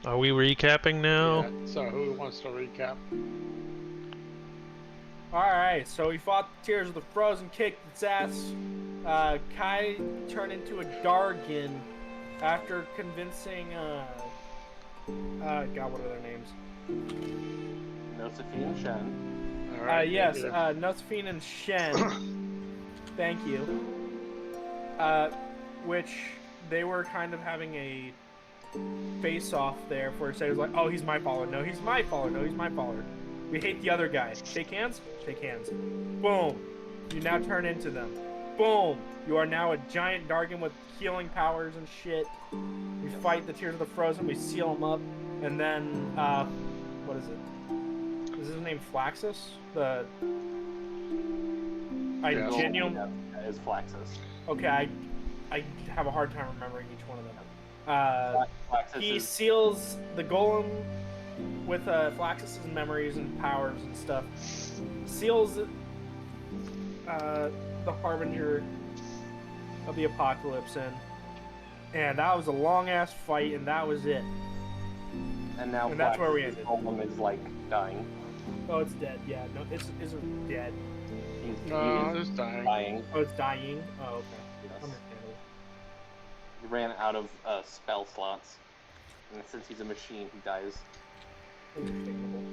Are we recapping now? Yeah, so who wants to recap? Alright, so we fought the Tears of the Frozen, kicked its ass. Kai turned into a Dargan after convincing, God, what are their names? Josephine Shen. Alright, Yes, negative. Nosephine and Shen. Thank you. Which they were kind of having a face-off there for a second. It was like, oh, he's my follower. No, he's my follower. No, he's my follower. We hate the other guy. Shake hands? Shake hands. Boom. You now turn into them. Boom. You are now a giant Dargan with healing powers and shit. We fight the Tears of the Frozen. We seal them up. And then, what is it? Is his name Flaxus? I Yeah. genuinely... Is Flaxus. Okay, I have a hard time remembering each one of them. Flaxus He is... seals the golem with Flaxus's memories and powers and stuff. Seals the Harbinger of the Apocalypse in. And that was a long ass fight, and that was it. And now And that's where we ended. Golem is like dying. Oh, it's dead. Yeah, no, it's dead. No, He's it's dying. dying. Oh, it's dying. Oh, okay. Yes. Understandable. He ran out of spell slots. And since he's a machine, he dies. Understandable.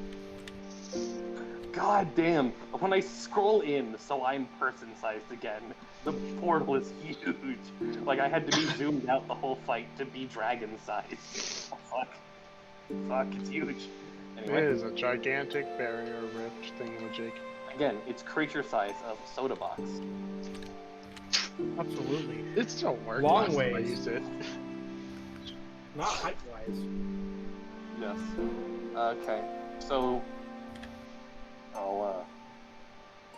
God damn! When I scroll in, so I'm person-sized again, the portal is huge. Like, I had to be zoomed out the whole fight to be dragon-sized. Oh, fuck. Fuck, it's huge. It Anyway, is a gigantic barrier rift thingamajig. again, it's creature size of a soda box. Absolutely. It still worked. Long last time I ways. used it. Not height-wise. Yes. Okay, so... I'll,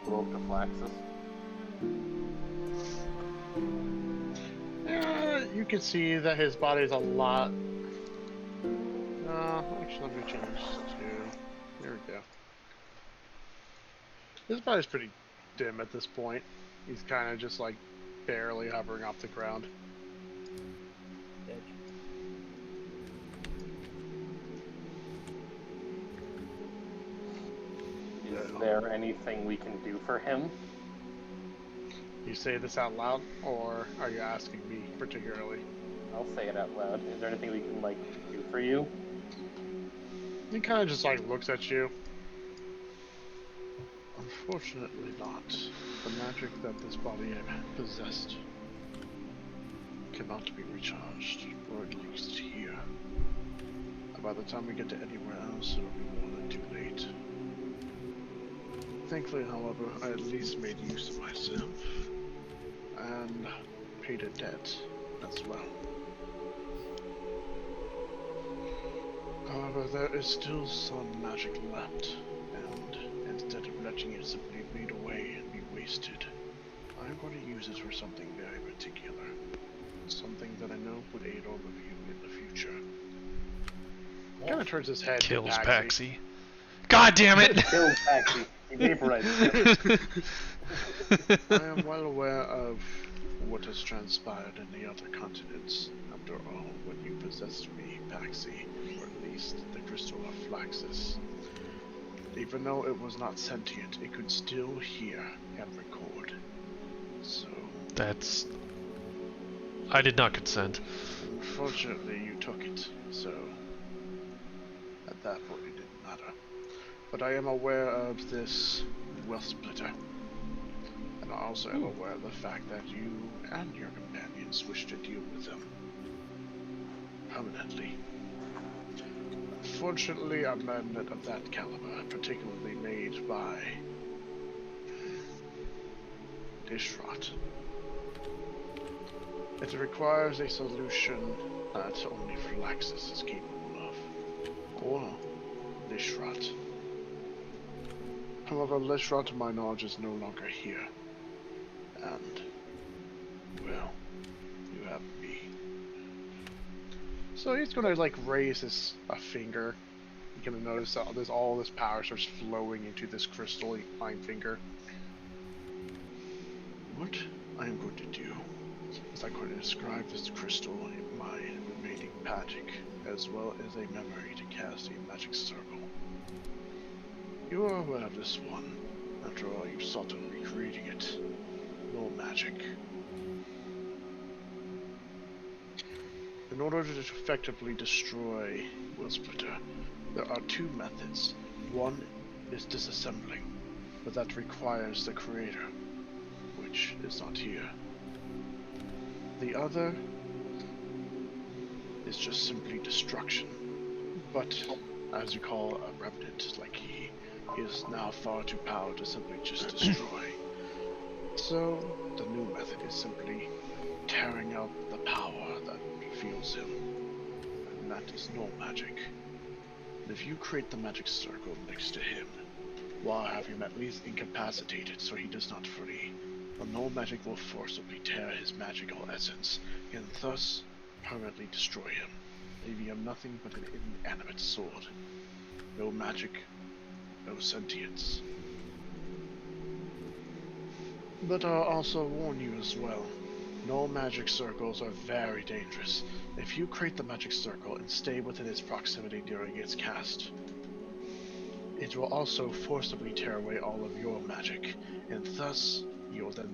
go up to Flaxus. Yeah, you can see that his body's a lot. Actually, let me change to. There we go. His body's pretty dim at this point. He's kind of just like barely hovering off the ground. Is there anything we can do for him? You say this out loud, or are you asking me particularly? I'll say it out loud. Is there anything we can, like, do for you? He kind of just like looks at you. Unfortunately not. The magic that this body possessed cannot be recharged, or at least here. And by the time we get to anywhere else, it'll be more than too late. Thankfully, however, I at least made use of myself, and paid a debt as well. However, there is still some magic left, and instead of letting it simply fade away and be wasted, I'm going to use it for something very particular. Something that I know would aid all of you in the future. Kind of turns his head Kills to Paxi. God damn it! Kills Paxi. He vaporizes. I am well aware of what has transpired in the other continents. After all, when you possessed me, Paxi, or at least the crystal of Flaxus, even though it was not sentient, it could still hear and record. So, That's... I did not consent. unfortunately, you took it, so at that point it didn't matter. But I am aware of this wealth splitter. And I also am aware of the fact that you and your companions wish to deal with them permanently. Unfortunately, a magnet of that caliber, particularly made by Dishrot, it requires a solution that only Flaxus is capable of, or Dishrot. However, Dishrot, to my knowledge, is no longer here. And, well, you have me. So he's gonna like raise his a finger. You're gonna notice that there's all this power starts flowing into this crystalline finger. What I am going to do as I could describe this crystal in my remaining magic, as well as a memory to cast a magic circle. You are aware of this one. After all, you sought on recreating it. No magic. In order to effectively destroy Will Splitter, there are two methods. One is disassembling, but that requires the creator, which is not here. The other is just simply destruction, but as you call a remnant like he is now far too powerful to simply just destroy. So the new method is simply tearing out the power that fuels him, and that is no magic. And if you create the magic circle next to him, while have him at least incapacitated so he does not flee, the null magic will forcibly tear his magical essence, and thus permanently destroy him, leaving him nothing but an inanimate sword. No magic, no sentience. But I'll also warn you as well. Null magic circles are very dangerous. If you create the magic circle and stay within its proximity during its cast, it will also forcibly tear away all of your magic, and thus you will then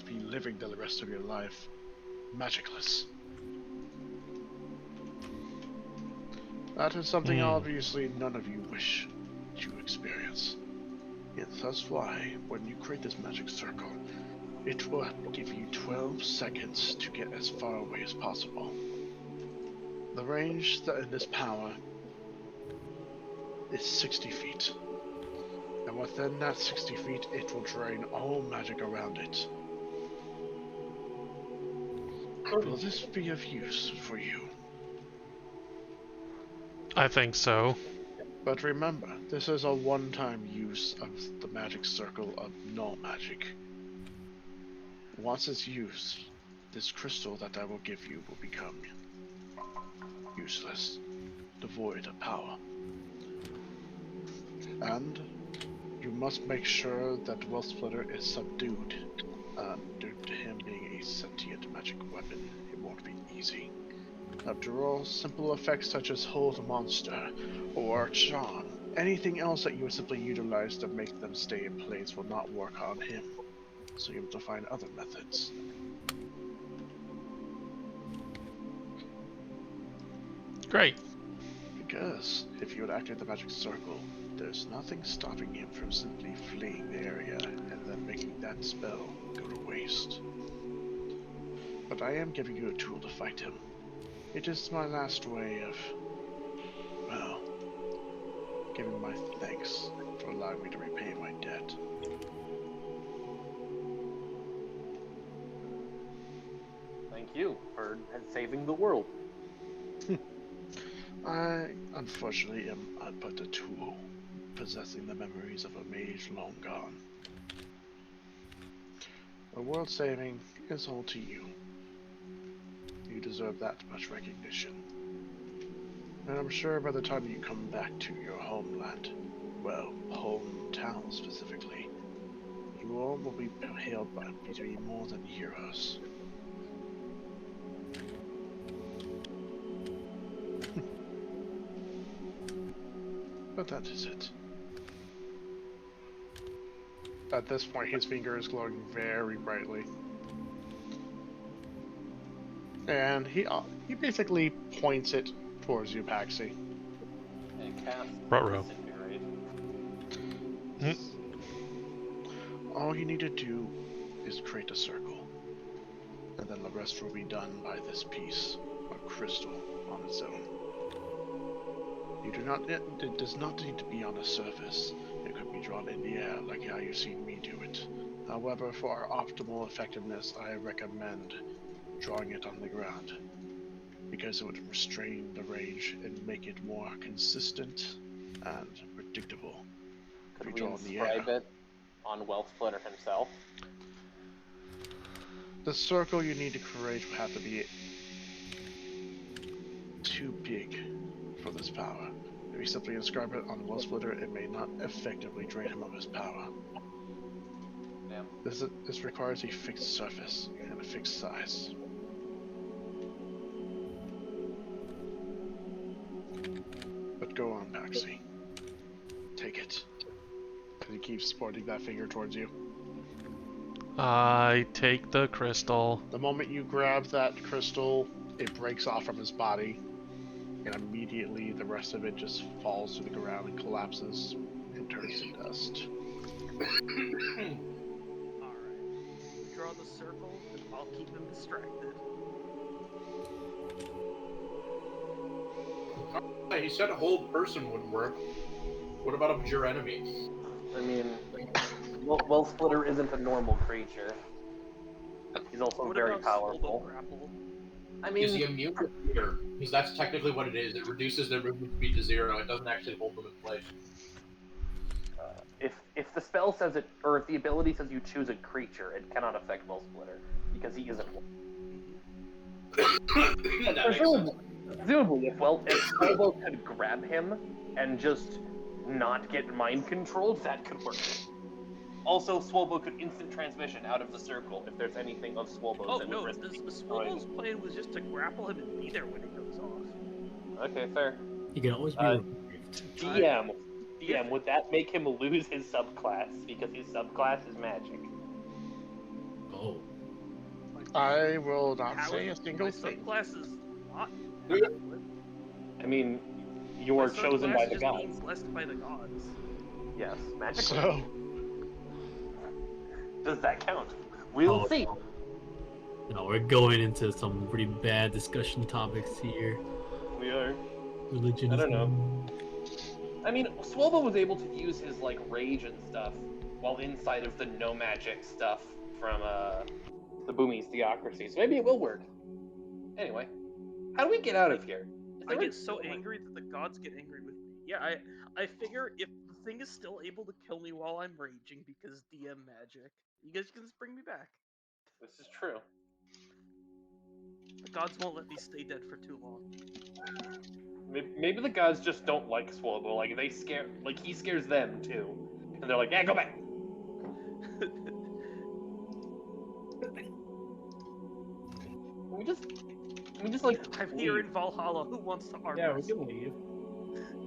be living the rest of your life magicless. That is something obviously none of you wish to experience. And thus why, when you create this magic circle, it will give you 12 seconds to get as far away as possible. The range in this power is 60 feet. And within that 60 feet, it will drain all magic around it. Will this be of use for you? I think so. But remember, this is a one-time use of the magic circle of null magic. Once it's used, this crystal that I will give you will become useless, devoid of power. And you must make sure that Will Splitter is subdued. Due to him being a sentient magic weapon, it won't be easy. After all, simple effects such as hold monster or charm, anything else that you would simply utilize to make them stay in place will not work on him. So you have to find other methods. Great. Because if you had activated the magic circle, there's nothing stopping him from simply fleeing the area and then making that spell go to waste. But I am giving you a tool to fight him. It is my last way of, well, giving my thanks for allowing me to repay my debt. Thank you for saving the world. I, unfortunately, am but a tool, possessing the memories of a mage long gone. The world saving is all to you. You deserve that much recognition. And I'm sure by the time you come back to your homeland, well, hometown specifically, you all will be hailed by to be more than heroes. But that is it. At this point, his finger is glowing very brightly. And he basically points it towards you, Paxi. And cast Ruh-roh. Incinerate. All you need to do is create a circle. And then the rest will be done by this piece of crystal on its own. It does not need to be on a surface. It could be drawn in the air like how you've seen me do it. However, for our optimal effectiveness, I recommend drawing it on the ground, because it would restrain the range and make it more consistent and predictable. Could we inscribe it on Wealth Splitter himself? The circle you need to create would have to be too big for this power. If you simply inscribe it on Wealth Splitter, it may not effectively drain him of his power. Damn. This requires a fixed surface and a fixed size. Go on, Paxi. Take it. He keeps pointing that finger towards you. I take the crystal. The moment you grab that crystal, it breaks off from his body, and immediately the rest of it just falls to the ground and collapses and turns to dust. Alright. Draw the circle, and I'll keep him distracted. He said a whole person wouldn't work. What about a pure enemy? I mean, Well Splitter isn't a normal creature. He's also What very about powerful. Swolbo grapple? I Is he mean, immune to fear? Because that's technically what it is. It reduces their movement speed to 0. It doesn't actually hold them in place. if the spell says it, or if the ability says you choose a creature, it cannot affect Will Splitter because he isn't one. That makes sense. Presumably, if Swolbo could grab him and just not get mind controlled, that could work. Also, Swolbo could instant transmission out of the circle if there's anything of Swolbo's Oh that no, would risk being Swolbo's destroyed. plan was just to grapple him and be there when it goes off. Okay, fair. He can always be removed. DM, would that make him lose his subclass because his subclass is magic? Oh. I will not How say a is single my thing. subclass is not. I mean, you are My chosen subclass by the just gods. means blessed by the gods. Yes, magically. So, Does that count? We'll Oh, see. No, we're going into some pretty bad discussion topics here. We are. Religion I is don't know. I mean, Swolbo was able to use his like rage and stuff while inside of the no magic stuff from the Boomies Theocracy, so maybe it will work. Anyway, how do we get out of here? Is I there get a- so angry that the gods get angry with me. Yeah, I figure if the thing is still able to kill me while I'm raging because DM magic, you guys can just bring me back. This is true. The gods won't let me stay dead for too long. Maybe the gods just don't like Swolbo. Like he scares them too, and they're like, "Yeah, go back." Can we just like I'm here leave? in Valhalla. Who wants to arm Yeah, we wrestle? can leave.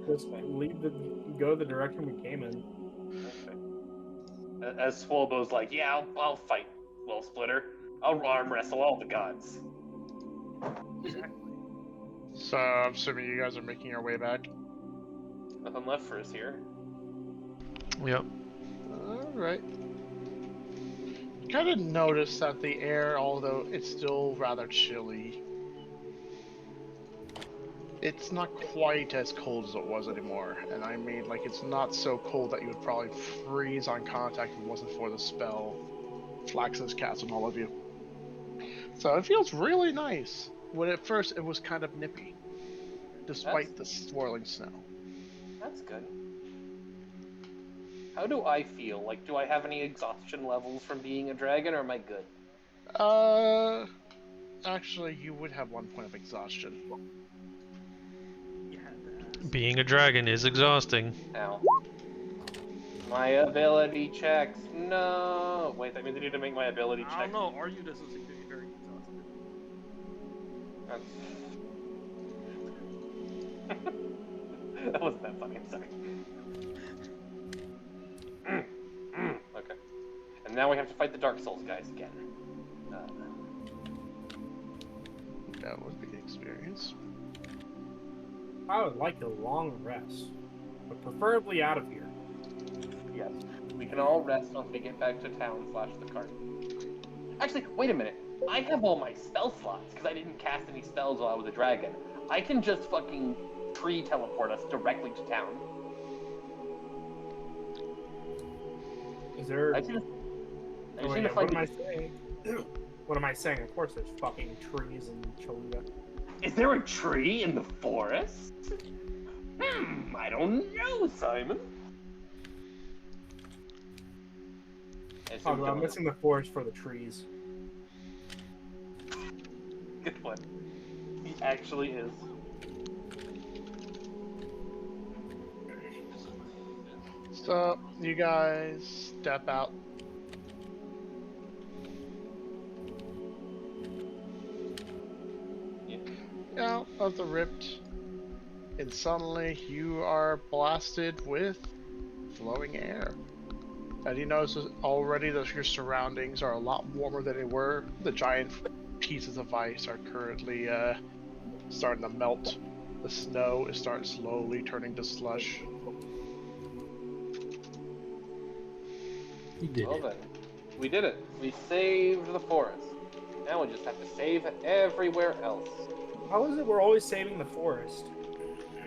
Just go the direction we came in. Okay. As Swolbo's like, "Yeah, I'll fight, Will Splitter. I'll arm wrestle all the gods." Exactly. so I'm assuming you guys are making your way back. Nothing left for us here. Yep. Alright. You kind of notice that the air, although it's still rather chilly, it's not quite as cold as it was anymore. And I mean, like, it's not so cold that you would probably freeze on contact if it wasn't for the spell Flax's cast on all of you. So it feels really nice. When at first it was kind of nippy, despite the swirling snow. That's good. How do I feel? Like, do I have any exhaustion levels from being a dragon, or am I good? Actually, you would have 1 point of exhaustion. You had to ask. Being a dragon is exhausting. Ow. My ability checks. No. Wait, that means I need to make my ability I check. don't know. Aryu doesn't seem to be very exhausted. That wasn't that funny. I'm sorry. Okay. And now we have to fight the Dark Souls guys again. That would be the experience. I would like a long rest, but preferably out of here. Yes. We can all rest once we get back to town / the cart. Actually, wait a minute. I have all my spell slots because I didn't cast any spells while I was a dragon. I can just fucking tree teleport us directly to town. Is there? I just need Oh, to yeah, find what am I saying? What am I saying? Of course, there's fucking trees in Cholula. Is there a tree in the forest? I don't know, Simon. I Oh, assume no, I'm don't. missing the forest for the trees. Good one. He actually is. So, you guys step out. Yeah. Out of the ripped and suddenly you are blasted with flowing air. And you notice already that your surroundings are a lot warmer than they were. The giant pieces of ice are currently starting to melt. The snow is starting slowly turning to slush. You did Well it. then, we did it. We saved the forest. Now we just have to save everywhere else. How is it we're always saving the forest?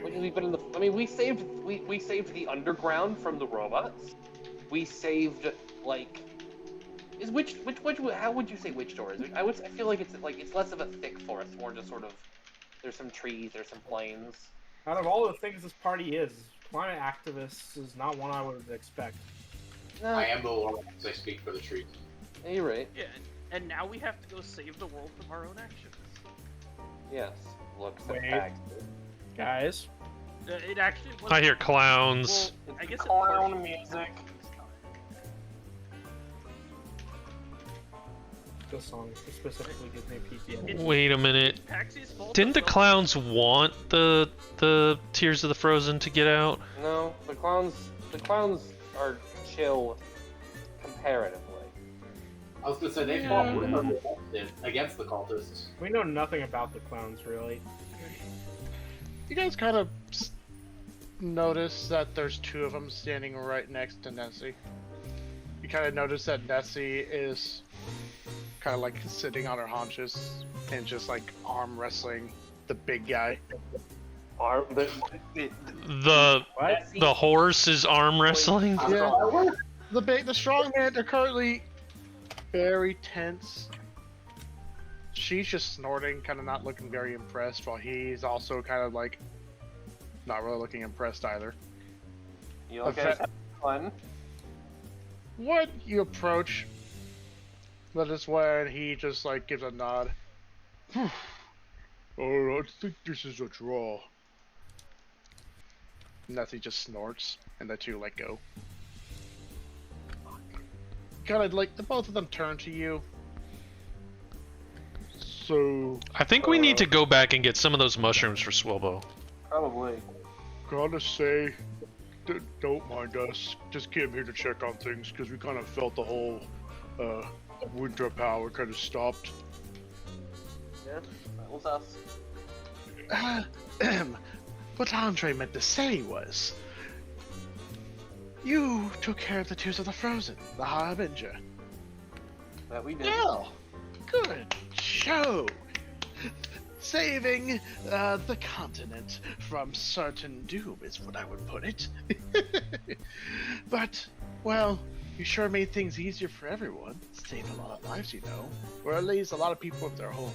Because we've been in the. I mean, we saved the underground from the robots. We saved like. Is which how would you say which door is it? I feel like it's less of a thick forest, more just sort of. There's some trees, there's some plains. Out of all the things this party is, climate activists is not one I would expect. No, I am the Lord because I speak for the trees. yeah, you're right. Yeah, and now we have to go save the world from our own actions. Yes. Looks Wait. at facts. Guys, It actually was. I hear clowns. Well, I guess Clown it music. this song specifically gives me PTSD. Wait a minute. Paxy's fault. Didn't the as well. clowns want the Tears of the Frozen to get out? No, the clowns are chill comparatively. I was gonna say they fought with them against the cultists. We know nothing about the clowns, really. You guys kind of notice that there's two of them standing right next to Nessie. You kind of notice that Nessie is kind of like sitting on her haunches and just like arm wrestling the big guy. The horse is arm wrestling. Yeah. The strong man, they're currently very tense. She's just snorting, kind of not looking very impressed, while he's also kind of like not really looking impressed either. You guys have fun. What you approach, that is when he just like gives a nod. Oh, I think this is a draw. Nessie just snorts, and the two let go. Kind of like the both of them turn to you. So I think we need to go back and get some of those mushrooms for Swilbo. Probably. gotta say, don't mind us. Just came here to check on things because we kind of felt the whole winter power kind of stopped. Yeah, that was us. What Andre meant to say was, you took care of the Tears of the Frozen, the Harbinger. That we did. Well, good show. Saving the continent from certain doom is what I would put it. But, well, you sure made things easier for everyone. Saved a lot of lives, you know. Or at least a lot of people of their home.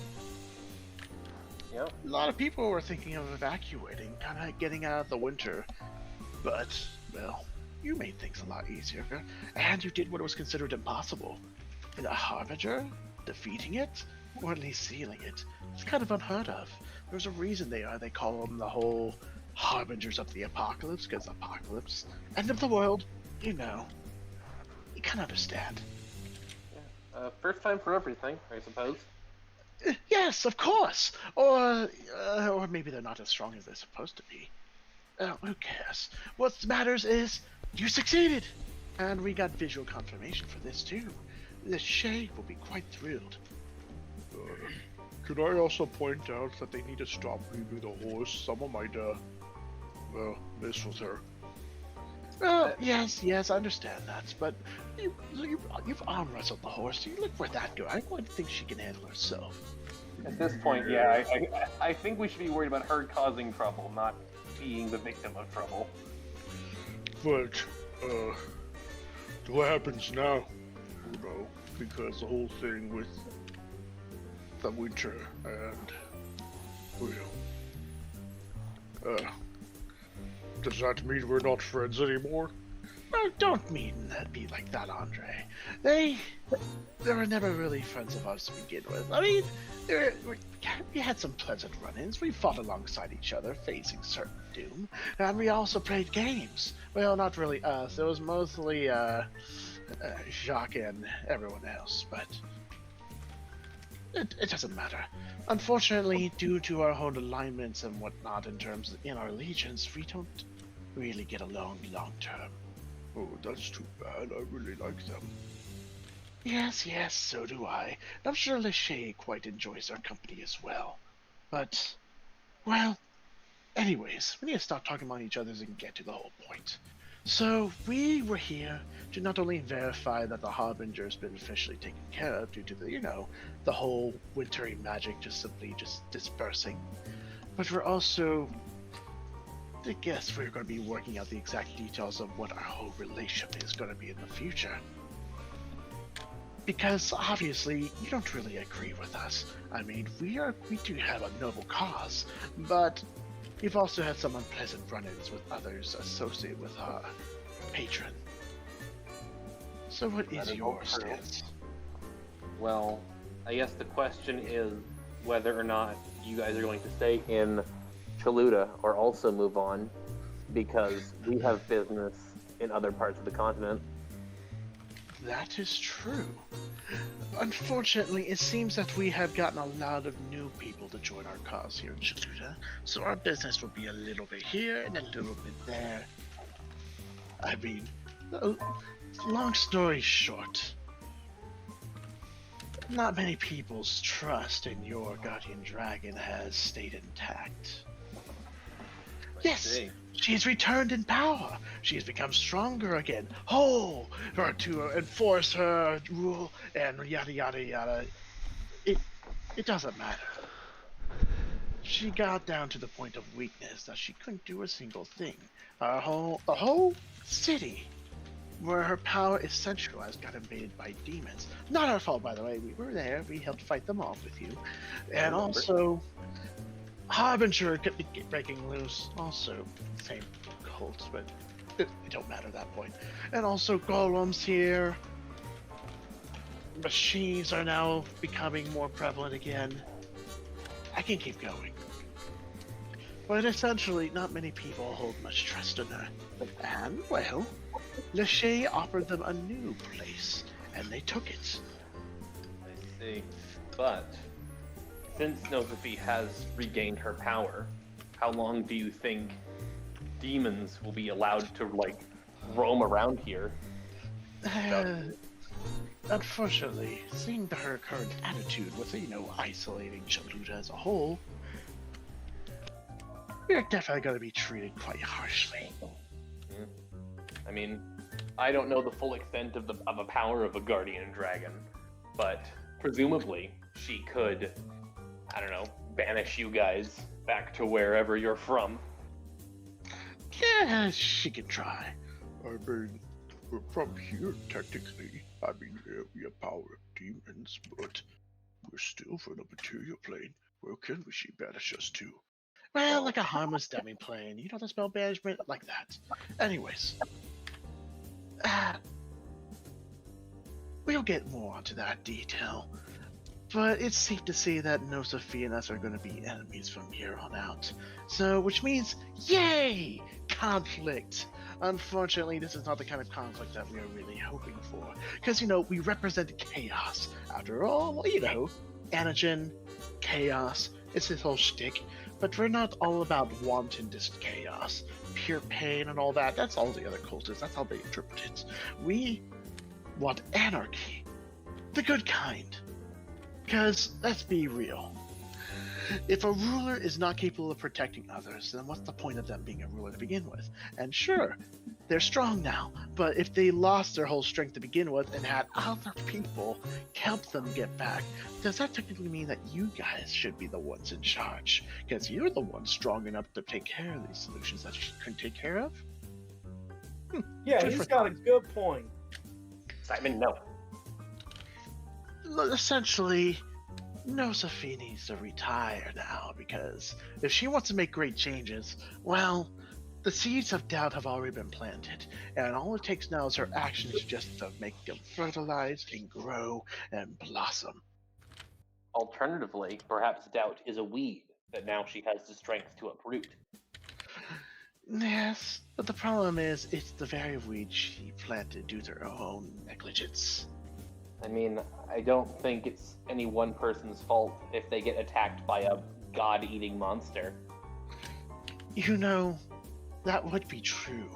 Yep. A lot of people were thinking of evacuating, kind of getting out of the winter. But, well, you made things a lot easier. And you did what was considered impossible. The Harbinger? Defeating it? Or at least sealing it? It's kind of unheard of. There's a reason they call them the whole Harbingers of the Apocalypse, because apocalypse, end of the world, you know. You can understand. First time for everything, I suppose. Yes, of course. Or maybe they're not as strong as they're supposed to be. Who cares? What matters is you succeeded, and we got visual confirmation for this too. The Shay will be quite thrilled. Could I also point out that they need to stop moving the horse? Someone might, mess with her. Yes, I understand that, but you've arm wrestled the horse. You look where that go. I wouldn't think she can handle herself. At this point, yeah, I think we should be worried about her causing trouble, not being the victim of trouble. But, what happens now? You know, because the whole thing with the winter and, does that mean we're not friends anymore? No, don't mean that be like that, Andre. They were never really friends of ours to begin with. I mean, we had some pleasant run-ins. We fought alongside each other, facing certain doom, and we also played games. Well, not really us. It was mostly Jacques and everyone else. But It doesn't matter. Unfortunately, due to our own alignments and whatnot in terms of in our allegiance, we don't really get along long term. Oh, that's too bad. I really like them. Yes, yes, so do I. I'm sure Lachey quite enjoys our company as well. But, well, anyways, we need to stop talking about each other and get to the whole point. So, we were here to not only verify that the Harbinger's been officially taken care of due to the whole wintry magic just simply dispersing, but we're also, I guess we're going to be working out the exact details of what our whole relationship is going to be in the future. Because obviously, you don't really agree with us. I mean, we do have a noble cause, but we've also had some unpleasant run-ins with others associated with our patron. So what is your stance? Well, I guess the question is whether or not you guys are going to stay in Chaluda or also move on, because we have business in other parts of the continent. That is true. Unfortunately, it seems that we have gotten a lot of new people to join our cause here in Chaluda, so our business will be a little bit here and a little bit there. I mean, long story short, not many people's trust in your guardian dragon has stayed intact. Yes, she has returned in power. She has become stronger again. Oh, to enforce her rule and yada yada yada. It doesn't matter. She got down to the point of weakness that she couldn't do a single thing. The whole city where her power is centralized got invaded by demons. Not our fault, by the way. We were there. We helped fight them off with you. And also, Harbinger kept breaking loose. Also, same cult, but it don't matter at that point. And also, golems here. Machines are now becoming more prevalent again. I can keep going. But essentially, not many people hold much trust in her. And, well, Lachey offered them a new place, and they took it. I see. But since Nozofi has regained her power, how long do you think demons will be allowed to, roam around here? Unfortunately, seeing her current attitude with, isolating Chaluda as a whole, we're definitely going to be treated quite harshly. I mean, I don't know the full extent of the power of a guardian dragon, but presumably she could, I don't know, banish you guys back to wherever you're from. Yeah, she can try. I mean, we're from here, technically. I mean, yeah, we have power of demons, but we're still from the material plane. Where can she banish us to? Well, like a harmless dummy plane. You know the spell banishment? Like that. Anyways. We'll get more onto that detail. But it's safe to say that Nozofi and us are going to be enemies from here on out. So, which means, yay! Conflict! Unfortunately, this is not the kind of conflict that we are really hoping for. Because, we represent chaos. After all, Anagen, chaos, it's this whole shtick. But we're not all about wanton chaos. Pure pain and all that, that's all the other cultists, that's how they interpret it. We want anarchy. The good kind. Because, let's be real. If a ruler is not capable of protecting others, then what's the point of them being a ruler to begin with? And sure, they're strong now, but if they lost their whole strength to begin with and had other people help them get back, does that technically mean that you guys should be the ones in charge? Because you're the ones strong enough to take care of these solutions that you couldn't take care of? Yeah, he's got a good point. Simon, no. Essentially, Nozofi needs to retire now, because if she wants to make great changes, well, the seeds of doubt have already been planted, and all it takes now is her actions just to make them fertilize and grow and blossom. Alternatively, perhaps doubt is a weed that now she has the strength to uproot. Yes, but the problem is, it's the very weed she planted due to her own negligence. I mean, I don't think it's any one person's fault if they get attacked by a god-eating monster. You know, that would be true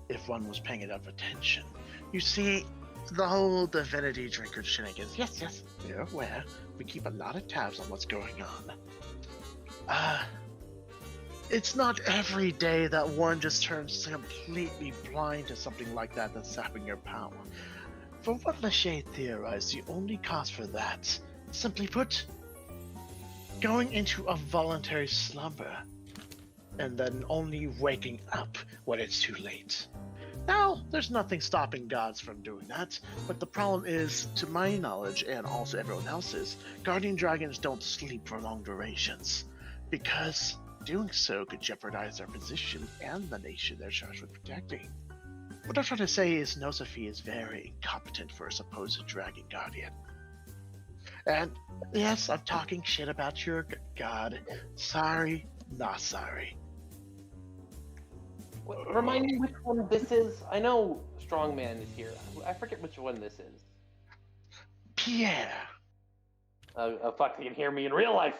if one was paying enough attention. You see, the whole divinity drinker shenanigans. Yes, we're aware. We keep a lot of tabs on what's going on. It's not every day that one just turns completely blind to something like that that's sapping your power. For what Lachey theorized, the only cause for that, simply put, going into a voluntary slumber, and then only waking up when it's too late. Now, there's nothing stopping gods from doing that, but the problem is, to my knowledge, and also everyone else's, guardian dragons don't sleep for long durations, because doing so could jeopardize their position and the nation they're charged with protecting. What I'm trying to say is Nosophy is very incompetent for a supposed dragon guardian. And yes, I'm talking shit about your god. Sorry, not sorry. Remind me which one this is. I know Strongman is here. I forget which one this is. Pierre. Oh fuck, he can hear me in real life.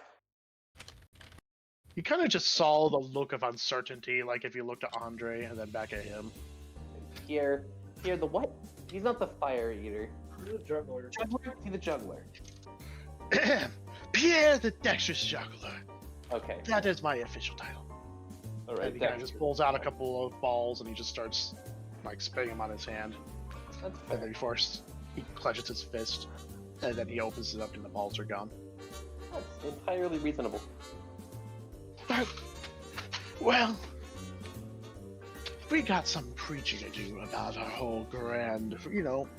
You kind of just saw the look of uncertainty, like if you looked at Andre and then back at him. Pierre the what? He's not the fire eater. He's a juggler. He's the juggler. Pierre the Dexterous Juggler. Okay. That is my official title. Alright, And he kind of just pulls out a couple of balls and he just starts like spinning them on his hand. That's And then fair. he clenches his fist, and then he opens it up and the balls are gone. That's entirely reasonable. But, well, we got some preaching to do about our whole grand,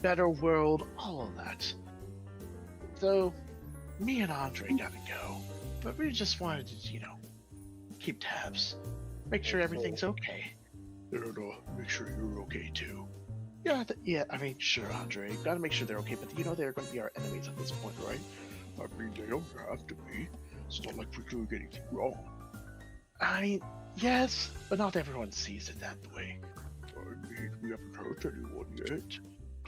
better world, all of that. So, me and Andre gotta go, but we just wanted to, keep tabs. Make sure everything's okay. And make sure you're okay too. Yeah, I mean, sure, Andre. Gotta make sure they're okay, but they're going to be our enemies at this point, right? I mean, they don't have to be. It's not like we're doing anything wrong. I mean, yes, but not everyone sees it that way. I mean, we haven't hurt anyone yet.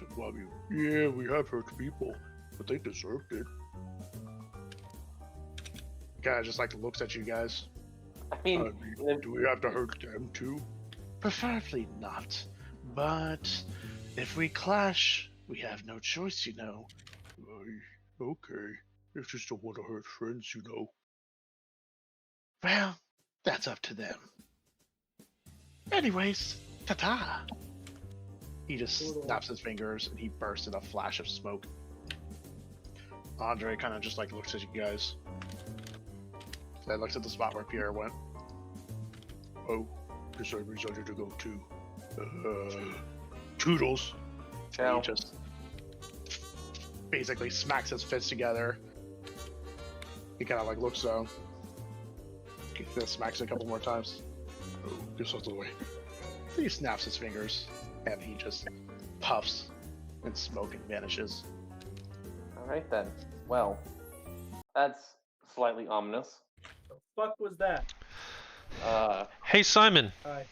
I mean, yeah, we have hurt people, but they deserved it. Guy just looks at you guys. I mean, Do we have to hurt them too? Preferably not, but if we clash, we have no choice, Okay, it's just don't want to hurt friends, Well, that's up to them. Anyways, ta-ta! He just snaps his fingers and he bursts in a flash of smoke. Andre kind of just looks at you guys. Then looks at the spot where Pierre went. Oh, guess I decided to go too. Toodles. Ciao. He just basically smacks his fists together. He kind of looks down. He just smacks it a couple more times. Oh, guess that's the way. He snaps his fingers and he just puffs and smoke and vanishes. Alright then. Well, that's slightly ominous. The fuck was that? Hey, Simon. Hi.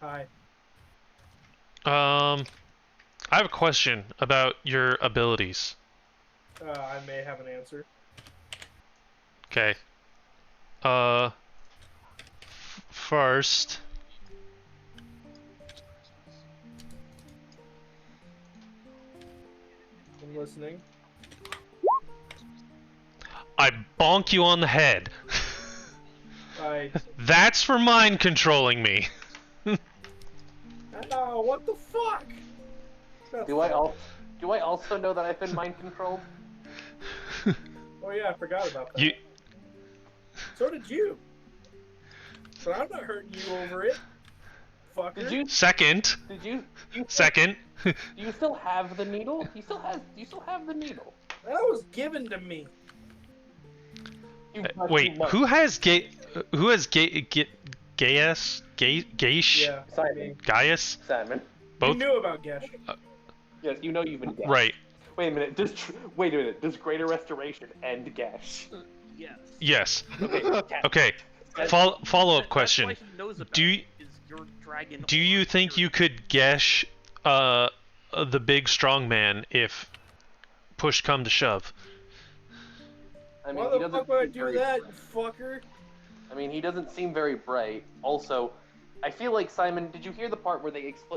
Hi. I have a question about your abilities. I may have an answer. Okay. First, I'm listening. I bonk you on the head. I. That's for mind controlling me. Oh, what the fuck? Do I also know that I've been mind controlled? Oh yeah, I forgot about that. You. So did you. But I'm not hurting you over it. Fucker. Did you? Second. Did you? Second. Do you still have the needle? Do you still have the needle? That was given to me. Wait, who has Gaius? Gaish? Yeah. Simon. Gaius? Simon. Both? You knew about Gesh. Yes, you've been Gesh. Right. Wait a minute. Does Greater Restoration end Gesh? Yes. Yes. Okay. Okay. Follow-up question. That's why he knows about Do you, it, is your dragon do you or think your- you could Gesh the big strong man if push come to shove. I mean, Why he the doesn't fuck would I seem do very that, you fucker? I mean, he doesn't seem very bright. Also, I feel like Simon. Did you hear the part where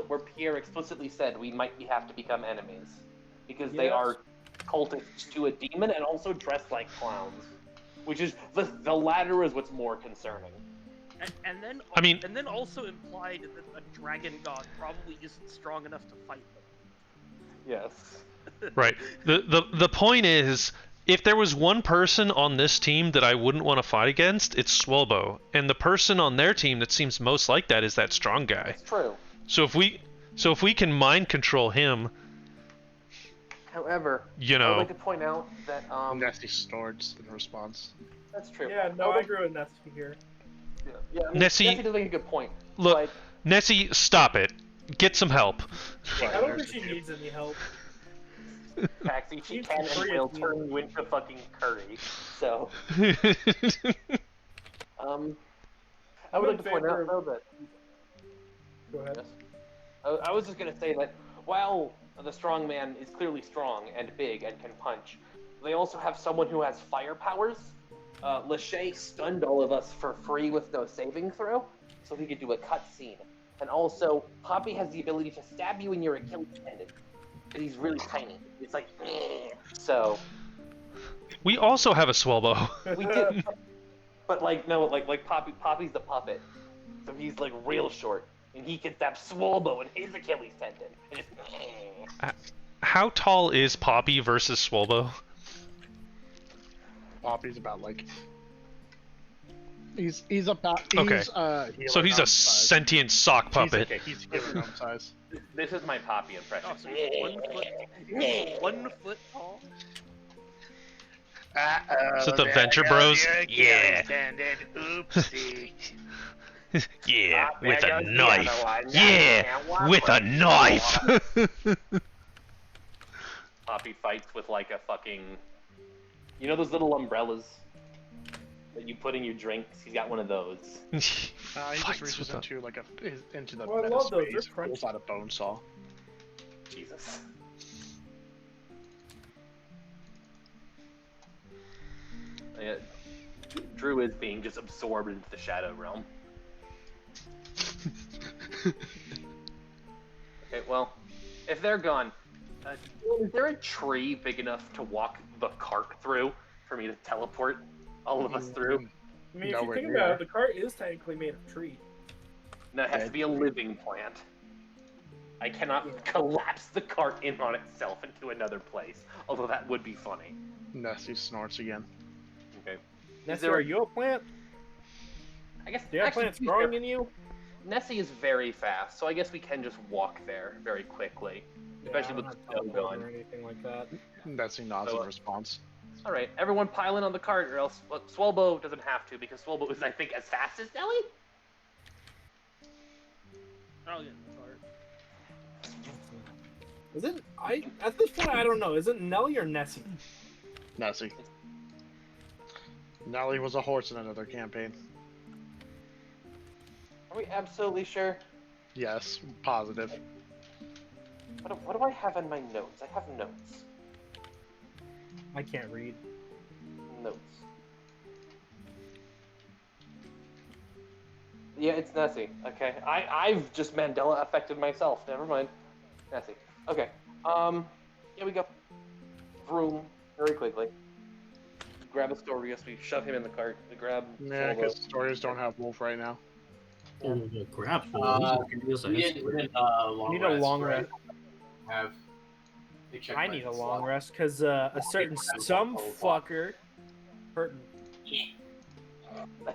where Pierre explicitly said we might have to become enemies because they Yes. are cultists to a demon and also dressed like clowns, which is the latter is what's more concerning. And then I mean- and then also implied that a dragon god probably isn't strong enough to fight them. Yes. Right. The point is, if there was one person on this team that I wouldn't want to fight against, it's Swelbo. And the person on their team that seems most like that is that strong guy. That's true. So if we can mind control him, However, you I know, would like to point out that Nessie snorts in response. that's true. Yeah, no, I agree with Nessie here. Yeah, I mean, Nessie- Nessie does make a good point. look, but Nessie, stop it. Get some help. I don't think she needs any help. Paxi, she She's can and free will as turn you into fucking curry. So, I would like to point out though that Go ahead. yes, I was just gonna say that while the strong man is clearly strong and big and can punch, they also have someone who has fire powers. Lachey stunned all of us for free with no saving throw, so he could do a cutscene. And also, Poppy has the ability to stab you in your Achilles tendon. But he's really tiny. It's like, so We also have a Swelbo. we did. But like no, like Poppy's the puppet, so he's like real short, and he can stab Swalbo in his Achilles tendon. And just, How tall is Poppy versus Swelbo? Poppy's about like. He's about. Okay. So he's a size. sentient sock puppet. He's Helion size. this is my Poppy impression. Oh, so he's 1 foot tall. Is it the Venture Bros? Yeah. Oopsie. Yeah, there with a goes the knife. other one. Yeah, with a knife. Poppy fights with like a fucking, you know those little umbrellas that you put in your drinks. He's got one of those. He just Fights reaches with a- into like into the Oh, I meta love those. space, They're pulls out a bone saw. Jesus. Yeah, Drew is being just absorbed into the Shadow Realm. Okay, well, if they're gone, is there a tree big enough to walk the cart through for me to teleport all of us through? I mean, if you Nowhere think near. about it, the cart is technically made of tree. No, it has to be a living plant. I cannot collapse the cart in on itself into another place, although that would be funny. Nessie snorts again. Okay. Nessie, there a- are you a plant? I guess Do you have actually, plants to be fair, growing in you? Nessie is very fast, so I guess we can just walk there very quickly. Especially with I the don't have snow teleport gone. or anything like that. Nessie nods So, in response. Alright, everyone pile in on the cart, or else Swalbo doesn't have to, because Swalbo is, I think, as fast as Nelly? I'll get in the cart. Is it? At this point I don't know. Is it Nelly or Nessie? Nessie. Nelly was a horse in another campaign. Are we absolutely sure? Yes, positive. What do I have in my notes? I have notes. I can't read. Notes. Yeah, it's Nessie. Okay, I've just Mandela affected myself. Never mind. Nessie. Okay. Here we go. Vroom. Very quickly. Grab Astorius. We shove him in the cart. We grab. Yeah, Swallow. because stories don't have wolf right now. Oh, crap. We didn't long You need a rest, long right? rest. Have. They check I my need a slot. long rest because a certain some fucker hurt.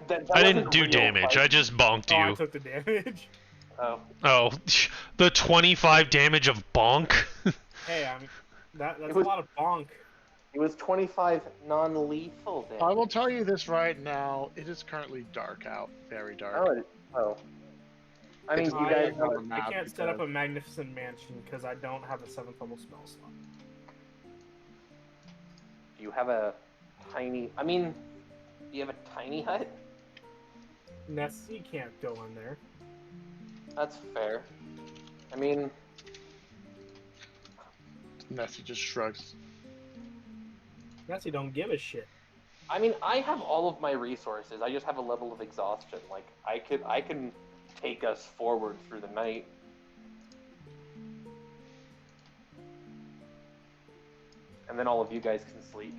That I didn't wasn't do real, damage. right? I just bonked Oh, I you. took the damage. Oh. Oh, the 25 damage of bonk. Hey, that's It a was- lot of bonk. It was 25 non-lethal damage. I will tell you this right now. It is currently dark out. Very dark. Oh. I mean, It's you not guys. even on the I map can't set up because- a magnificent mansion because I don't have a 7th level spell slot. Do you have a tiny? I mean, do you have a tiny hut? Nessie can't go in there. That's fair. I mean, Nessie just shrugs. Nessie don't give a shit. I mean, I have all of my resources. I just have a level of exhaustion. Like, I can take us forward through the night. And then all of you guys can sleep.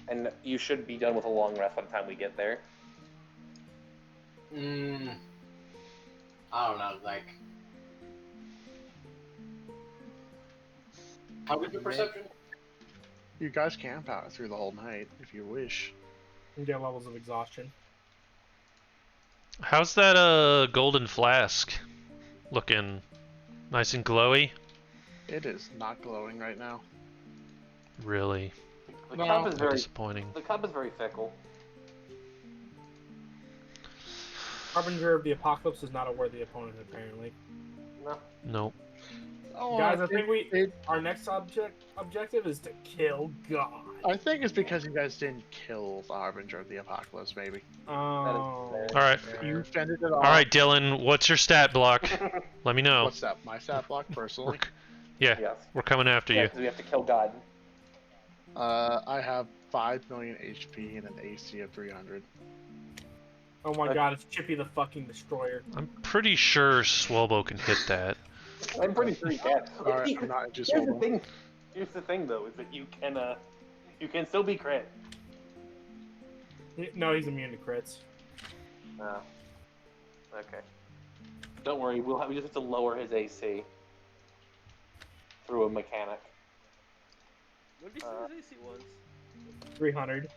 And you should be done with a long rest by the time we get there. I don't know, like. How good your perception? You guys can power through the whole night if you wish. You get levels of exhaustion. How's that golden flask looking? Nice and glowy? It is not glowing right now. Really? The No. cup is very Disappointing. the cup is very fickle. Harbinger of the Apocalypse is not a worthy opponent, apparently. No. Nope. Oh, Guys, I think it, our next objective is to kill God. I think it's because you guys didn't kill the Harbinger of the Apocalypse, maybe. Oh. Alright. You fended it off. Alright, Dylan, what's your stat block? Let me know. What's that? My stat block, personally? Yeah, Yes. we're coming after Yeah, you. because we have to kill God. I have 5 million HP and an AC of 300. Oh my god, it's Chippy the fucking Destroyer. I'm pretty sure Swelbo can hit that. I'm pretty sure you can. Alright, I'm not just Here's the holding. thing. Here's the thing, though, is that you can still be crit. No, he's immune to crits. Oh. Okay. Don't worry, we just have to lower his AC through a mechanic. What did you say his AC was? 300.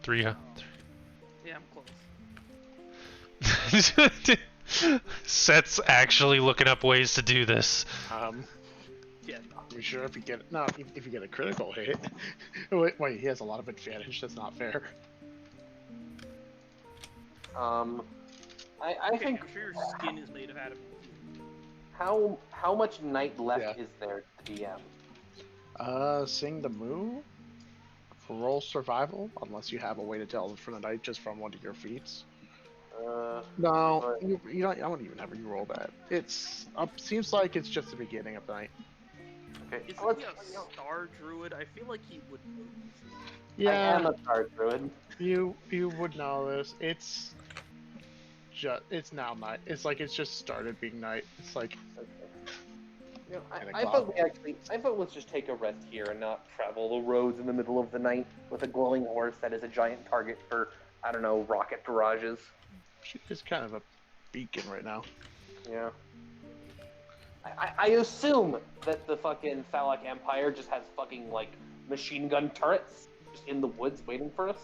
300. Yeah, I'm close. Seth's actually looking up ways to do this. Yeah, no. I'm sure if you get if you get a critical hit. Wait, he has a lot of advantage. That's not fair. I Okay, think I'm sure your skin is made of adamantium. how much night left Yeah. is there to DM? Sing the move. Roll survival, unless you have a way to tell from the night just from one of your feats. No, you don't. I won't even have you roll that. It's seems like it's just the beginning of the night. Okay. Isn't let's- he a star druid? I feel like he would know these things. I am Yeah, a Star Druid. you would know this. It's now night. It's like it's just started being night. It's like You know, 10 I o'clock. vote let's just take a rest here and not travel the roads in the middle of the night with a glowing horse that is a giant target for, I don't know, rocket barrages. it's kind of a beacon right now. Yeah. I assume that the fucking Phallic Empire just has fucking, like, machine gun turrets just in the woods waiting for us.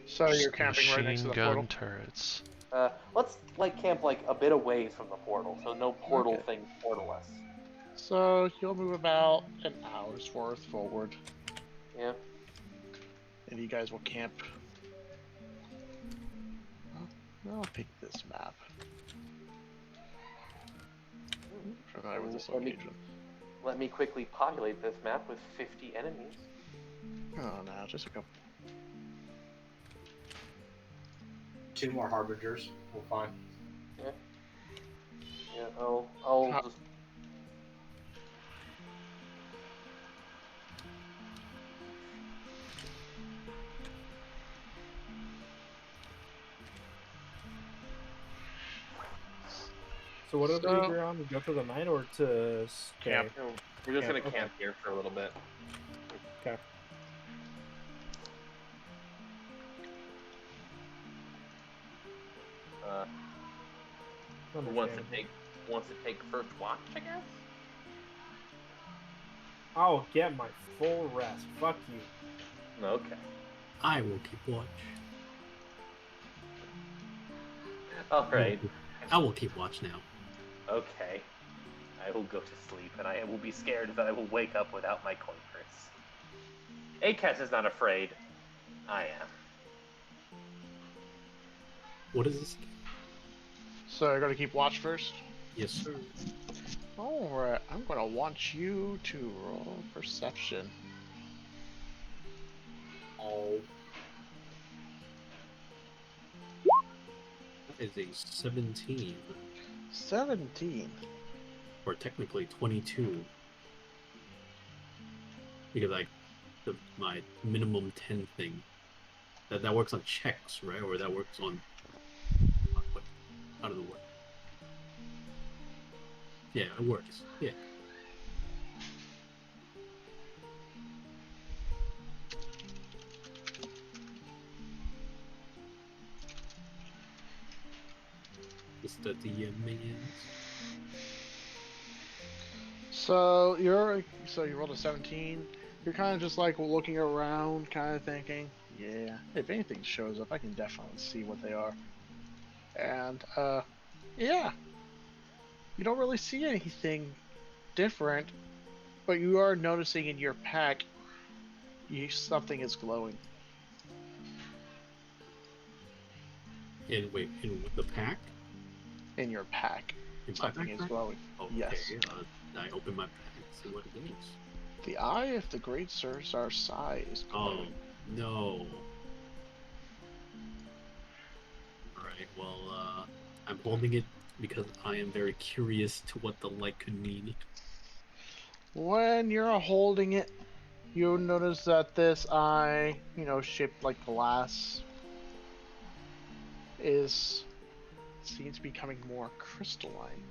So you're camping right next to the Machine gun portal. turrets. Let's, like, camp, like, a bit away from the portal, so no portal Okay. thing portal us. So you'll move about an hour's worth forward, Yeah. and you guys will camp. I'll pick this map. Familiar with this Let me- location. Let me quickly populate this map with 50 enemies. Oh no, just a couple. 2 more harbingers. We're fine. Yeah, I'll How- just... So what do we So- agree on? To go for the night or to stay? Camp. We're just gonna Okay. camp here for a little bit. Okay. Who wants to take first watch, I guess? I'll get my full rest. Fuck you. Okay. I will keep watch. Alright. I will keep watch now. Okay. I will go to sleep, and I will be scared that I will wake up without my coin purse. Acast is not afraid. I am. What is this? So you're gonna keep watch first. Yes. Alright, I'm gonna want you to roll perception. Oh. That is a 17. 17. or technically 22, because my minimum 10 thing that works on checks, right? Or that works on what? How does it work? Yeah, it works. Yeah. Just the DM minions. So you rolled a 17. You're kind of just like looking around, kind of thinking, yeah, if anything shows up, I can definitely see what they are. And yeah, you don't really see anything different, but you are noticing in your pack, something is glowing. In the pack? In your pack, In my something is backpack? glowing. Okay. Yes. I open my pack, see what it is. The eye of the great Sirzar Sai is Oh glowing. no. Alright, well, I'm holding it because I am very curious to what the light could mean. When you're holding it, you'll notice that this eye, shaped like glass, seems to be becoming more crystalline.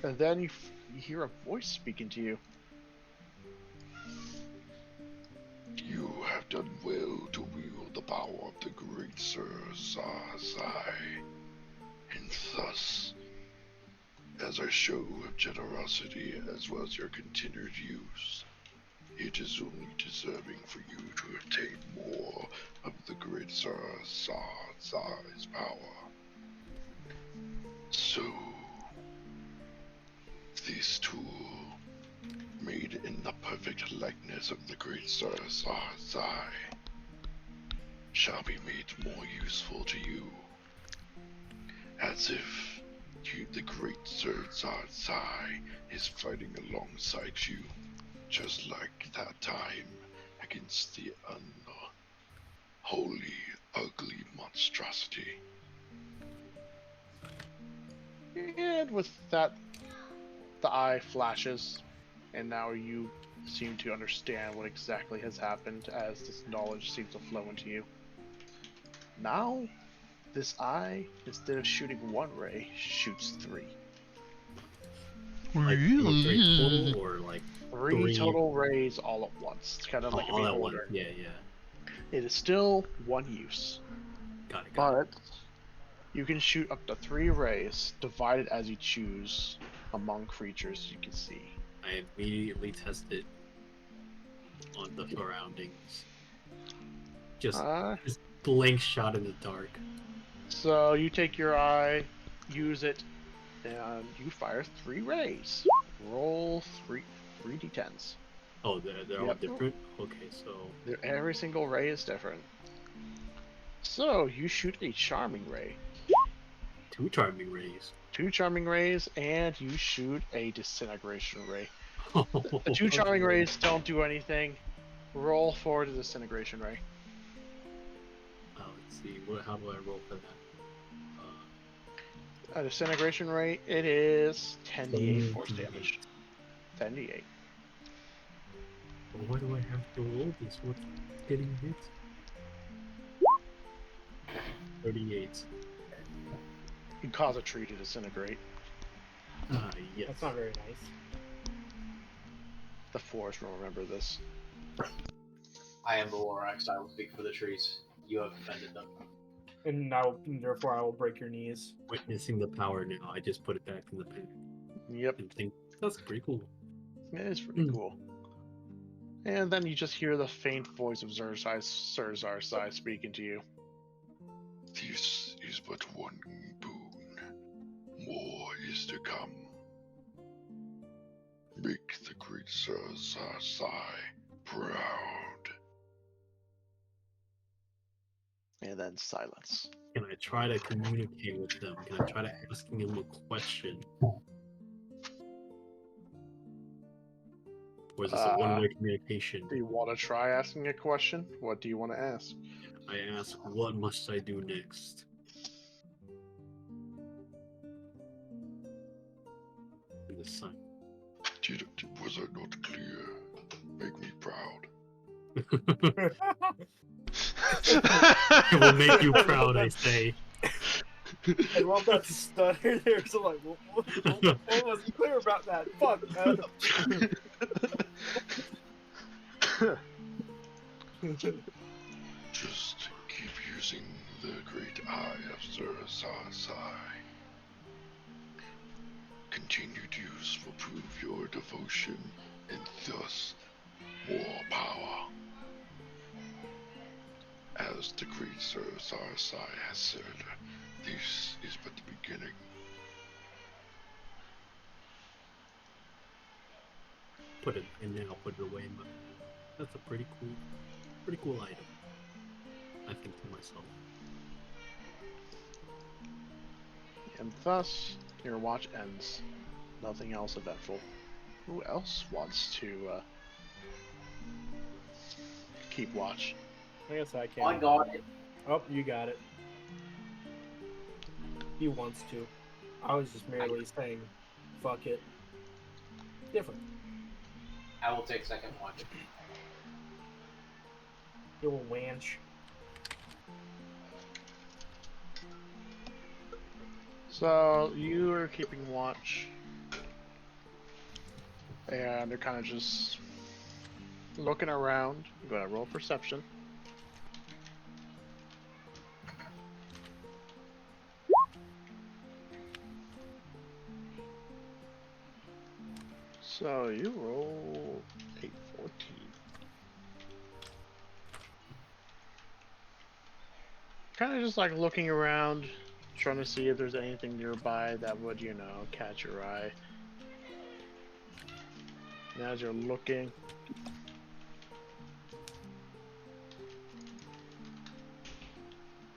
And then you hear a voice speaking to you. You have done well to wield the power of the great Sirzar, and thus, as a show of generosity as well as your continued use, it is only deserving for you to obtain more of the great Sirzar's power. So, this tool, made in the perfect likeness of the great Sirzar, shall be made more useful to you, as if the great Sirzar is fighting alongside you, just like that time against the unholy, ugly monstrosity. And with that, the eye flashes, and now you seem to understand what exactly has happened as this knowledge seems to flow into you. Now, this eye, instead of shooting one ray, shoots three. Like, three total, or like Three total rays all at once. It's kind of like a all at once? beholder. Yeah. It is still one use, Got it. but you can shoot up to 3 rays, divided as you choose among creatures you can see. I immediately tested on the surroundings. Just blank shot in the dark. So you take your eye, use it, and you fire 3 rays. Roll 3d10s. Oh, they're all different? Okay, so... Every single ray is different. So you shoot a charming ray. 2 charming rays. 2 charming rays, and you shoot a disintegration ray. The 2 charming rays don't do anything. Roll for the disintegration ray. Let's see. How do I roll for that? A disintegration ray, it is 10d8 force damage. 10d8. Well, why do I have to roll this? What's getting hit? 38. You cause a tree to disintegrate. Yes. That's not very nice. The forest will remember this. I am the Lorax. I will speak for the trees. You have offended them. And therefore I will break your knees. Witnessing the power now, I just put it back in the pack. Yep. And think, that's pretty cool. It is pretty cool. And then you just hear the faint voice of Sirzar Sai speaking to you. This is but one boon. More is to come. Make the great Sirzar proud. And then silence. Can I try to communicate with them? Can I try to asking them a question? Or is this a one-way communication? Do you want to try asking a question? What do you want to ask? I ask, what must I do next? this sign. Was I not clear? Make me proud. It will make you proud, I say. I love that stutter there. So like, what wasn't clear about that? Fuck. Just keep using the great eye of Zai. Continued use will prove your devotion and thus more power. As the great Zai has said, this is but the beginning. Put it, and then I'll put it away in my. That's a pretty cool item. I think to myself. And thus, your watch ends. Nothing else eventful. Who else wants to keep watch? I guess I can. I got it. Oh, you got it. He wants to. I was just merely saying, fuck it. Different. I will take second watch. You little wanch. So you are keeping watch, and they're kind of just looking around. I'm gonna roll perception. So you roll a 14. Kind of just like looking around, trying to see if there's anything nearby that would, you know, catch your eye. And as you're looking,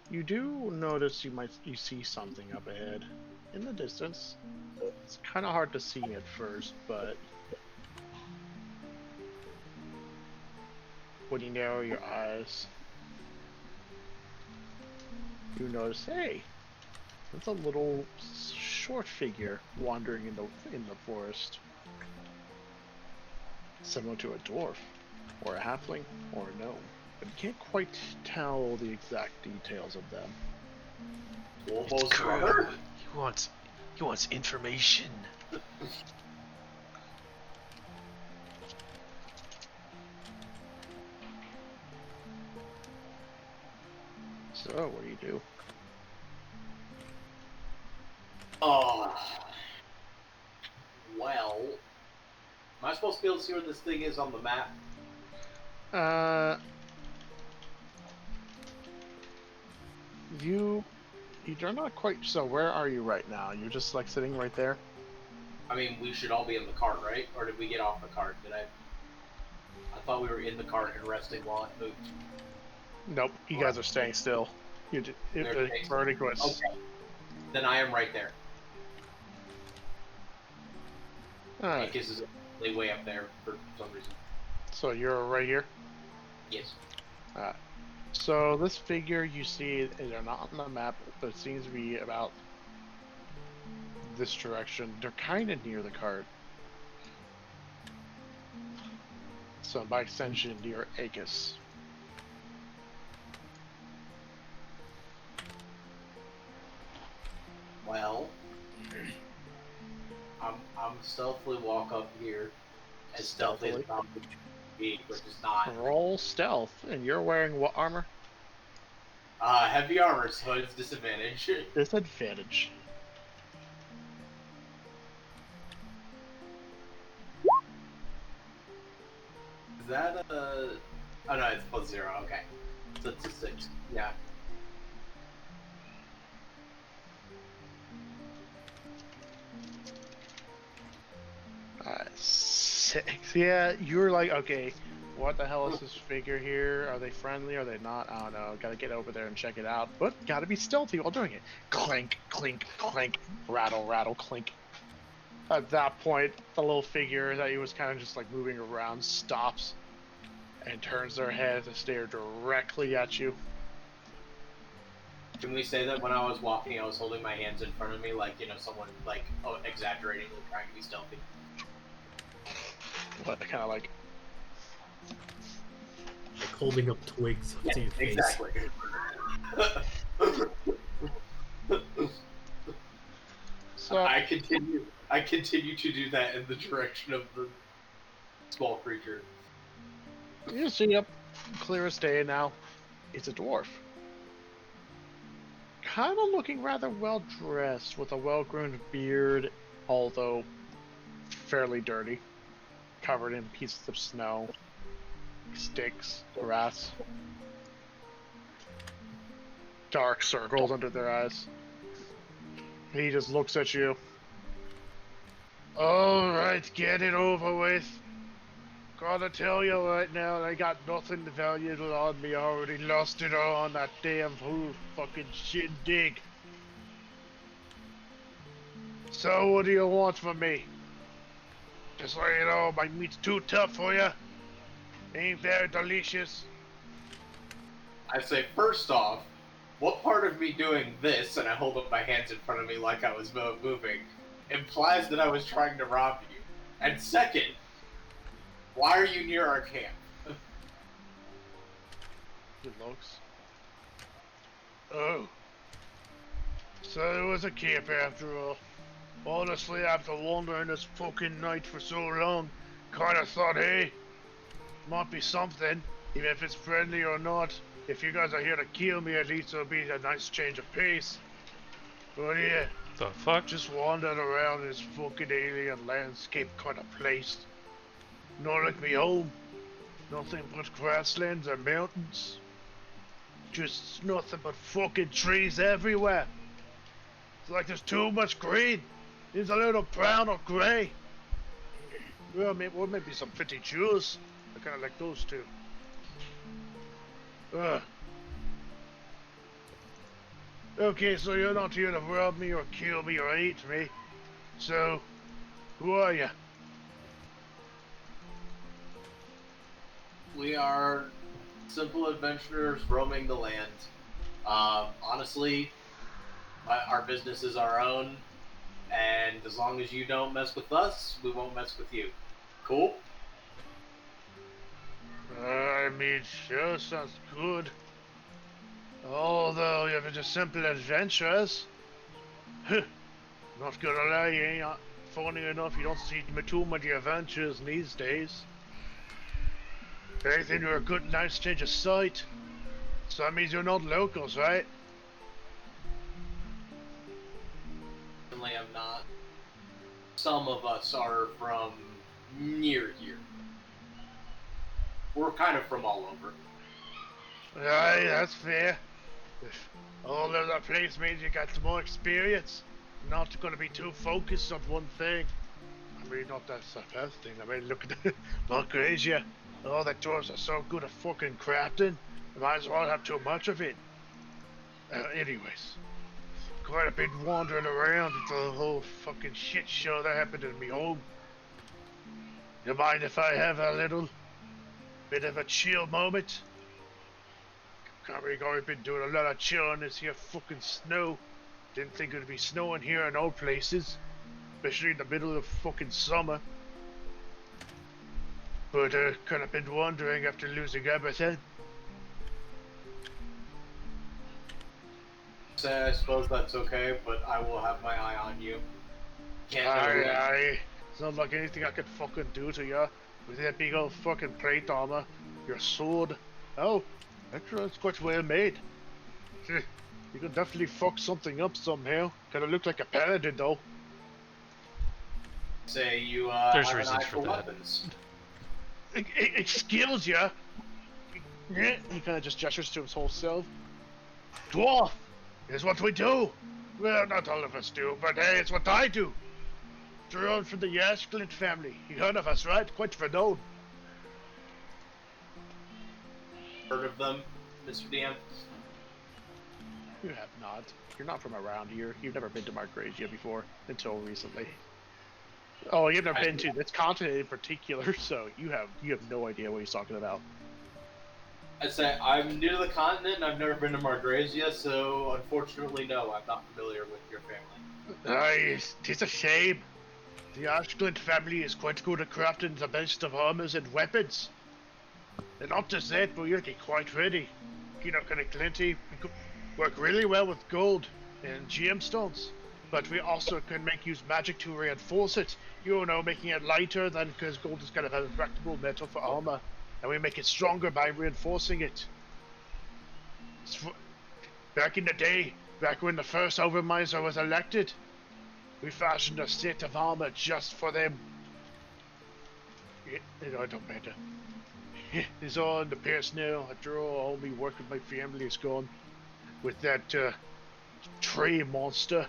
you do notice you see something up ahead in the distance. It's kind of hard to see at first, but when you narrow your eyes, you notice, hey, that's a little short figure wandering in the forest, similar to a dwarf, or a halfling, or a gnome, but you can't quite tell the exact details of them. Wolbo's brother. He wants information. So, what do you do? Well, am I supposed to be able to see where this thing is on the map? You're not quite. So, where are you right now? You're just like sitting right there. I mean, we should all be in the cart, right? Or did we get off the cart? I thought we were in the cart and resting while it moved. Nope, you guys are staying still. The verdict was. Okay. Then I am right there. Alright, This is way up there for some reason. so you're right here. Yes. Alright. So this figure you see, they're not on the map, but it seems to be about this direction. They're kind of near the cart. So by extension, near Aegis. Well, I'm stealthily walk up here as stealthy as I'm be, which is not Roll stealth, and you're wearing what armor? heavy armor, so it's disadvantage. Disadvantage. Is that oh no, it's +0. Okay, so it's a 6. Yeah. Alright, 6. Yeah, you're like, okay, what the hell is this figure here? Are they friendly? Are they not? I don't know. Gotta get over there and check it out. But gotta be stealthy while doing it. Clink, clink, clink. Rattle, rattle, clink. At that point, the little figure that he was kind of just like moving around stops and turns their head to stare directly at you. Can we say that when I was walking, I was holding my hands in front of me, like, someone, like, exaggerating, like, trying to be stealthy? What, kind of like... Like holding up twigs up to your face. Exactly. So, I continue to do that in the direction of the small creature. you see up clear as day now. It's a dwarf. Kind of looking rather well dressed with a well-groomed beard, although fairly dirty. Covered in pieces of snow, sticks, grass. Dark circles under their eyes. He just looks at you. Alright, get it over with. Gotta tell you right now, I got nothing valuable on me. I already lost it all on that damn fool fucking shindig. So what do you want from me? Just so you know, my meat's too tough for you. Ain't very delicious. I say, first off, what part of me doing this, and I hold up my hands in front of me like I was moving, implies that I was trying to rob you? And second, why are you near our camp? He looks. Oh. So it was a camp after all. Honestly, after wandering this fucking night for so long, kinda thought, hey, might be something, even if it's friendly or not. If you guys are here to kill me, at least it'll be a nice change of pace. But yeah, The fuck? just wandered around this fucking alien landscape kind of place. Not like me home. Nothing but grasslands and mountains. Just nothing but fucking trees everywhere. It's like there's too much green. There's a little brown or grey. Well, maybe some pretty jewels. I kind of like those too. Okay, so you're not here to rob me or kill me or eat me. So, who are you? We are simple adventurers roaming the land. Honestly, our business is our own, and as long as you don't mess with us, we won't mess with you. Cool? I mean, sure, sounds good. Although you're just simple adventurers. Not gonna lie, you ain't funny enough, you don't see too many adventures these days. Anything you're a good, nice change of sight. So that means you're not locals, right? Certainly I'm not. Some of us are from near here. We're kind of from all over. Aye, that's fair. All over the place means you got some more experience. Not gonna be too focused on one thing. I mean, not that's the best thing. I mean, look at Malgrasia. All the dwarves are so good at fucking crafting. You might as well have too much of it. Anyways, quite a bit wandering around with the whole fucking shit show that happened in me home. You mind if I have a little bit of a chill moment? We've been doing a lot of chilling this here fucking snow. Didn't think it'd be snowing here in all places, especially in the middle of fucking summer. But kind of been wondering after losing everything. I suppose that's okay, but I will have my eye on you. Aye. It's not like anything I could fucking do to you with that big old fucking plate armor, your sword. Oh, actually, it's quite well made. You could definitely fuck something up somehow. Kinda look like a paladin though. Say you There's have an reasons eye for for that. weapons. Excuse ya. He kind of just gestures to his whole self. Dwarf is what we do. Well, not all of us do, but hey, it's what I do. Drawn from the Auseland family. You heard of us, right? Quite renowned. Heard of them, Mr. DM? You have not. You're not from around here. You've never been to Margrasia before, until recently. Oh, you've never been to this continent in particular, so you have no idea what he's talking about. I say I'm new to the continent. I've never been to Margrasia, so unfortunately, no, I'm not familiar with your family. Aye, tis a shame. The Auseland family is quite good at crafting the best of armors and weapons. And not just that, but you're quite ready. You know, kind of plenty. We could work really well with gold and gemstones. But we also can use magic to reinforce it. You know, making it lighter than, because gold is kind of a retractable metal for armor. And we make it stronger by reinforcing it. Back in the day, back when the first Overmiser was elected, we fashioned a set of armor just for them. It don't matter. It's all in the past now. After all my work with my family is gone. With that tree monster.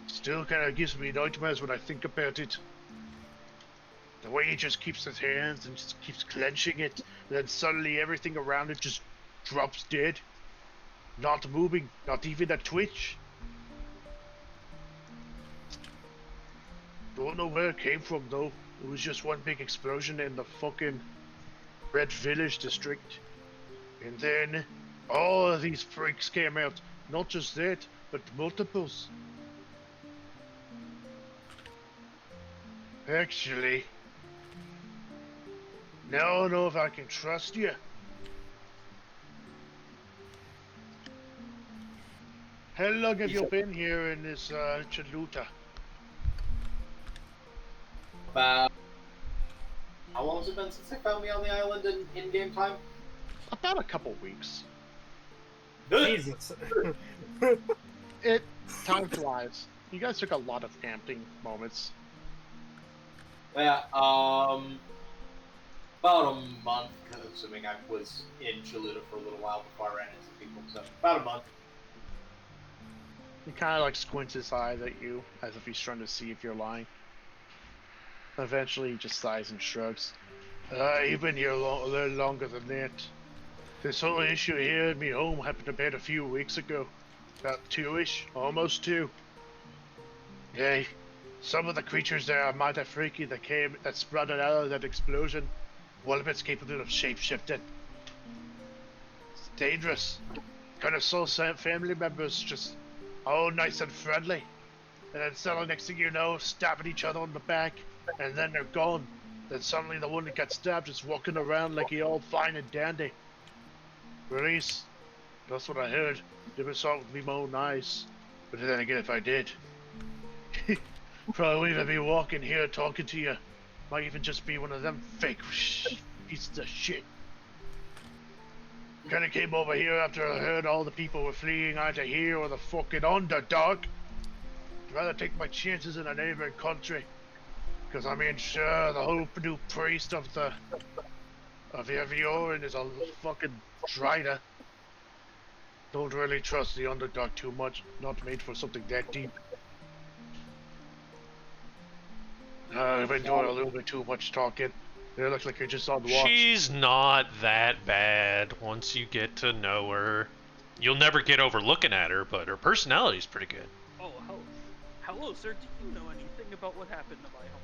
Still kind of gives me nightmares when I think about it. The way he just keeps his hands and just keeps clenching it, and then suddenly everything around it just drops dead. Not moving, not even a twitch. Don't know where it came from though. It was just one big explosion in the fucking Red Village district. And then all of these freaks came out. Not just that, but multiples. Actually, now I don't know if I can trust you. How long have you been here in this Chaluta? About how long has it been since they found me on the island in game time? About a couple weeks. Jesus. Time flies. You guys took a lot of camping moments. Yeah, about a month, assuming I was in Chaluta for a little while before I ran into people, so about a month. He kind of like squints his eyes at you, as if he's trying to see if you're lying. Eventually, he just sighs and shrugs. You've been here a little longer than that. This whole issue here at me home happened about a few weeks ago. About 2-ish, almost 2. Yeah, some of the creatures there are mighty freaky that sprouted out of that explosion. One of it's capable of shape-shifting. It's dangerous. Kind of saw some family members just all nice and friendly. And then suddenly, next thing you know, stabbing each other on the back, and then they're gone. Then suddenly the one that got stabbed is walking around like he all fine and dandy. Release. That's what I heard. Never saw it with me my own eyes. But then again, if I did, probably even be walking here talking to you. Might even just be one of them fake pieces of shit. Kinda came over here after I heard all the people were fleeing either here or the fucking Underdark. I'd rather take my chances in a neighboring country. Because I mean, sure, the whole new priest of Eviorin is a fucking traitor. Don't really trust the Underdark too much. Not made for something that deep. I've been doing a little bit too much talking. It looks like you're just on watch. She's not that bad once you get to know her. You'll never get over looking at her, but her personality's pretty good. Oh, hello, sir. Do you know anything about what happened to my home?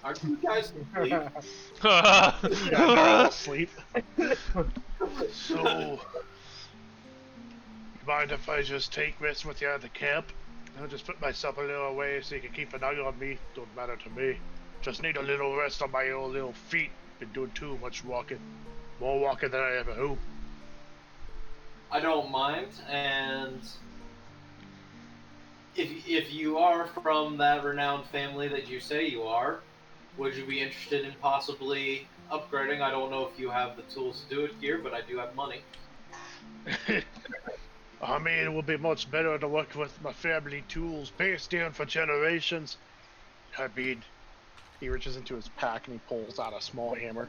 Aren't you guys asleep? Yeah, they're all asleep. So, you mind if I just take rest with you at the camp? I'll just put myself a little away so you can keep an eye on me. Don't matter to me. Just need a little rest on my own little feet. Been doing too much walking. More walking than I ever hope. I don't mind, and if you are from that renowned family that you say you are, would you be interested in possibly upgrading? I don't know if you have the tools to do it here, but I do have money. I mean, it would be much better to work with my family tools passed down for generations. I mean, he reaches into his pack and he pulls out a small hammer.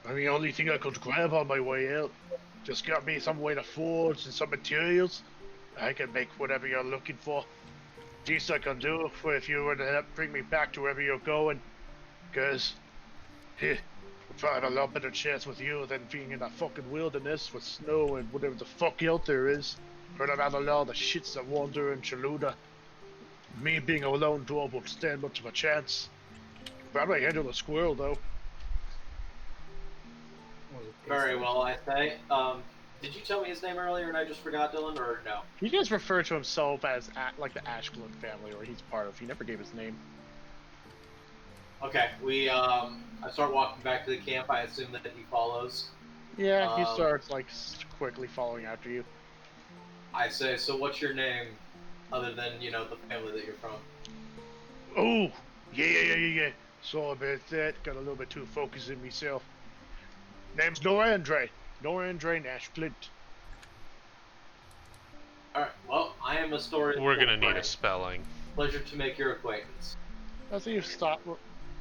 I mean, the only thing I could grab on my way out. Just got me some way to forge and some materials. I can make whatever you're looking for. Least I can do if you were to help bring me back to wherever you're going. Because, we'll probably have a lot better chance with you than being in a fucking wilderness with snow and whatever the fuck out there is. But I'd rather all the shits that wander in Chaluta. Me being a lone dwarf won't stand much of a chance. Probably handle a squirrel though. Very well, I say. Did you tell me his name earlier and I just forgot, Dylan, or no? He just referred to himself as like the Ashglund family, or he's part of. He never gave his name. Okay, I start walking back to the camp. I assume that he follows. Yeah, he starts like quickly following after you. I say, so what's your name, other than, you know, the family that you're from? Oh, yeah. Sorry about that. Got a little bit too focused in myself. Name's Norandre Nash Flint. Alright, well, I am a story. We're gonna need a spelling. Pleasure to make your acquaintance. As he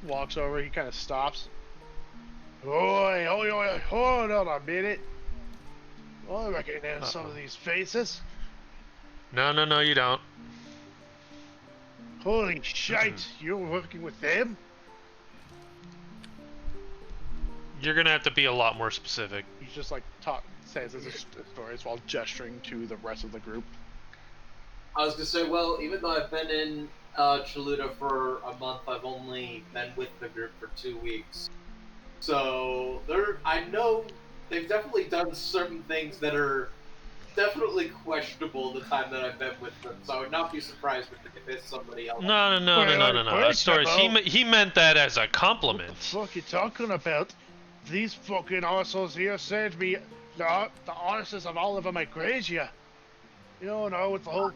walks over, he kind of stops. Oi, hold on a minute. I recognize some of these faces. No, you don't. Holy shite, you're working with them? You're gonna have to be a lot more specific. He's just like says his stories while gesturing to the rest of the group. I was gonna say, well, even though I've been in Chaluda for a month, I've only been with the group for 2 weeks. So I know they've definitely done certain things that are definitely questionable the time that I've been with them. So I would not be surprised if it's somebody else. No. That's stories. He meant that as a compliment. What the fuck you talking about? These fucking arseholes here said to me the artists of Oliver Migrazia. You know, with the whole...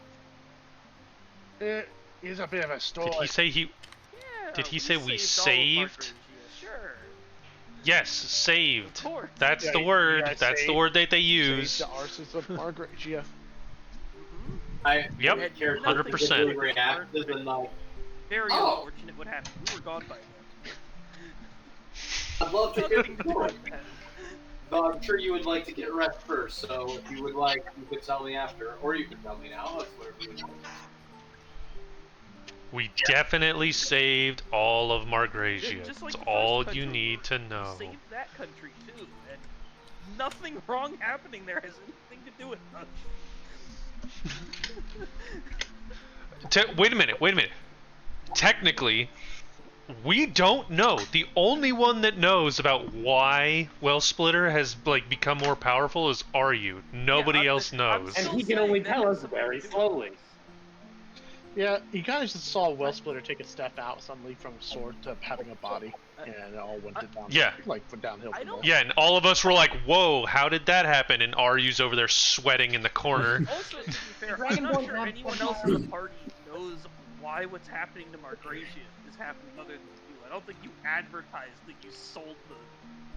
Here's a bit of a story. Did he say he... Yeah, Did he say we saved all of saved? Margaresia, Sure. Yes, saved. Of course. That's Yeah, the word. yeah, That's the saved- word that they use. The artists of Margratia. I Yep, Had care nothing to do 100%. with react it. to the night. Very Oh. unfortunate what happened. We were gone by then. I'd love to hear Nothing the to do story. with that. But I'm sure you would like to get rest first, so if you would like, you could tell me after. Or you can tell me now, that's whatever you want. We definitely saved all of Margrasia. Just like That's the all first you country, need to know. Save that country too, and nothing wrong happening there has anything to do with us. Wait a minute. Technically, we don't know. The only one that knows about why Wellsplitter has become more powerful is Ryu. Nobody I'm- else I'm knows. And still he can saying only that tell has us something very to do with slowly. Yeah, you guys just saw Wellsplitter take a step out suddenly from sword to having a body, and it all went to downhill. Yeah. Went downhill I from don't- there. Yeah, and all of us were like, "Whoa, how did that happen?" And Ryu's over there sweating in the corner. Also, to be fair, I'm Dragon not Ball sure had anyone fun. else in the party knows why what's happening to Margrasia is happening other than you. I don't think you advertised that you sold the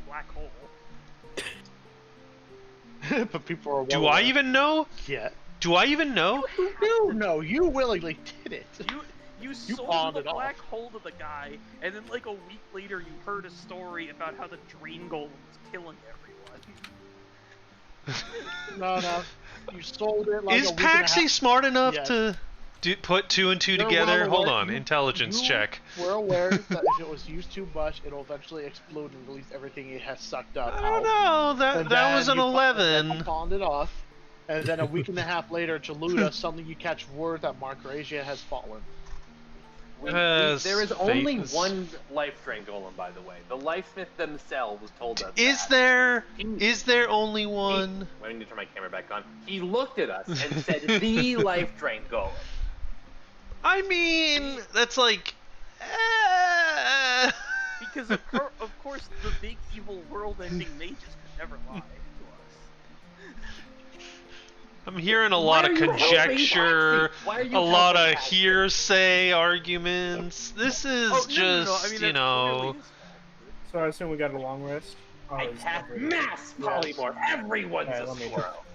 black hole. But people are well Do I aware. even know? Yeah. Do I even know? No, you willingly did it. You You sold pawned the it off. black hole to the guy, and then like a week later you heard a story about how the drain golem was killing everyone. No. You sold it like Is a week and a Paxi half. smart enough Yes. to put 2 and 2 You're together? well Hold aware- on, intelligence you check. We're aware that if it was used too much, it'll eventually explode and release everything it has sucked up. I don't out. know. And That was then an you pa- and then 11. you pawned it off, and then a week and a half later, Chaluda, suddenly you catch word that Margrasia has fallen. There is only Faith is- one life drain golem, by the way. The lifesmith themselves told us Is that. there? He- Is there only one? Wait, I need to turn my camera back on. He looked at us and said, "The life drain golem." I mean, that's like. Because of course the big evil world-ending mages could never lie to us. I'm hearing a lot of Why are you helping conjecture, Paxi? Why are you a lot helping of Paxi? hearsay arguments. This is Oh, just, no. I mean, you that's know. really his fault. So I assume we got a long rest. Oh, I it's cast not very- mass polymorph. Everyone's Alright, a let me- squirrel.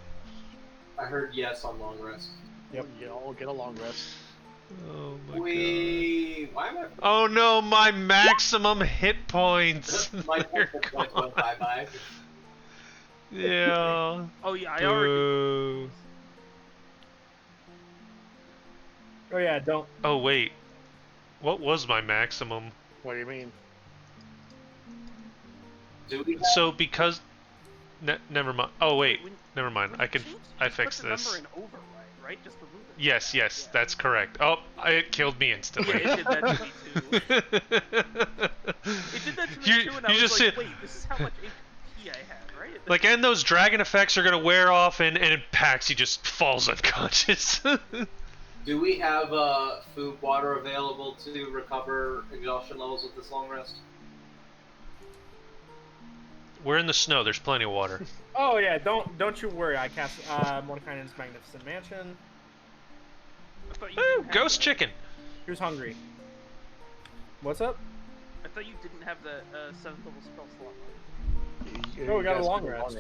I heard yes on long rest. Yep. You all get a long rest. Oh my god. Why am I... Oh no, my maximum hit points. My They're points gone. went bye-bye. Yeah. Oh yeah, I already. Boo. Oh yeah, don't. Oh wait. What was my maximum? What do you mean? Do we have... So because. Never mind. Oh wait. When- Never mind. when I you can. change, I just put fixed the this. number in override, right? Just remove it. Yes, yes, that's correct. Oh, it killed me Yeah, instantly. it did that to me too. It did that to me You- too, and I you was just like, said- wait, this is how much HP I had, right? Like, and those dragon effects are gonna wear off, and Paxi just falls unconscious. Do we have food, water available to recover exhaustion levels with this long rest? We're in the snow. There's plenty of water. Oh yeah, don't you worry. I cast Mordekainen's Magnificent Mansion. I thought you Ooh, didn't have ghost that. chicken. Who's hungry? What's up? I thought you didn't have the 7th level spell slot. Oh, we got a guys long can rest.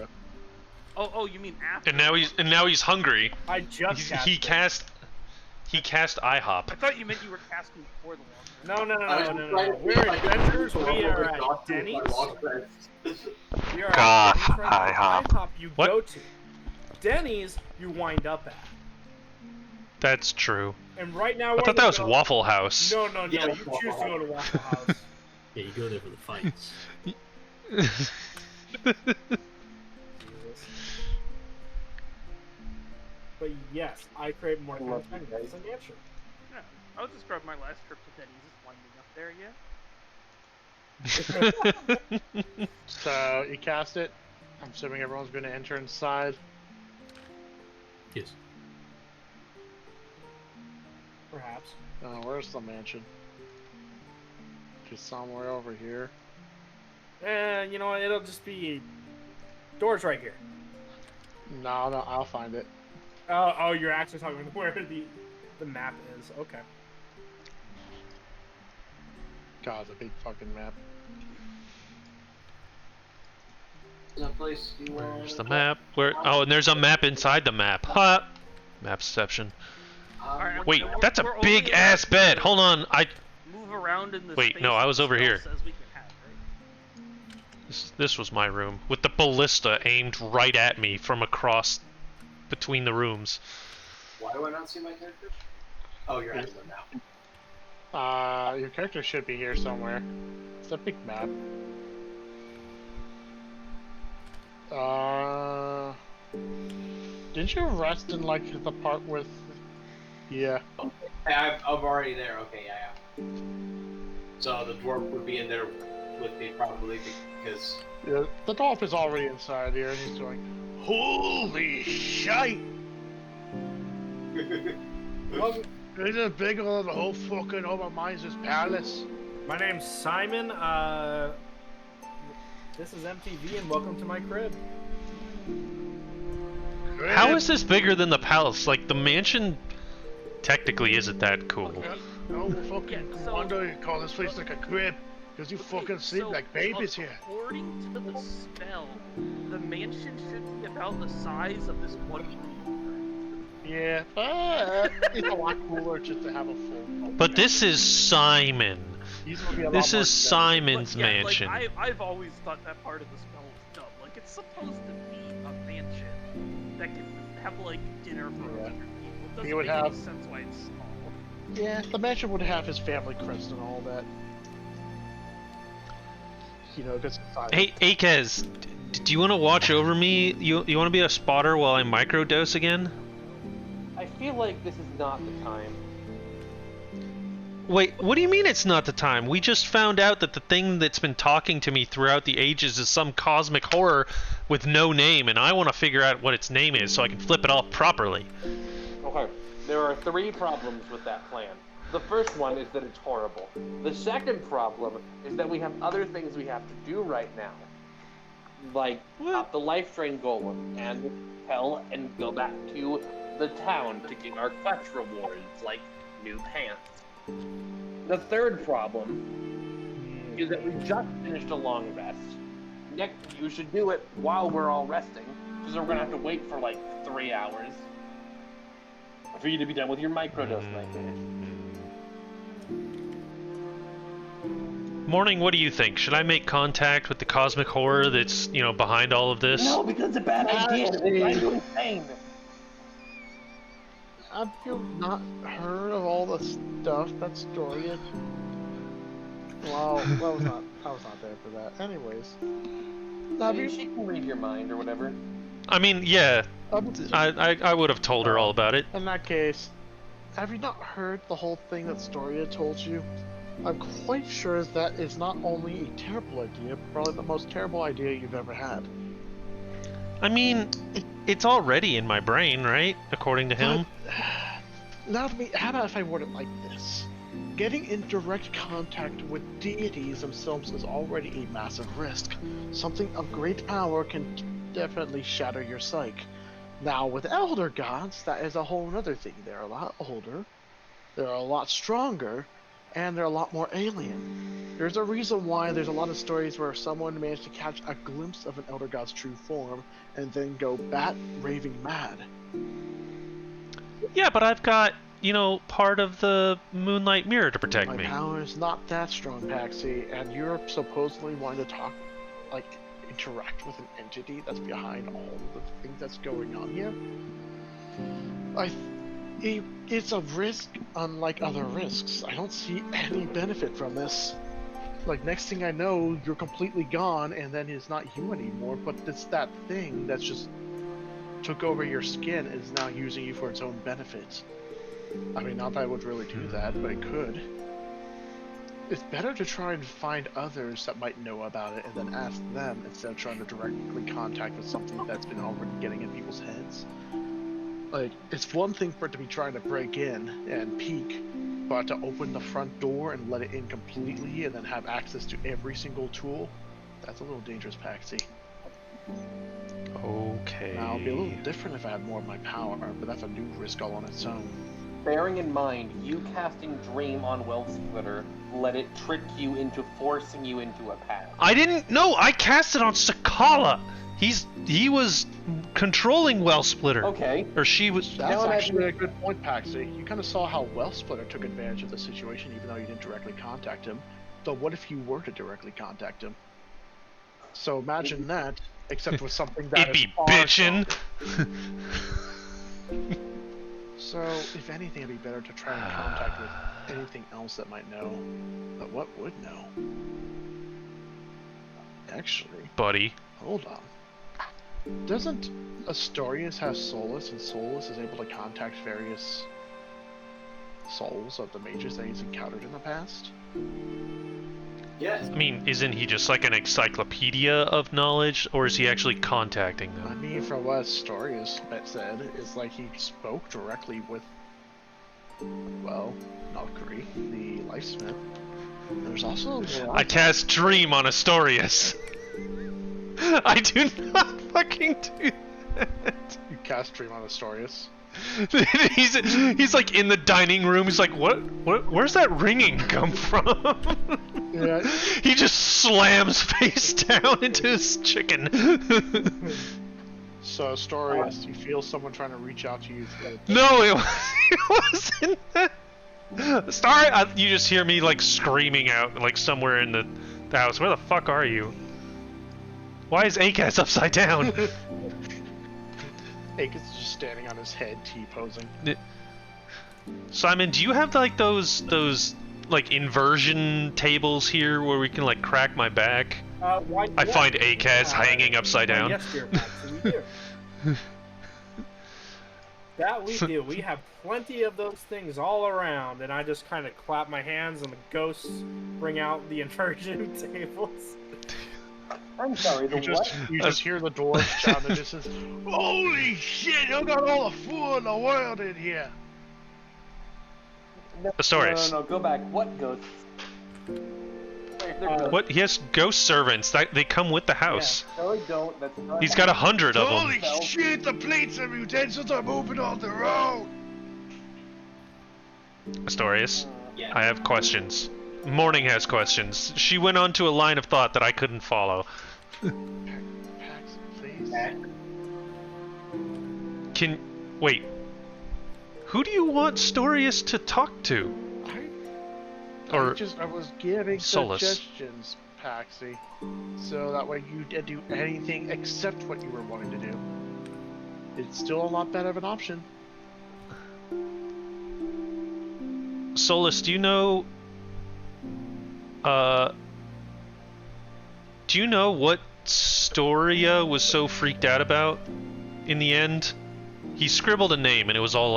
Oh, you mean after? And now he's hungry. I just He cast. he cast IHOP. I thought you meant you were casting before the long rest. No. Right, We're adventurers. We are at Denny's. We are God, at Denny's right now. IHOP. IHOP you What? go to. Denny's you wind up at. That's true. And right now I we're thought that was going- Waffle House. No. Yeah, You choose to go to Waffle House. Yeah, you go there for the fights. Jesus. But yes, I create more Magnificent Mansion. Yeah, I would describe my last trip to Denny's as winding up there, yeah? So you cast it. I'm assuming everyone's going to enter inside. Yes. Perhaps. Where's the mansion? Just somewhere over here. And you know what? It'll just be doors right here. No, I'll find it. Oh, you're actually talking about where the map is. Okay. God, it's a big fucking map. Where's the map? Where? Oh, and there's a map inside the map. Ha! Mapception. Alright, Wait, we're- that's a we're big only ass allowed bed. to Hold on, Move around in the Wait, space no, I was the over spell here. says we can have, right? This was my room with the ballista aimed right at me from across between the rooms. Why do I not see my character? Oh, you're at them now. Your character should be here somewhere. It's a big map. Didn't you rest in like the part with? Yeah. Hey, I'm already there. Okay, yeah. So the dwarf would be in there with me probably because. Yeah, the dwarf is already inside here, and he's going, "Holy shite! Look, isn't it bigger than the whole fucking Over Miser's palace?" My name's Simon. This is MTV, and welcome to my crib. How is this bigger than the palace? Like, the mansion technically isn't that cool. No fucking Yeah, so- wonder you call this place like a crib, because you fucking sleep so, like babies here. According to the spell, the mansion should be about the size of this one room. Yeah, but it's a lot cooler just to have a full. But this is Simon. He's gonna be a lot This more is expensive. Simon's But yeah, mansion. Like, I've always thought that part of the spell was dumb. Like, it's supposed to be a mansion that can have, like, dinner for 100 people. It doesn't He would make any have- sense why it's small. Yeah, the mansion would have his family crest and all that. You know, because Hey, Akez, do you want to watch over me? You want to be a spotter while I microdose again? I feel like this is not the time. Wait, what do you mean it's not the time? We just found out that the thing that's been talking to me throughout the ages is some cosmic horror with no name, and I want to figure out what its name is so I can flip it off properly. Okay, there are 3 problems with that plan. The first one is that it's horrible. The second problem is that we have other things we have to do right now. Like, stop the life drain golem, and tell and go back to the town to get our clutch rewards, like new pants. The third problem is that we just finished a long rest. Nick, you should do it while we're all resting, because we're gonna have to wait for like 3 hours for you to be done with your microdose nightmare. Morning, what do you think? Should I make contact with the cosmic horror that's, behind all of this? No, because it's a bad idea. It's going to insane. have you not heard of all the stuff that Storia? Well, I was not there for that. Anyways, I mean, she can read your mind or whatever. I mean, yeah, um, I would have told her all about it. in that case, have you not heard the whole thing that Storia told you? I'm quite sure that is not only a terrible idea, but probably the most terrible idea you've ever had. I mean, it's already in my brain, right? According to him. Now, how about if I word it like this? Getting in direct contact with deities themselves is already a massive risk. Something of great power can definitely shatter your psyche. Now, with elder gods, that is a whole other thing. They're a lot older, they're a lot stronger, and they're a lot more alien. There's a reason why there's a lot of stories where someone managed to catch a glimpse of an elder god's true form and then go raving mad. Yeah, but I've got, part of the Moonlight Mirror to protect My me. power is not that strong, Paxi, and you're supposedly wanting to interact with an entity that's behind all the things that's going on here. It's a risk unlike other risks. I don't see any benefit from this. Next thing I know, you're completely gone, and then it's not you anymore, but it's that thing that's just took over your skin and is now using you for its own benefit. I mean, not that I would really do that, but it could. It's better to try and find others that might know about it and then ask them instead of trying to directly contact with something that's been already getting in people's heads. It's one thing for it to be trying to break in and peek, but to open the front door and let it in completely and then have access to every single tool, that's a little dangerous, Paxi. Okay. Now, it'd be a little different if I had more of my power, but that's a new risk all on its own. Bearing in mind, you casting Dream on Wellsplitter let it trick you into forcing you into a path. I didn't know. I cast it on Sakala. He was controlling Wellsplitter. Okay. Or she was. That's Now actually a good point, Paxi. You kind of saw how Wellsplitter took advantage of the situation even though you didn't directly contact him. So what if you were to directly contact him? So imagine that, except with something that It is be far bitchin'. stronger. So, if anything, it'd be better to try and contact with anything else that might know. But what would know? Actually, Buddy. hold on. Doesn't Astorius have Solus, and Solus is able to contact various souls of the mages that he's encountered in the past? Yes. I mean, isn't he just like an encyclopedia of knowledge, or is he actually contacting I them? mean, from what Astorius said, is he spoke directly with, Valkyrie, the Lifesmith. There's also I cast Dream on Astorius. I do not fucking do that. You cast Dream on Astorius. he's like in the dining room. He's like, where's that ringing come from? Yeah. He just slams face down into his chicken. So Astorius, you feel someone trying to reach out to you. No, it wasn't that. Sorry, you just hear me screaming out somewhere in the house. Where the fuck are you? Why is Acas upside down? Akis is just standing on his head, T-posing. Simon, do you have those inversion tables here where we can crack my back? Why? I find Acas hanging upside down. Yes, dear Patsy, we do. That we do. We have plenty of those things all around, and I just kind of clap my hands, and the ghosts bring out the inversion tables. I'm sorry, the You just hear the dwarf shout and just says, "Holy shit! You got all the fool in the world in here!" Astorius. No, go back. What ghosts? They're What? He has ghost servants. They come with the house. No, I don't. That's not. He's got 100 of them. Holy shit, the plates and utensils are moving on their own! Astorius, I have questions. Morning has questions. She went on to a line of thought that I couldn't follow. Pax, please. Wait. Who do you want Astorius to talk to? I was giving Solus. suggestions, Paxi, so that way you did do anything except what you were wanting to do. It's still a lot better of an option. Solus, do you know what Storia was so freaked out about in the end? He scribbled a name and it was all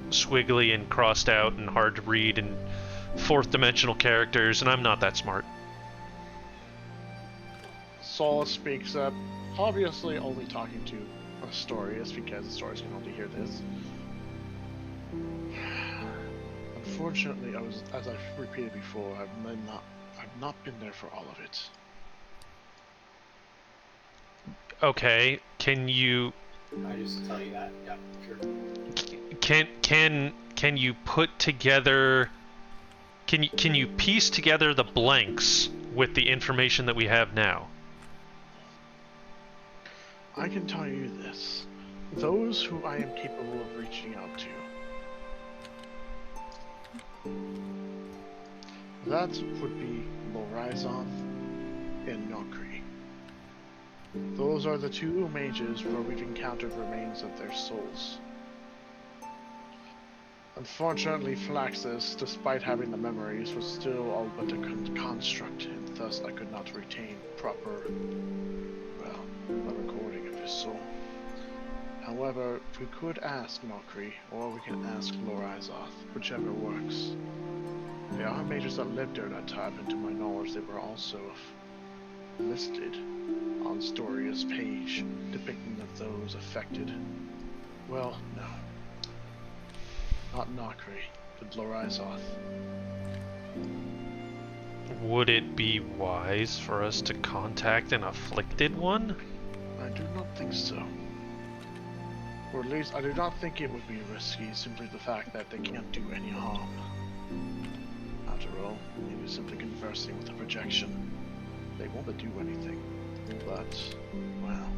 squiggly and crossed out and hard to read, and fourth dimensional characters, and I'm not that smart. Saul speaks up, obviously only talking to Astorius because Astorius can only hear this. Unfortunately, as I've repeated before, I've not been there for all of it. Okay, can you I just tell you that. Yeah, sure. can you put together can you piece together the blanks with the information that we have now? I can tell you this. Those who I am capable of reaching out to. That would be Lorizon and Nokri. Those are the two mages where we've encountered remains of their souls. Unfortunately, Flaxus, despite having the memories, was still all but a construct, and thus I could not retain proper, a recording of his soul. However, we could ask Nokri, or we can ask Lorizoth, whichever works. There are mages that lived during that time, and to my knowledge they were also listed on Storia's page, depicting of those affected. Well, no. Not Nokri, but Lorizoth. Would it be wise for us to contact an afflicted one? I do not think so. Or at least, I do not think it would be risky, simply the fact that they can't do any harm. After all, maybe simply conversing with a projection. They won't do anything. But, well,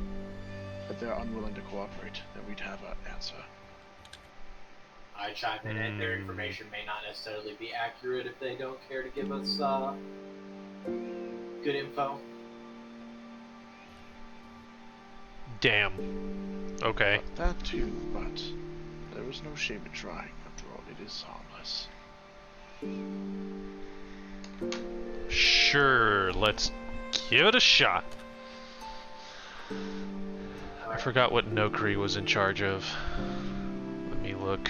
if they're unwilling to cooperate, then we'd have an answer. I chime in, and their information may not necessarily be accurate if they don't care to give us good info. Damn. Okay. That too, but there was no shame in trying. After all, it is harmless. Sure, let's give it a shot. I forgot what Nokri was in charge of. Let me look.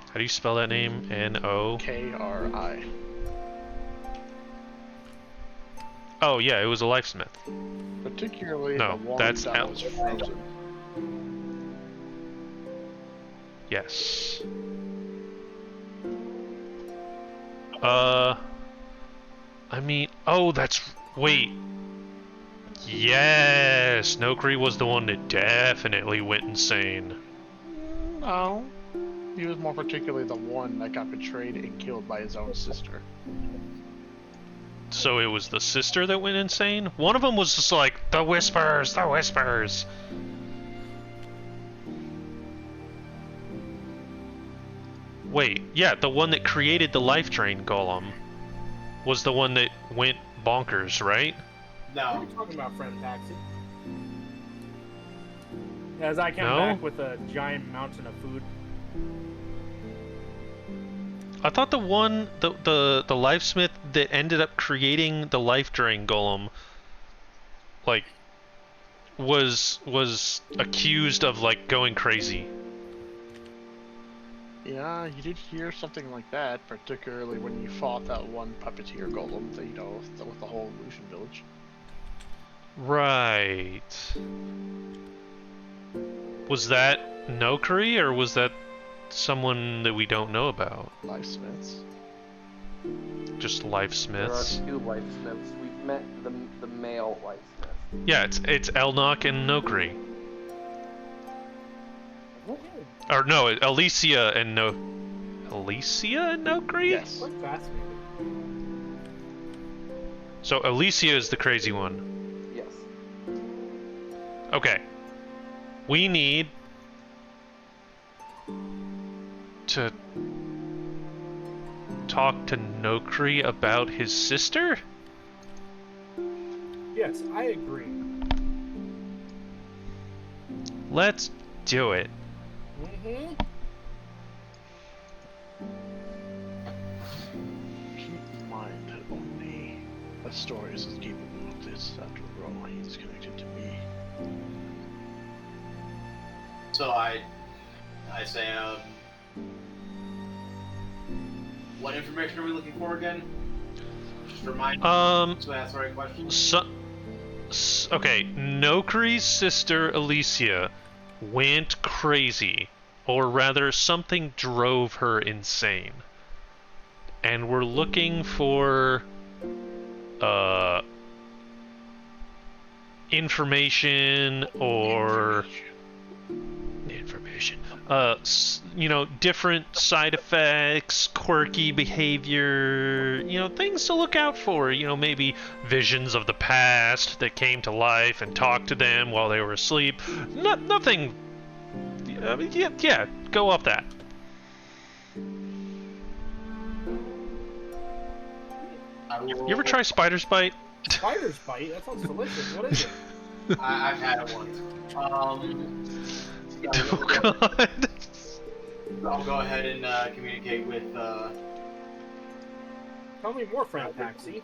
How do you spell that name? N-O? K-R-I. Oh yeah, it was a lifesmith. Particularly No, the one that's that Al. was frozen. Yes. I mean, oh, wait. Yes, Nokri was the one that definitely went insane. No. He was more particularly the one that got betrayed and killed by his own sister. So it was the sister that went insane? One of them was just like, the whispers, the whispers. Wait, yeah, the one that created the life drain golem was the one that went bonkers, right? What are No. you talking about, friend Taxi? As I came No? back with a giant mountain of food. I thought the one, the lifesmith that ended up creating the life drain golem, like, was accused of, like, going crazy. Yeah, you did hear something like that, particularly when you fought that one puppeteer golem, that, with the whole illusion village. Right. Was that Nokri, or was that someone that we don't know about? Lifesmiths. Just There lifesmiths. are two lifesmiths. We've met the male lifesmith. Yeah, it's Elnok and Nokri. Or no, Alicia and Alicia and Nokri? Yes. Quite fascinating. So Alicia is the crazy one. Yes. Okay. We need to talk to Nokri about his sister? Yes, I agree. Let's do it. Mm-hmm. Keep in mind that only Astorius is capable of this. After all, he is connected to me. So I say, What information are we looking for again? Just remind me so I ask the right question. Okay, Nokri's sister Alicia went crazy, or rather, something drove her insane. And we're looking for information or you know, different side effects, quirky behavior, you know, things to look out for, you know, maybe visions of the past that came to life and talked to them while they were asleep. Nothing. I mean, yeah, go up that. You ever try spider's bite? Spider's bite? That sounds delicious. What is it? I've had it once. Oh god. I'll go ahead and communicate with. Tell me more, friend Paxi.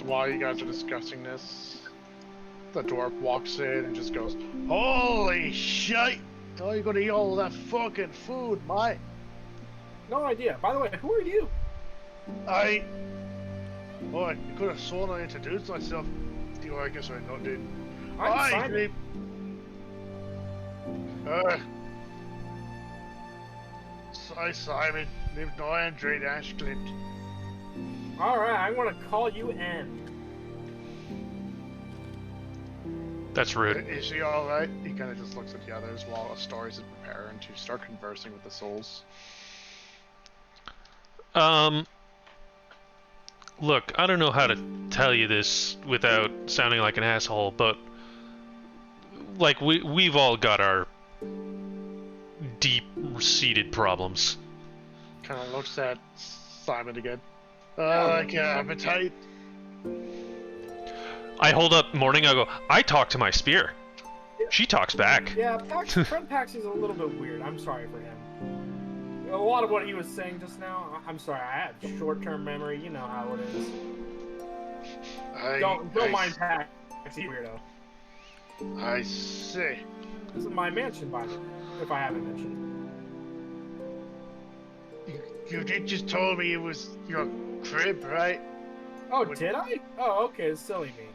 While you guys are discussing this, the dwarf walks in and just goes, "Holy shit! How are you gonna eat all of that fucking food, mate?" No idea. By the way, who are you? I could have sworn I introduced myself. I guess I not did. I'm Simon. Hi, Simon. Named Andre Ashcliffe. Alright, I'm gonna call you N. That's rude. Is she alright? He kind of just looks at the others while a story's in preparing to start conversing with the souls. Look, I don't know how to tell you this without sounding like an asshole, but like we've all got our deep-seated problems. Kind of looks at Simon again. Like appetite. I hold up Morning, I go, I talk to my spear. She talks back. Yeah, friend Paxi's a little bit weird. I'm sorry for him. A lot of what he was saying just now, I'm sorry, I have short-term memory, you know how it is. Don't mind Paxi, weirdo. I see. This is my mansion, by the way, if I haven't mentioned. You did just told me it was your crib, right? Oh, did I? Oh, okay, it's silly me.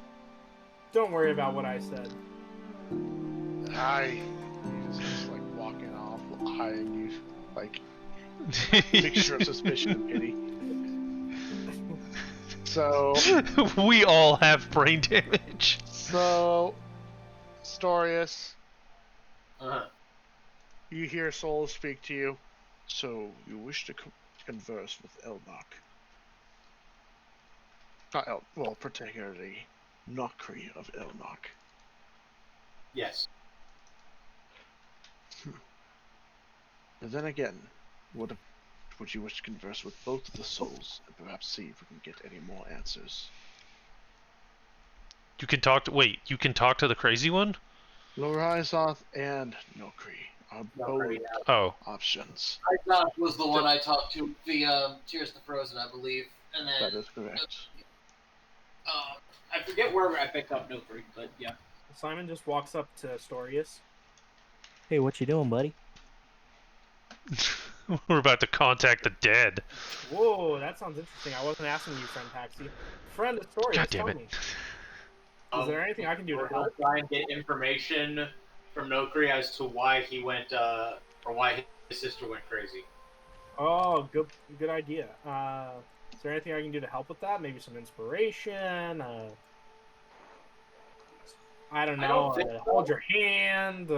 Don't worry about what I said. He's just like walking off, eyeing you, like mixture of suspicion and pity. So we all have brain damage. So Storius, Uh-huh. you hear souls speak to you. So you wish to converse with Elnock? Not well, particularly Nokri of Elnock. Yes. But then again, would you wish to converse with both of the souls and perhaps see if we can get any more answers? You can talk to you can talk to the crazy one? Lorizoth and Nokri are both options. Lorizoth was the one I talked to via Tears to Frozen, I believe. And then That is correct. I forget where I picked up Nokri, but yeah. Simon just walks up to Storius. Hey, what you doing, buddy? We're about to contact the dead. Whoa, that sounds interesting. I wasn't asking you, friend Paxi. Friend Storius, God damn tell it. me. Is there anything I can do to help? Try and get information from Nokri as to why he went, or why his sister went crazy. Oh, good idea. Is there anything I can do to help with that? Maybe some inspiration? I don't know. Hold your hand.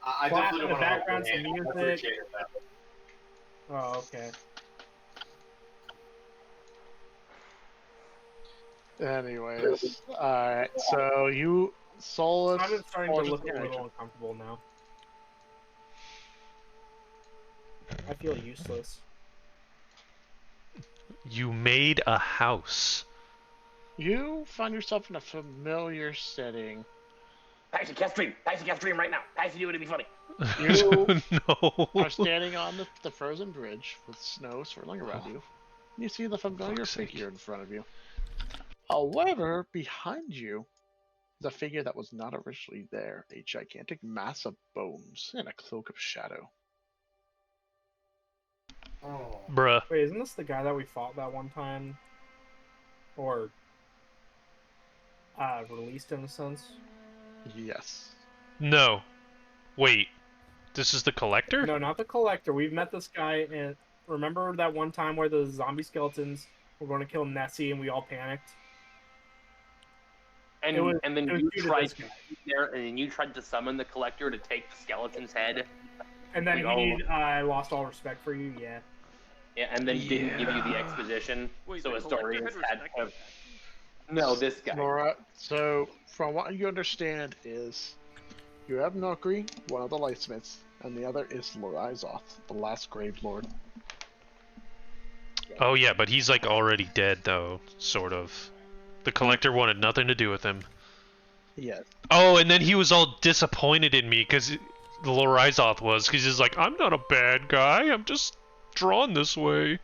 I definitely in the want to background, some hold your hand. I music. appreciate that. Oh, okay. Anyways, alright, so you Solus. I'm starting to look a little uncomfortable now. I feel useless. You made a house. You find yourself in a familiar setting. Paxi, can't stream. Paxi, can't stream right now. Paxi, do it to be funny. You No. are standing on the frozen bridge with snow swirling around you. You see the familiar figure in front of you. However, behind you The figure that was not originally there, a gigantic mass of bones and a cloak of shadow. Oh. Bruh. Wait, isn't this the guy that we fought that one time? Or released in a sense? Yes. No. Wait. This is the collector? No, not the collector. We've met this guy, and remember that one time where the zombie skeletons were going to kill Nessie and we all panicked? And It was- and then it was you due to tried this guy. there, and then you tried to summon the collector to take the skeleton's head. And then Like, he lost all respect for you, yeah. Yeah, and then didn't give you the Yeah. exposition, Wait, so the collector historians had had respect to. for Paxi? No, this guy. Laura, so from what you understand is you have Nokri, one of the lightsmiths, and the other is Lorizoth, the last Grave Lord. Oh yeah, but he's like already dead though, sort of. The collector wanted nothing to do with him. Yes. Oh, and then he was all disappointed in me because Lorizoth was, because he's like, I'm not a bad guy, I'm just drawn this way.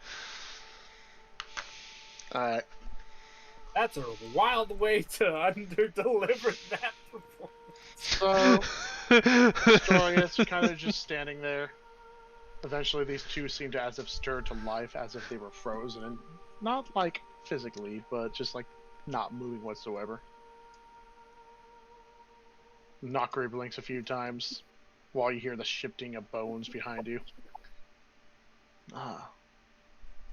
Alright. That's a wild way to under-deliver that performance. So, Historius kind of just standing there. Eventually, these two seem to as if stirred to life, as if they were frozen. And not like physically, but just like not moving whatsoever. Nokri blinks a few times while you hear the shifting of bones behind you. Ah.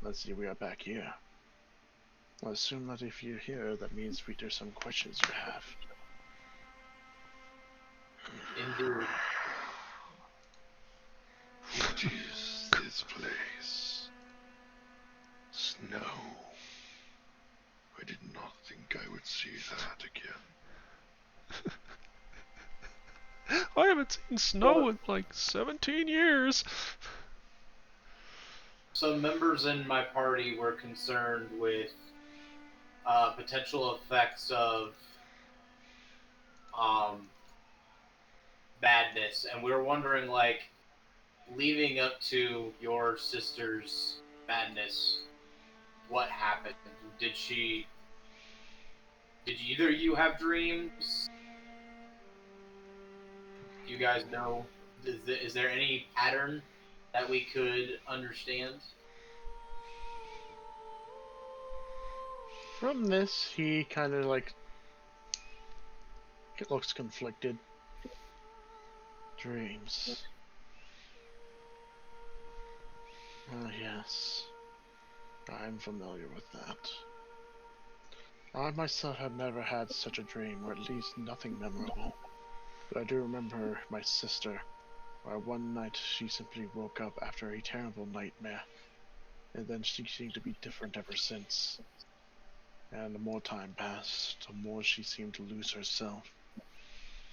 Let's see, we are back here. I assume that if you're here, that means there's some questions you have. Indeed. What is this place? Snow. I did not think I would see that again. I haven't seen snow in like 17 years. Some members in my party were concerned with potential effects of madness, and we were wondering, like, leading up to your sister's madness, what happened? Did either of you have dreams? Do you guys know? Is there any pattern that we could understand? From this, he kind of like looks conflicted. Dreams. Oh, yes. I'm familiar with that. I myself have never had such a dream, or at least nothing memorable. But I do remember my sister, where one night she simply woke up after a terrible nightmare, and then she seemed to be different ever since. And the more time passed, the more she seemed to lose herself.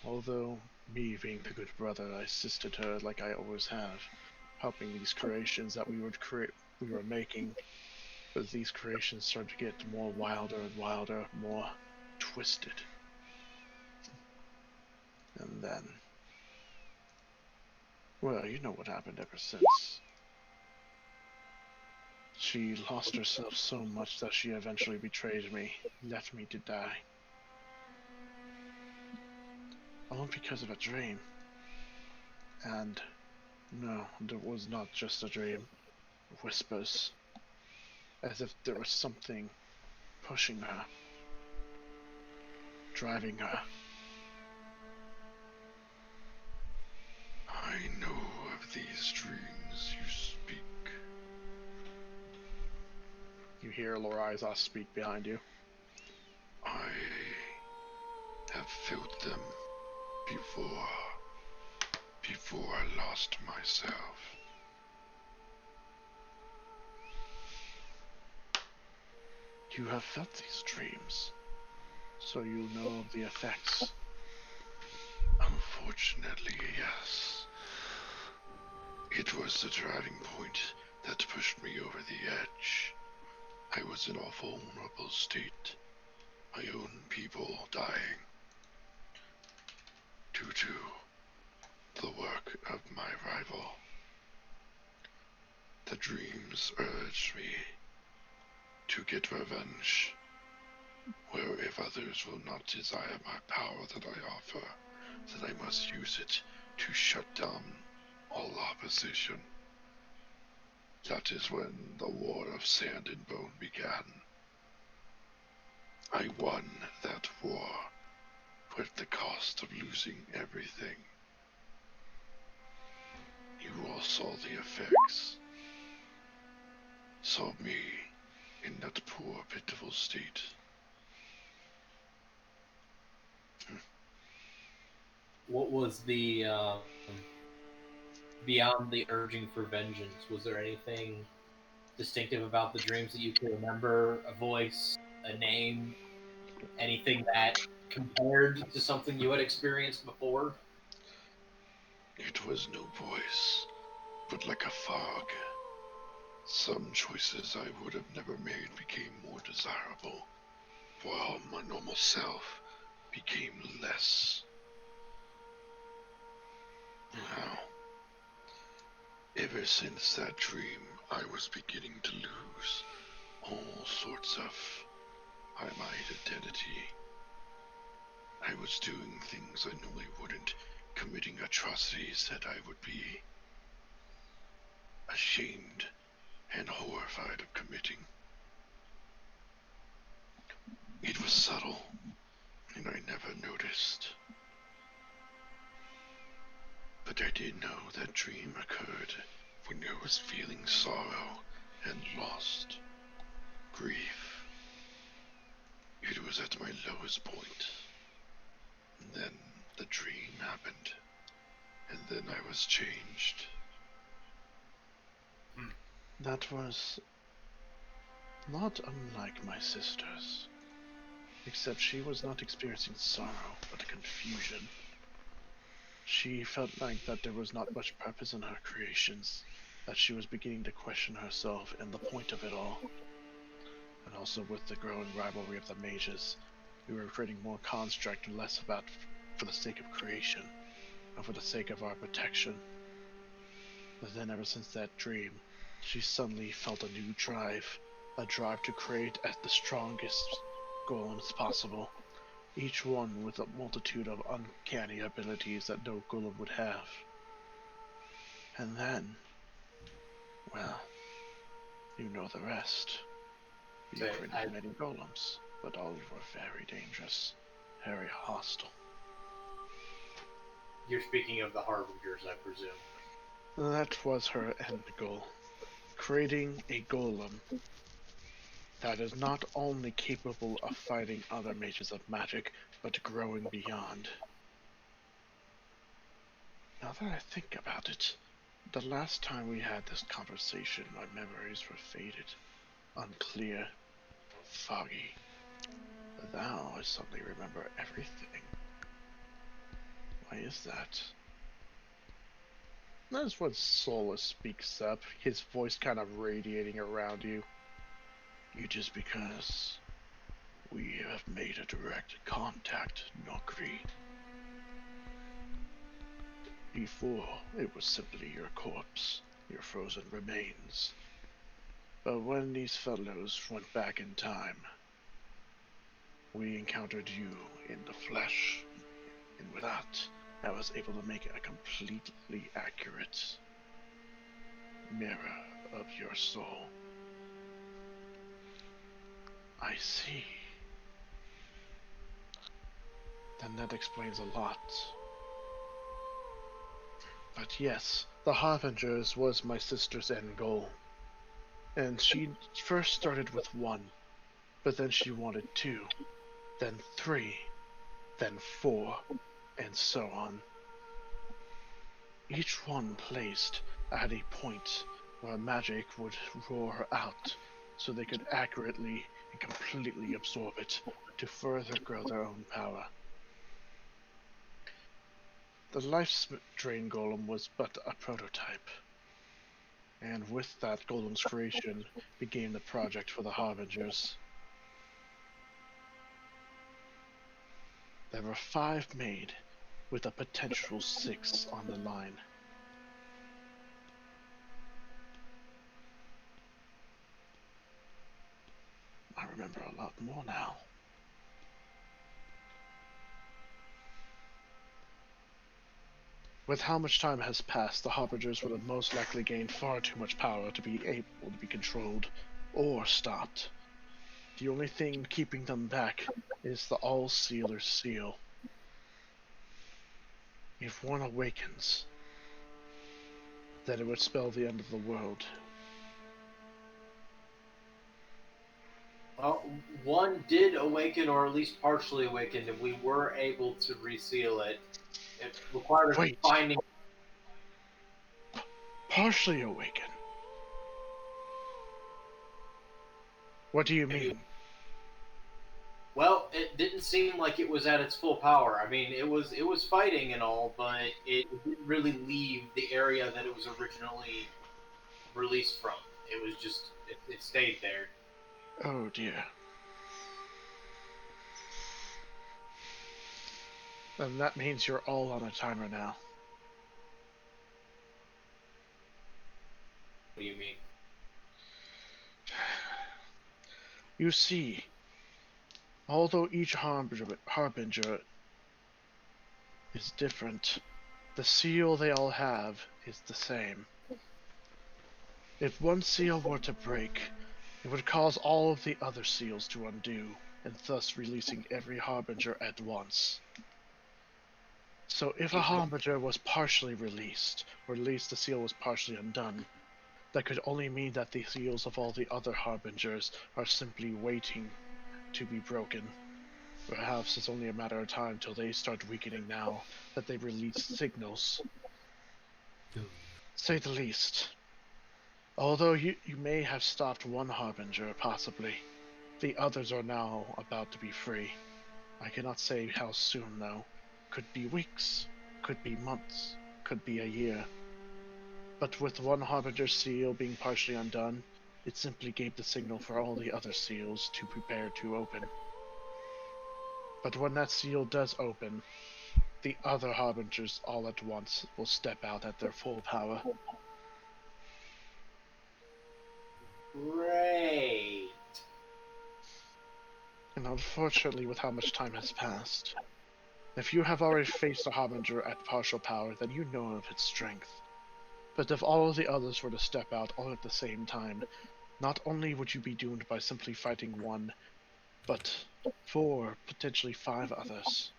Although, me being the good brother, I assisted her like I always have, helping these creations that we were making. But these creations started to get more wilder and wilder, more twisted. And then, well, you know what happened ever since. She lost herself so much that she eventually betrayed me, left me to die. All because of a dream. And no, it was not just a dream. Whispers. As if there was something pushing her. Driving her. I know of these dreams you speak. You hear Lorizoth speak behind you. I have felt them before I lost myself. You have felt these dreams, so you know of the effects. Unfortunately, yes. It was the driving point that pushed me over the edge. I was in a vulnerable state. My own people dying. Due to the work of my rival. The dreams urged me to get revenge wherever others will not desire my power that I offer, then I must use it to shut down all opposition. That is when the War of Sand and Bone began. I won that war, but at the cost of losing everything. You all saw the effects. Saw me in that poor, pitiful state. What was the beyond the urging for vengeance? Was there anything distinctive about the dreams that you could remember? A voice, a name, anything that compared to something you had experienced before? It was no voice, but like a fog. Some choices I would have never made became more desirable, while my normal self became less. Now, ever since that dream, I was beginning to lose all sorts of my identity. I was doing things I normally wouldn't, committing atrocities that I would be ashamed and horrified of committing. It was subtle, and I never noticed. But I did know that dream occurred when I was feeling sorrow and lost, grief. It was at my lowest point. And then the dream happened, and then I was changed. That was not unlike my sister's, except she was not experiencing sorrow, but confusion. She felt like that there was not much purpose in her creations, that she was beginning to question herself and the point of it all. And also with the growing rivalry of the mages, we were creating more construct and less about for the sake of creation, and for the sake of our protection. But then ever since that dream, she suddenly felt a new drive, a drive to create the strongest golems possible, each one with a multitude of uncanny abilities that no golem would have. And then, well, you know the rest. We Say, created many golems, but all were very dangerous, very hostile. You're speaking of the Harbingers, I presume. That was her end goal. Creating a golem that is not only capable of fighting other mages of magic, but growing beyond. Now that I think about it, the last time we had this conversation, my memories were faded, unclear, foggy. But now I suddenly remember everything. Why is that? That's when Solus speaks up, his voice kind of radiating around you. It is because we have made a direct contact, Nokri. Before, it was simply your corpse, your frozen remains. But when these fellows went back in time, we encountered you in the flesh, and with that, I was able to make a completely accurate mirror of your soul. I see. Then that explains a lot. But yes, the Harbingers was my sister's end goal. And she first started with 1, but then she wanted 2, then 3, then 4, and so on. Each one placed at a point where magic would roar her out, so they could accurately and completely absorb it to further grow their own power. The Life Drain Golem was but a prototype, and with that golem's creation began the project for the Harbingers. There were 5 made, with a potential 6 on the line. I remember a lot more now. With how much time has passed, the Harbingers would have most likely gained far too much power to be able to be controlled or stopped. The only thing keeping them back is the All-Sealer seal. If one awakens, then it would spell the end of the world. Well, one did awaken, or at least partially awakened, and we were able to reseal it. It required us Wait. finding. Partially awaken? What do you mean? Well, it didn't seem like it was at its full power. I mean, it was fighting and all, but it didn't really leave the area that it was originally released from. It was just it stayed there. Oh dear. Then that means you're all on a timer now. What do you mean? You see, although each harbinger is different, the seal they all have is the same. If one seal were to break, it would cause all of the other seals to undo, and thus releasing every harbinger at once. So if a harbinger was partially released, or at least the seal was partially undone, that could only mean that the seals of all the other harbingers are simply waiting to be broken. Perhaps it's only a matter of time till they start weakening now that they release signals. Say the least. Although you may have stopped one harbinger, possibly, the others are now about to be free. I cannot say how soon, though. Could be weeks, could be months, could be a year. But with one harbinger seal being partially undone, it simply gave the signal for all the other seals to prepare to open. But when that seal does open, the other harbingers all at once will step out at their full power. Great. And unfortunately, with how much time has passed, if you have already faced a harbinger at partial power, then you know of its strength. But if all of the others were to step out all at the same time, not only would you be doomed by simply fighting one, but 4, potentially 5 others.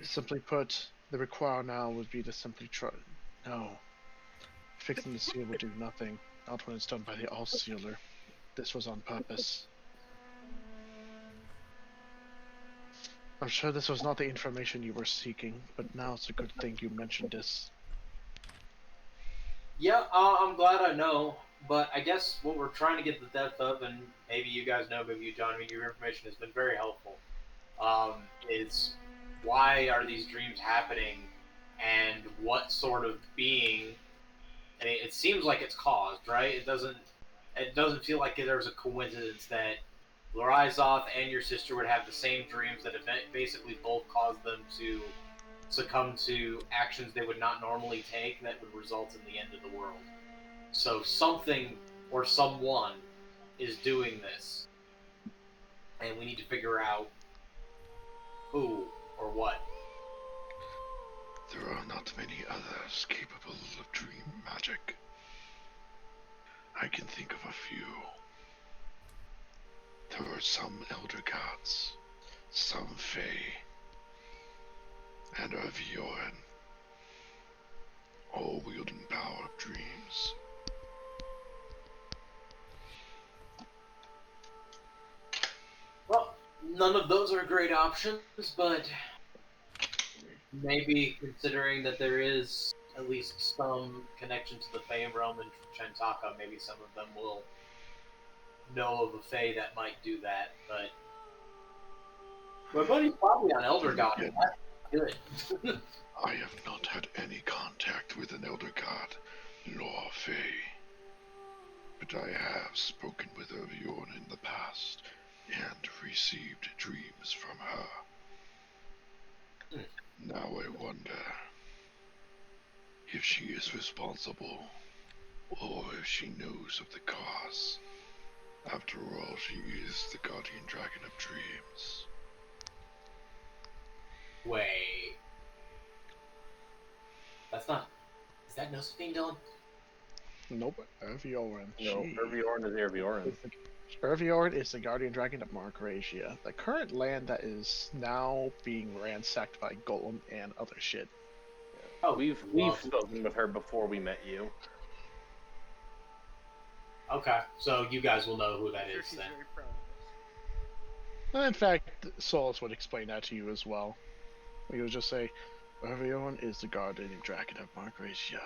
Simply put, the require now would be to simply try. No. Fixing the seal would do nothing, not when it's done by the All-Sealer. This was on purpose. I'm sure this was not the information you were seeking, but now it's a good thing you mentioned this. Yeah, I'm glad I know, but I guess what we're trying to get the depth of, and maybe you guys know, maybe you, John, I mean, your information has been very helpful, is why are these dreams happening, and what sort of being, I mean, it seems like it's caused, right? It doesn't feel like there's a coincidence that Lorizoth and your sister would have the same dreams that basically both caused them to succumb to actions they would not normally take that would result in the end of the world. So something or someone is doing this, and we need to figure out who or what. There are not many others capable of dream magic. I can think of a few. There are some elder gods, some fae, and a Viorin, all wielding power of dreams. Well, none of those are great options, but maybe considering that there is at least some connection to the Fae realm in Chantaka, maybe some of them will know of a Fae that might do that, but my buddy's probably on Elder God, and that's good. I have not had any contact with an elder god, nor fae. But I have spoken with Viorin in the past, and received dreams from her. Now I wonder if she is responsible, or if she knows of the cause. After all, she is the guardian dragon of dreams. Wait, That's not. Is that Josephine, Dylan? Nope, Erviorin. No, Erviorin is Erviorin. Erviorin is the guardian dragon of Margracia, the current land that is now being ransacked by Golem and other shit. Oh, We've spoken with her before we met you. Okay, so you guys will know who that I'm sure is she's then. very proud of us. And in fact, Solus would explain that to you as well. He would just say, Erviorin is the guardian dragon of Margracia,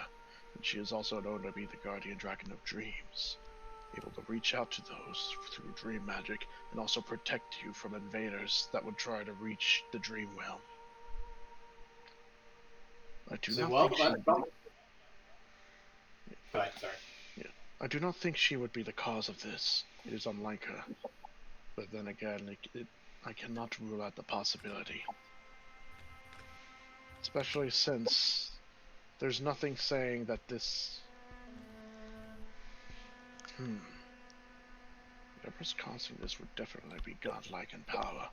and she is also known to be the guardian dragon of dreams, able to reach out to those through dream magic and also protect you from invaders that would try to reach the dream realm. I do not think she would be... Go ahead, sorry. I do not think she would be the cause of this. It is unlike her. But then again, I cannot rule out the possibility. Especially since there's nothing saying that this... Whatever's causing this would definitely be godlike in power.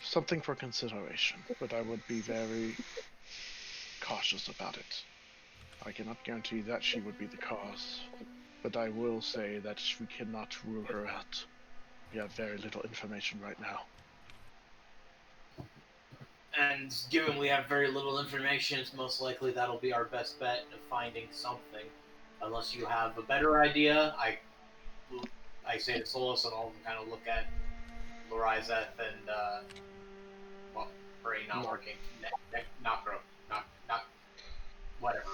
Something for consideration, but I would be very cautious about it. I cannot guarantee that she would be the cause, but I will say that we cannot rule her out. We have very little information right now. And given we have very little information, it's most likely that'll be our best bet of finding something. Unless you have a better idea, I say to Solus, and I'll kind of look at Lorizeth and, well, brain not working. Not grow. Not, whatever.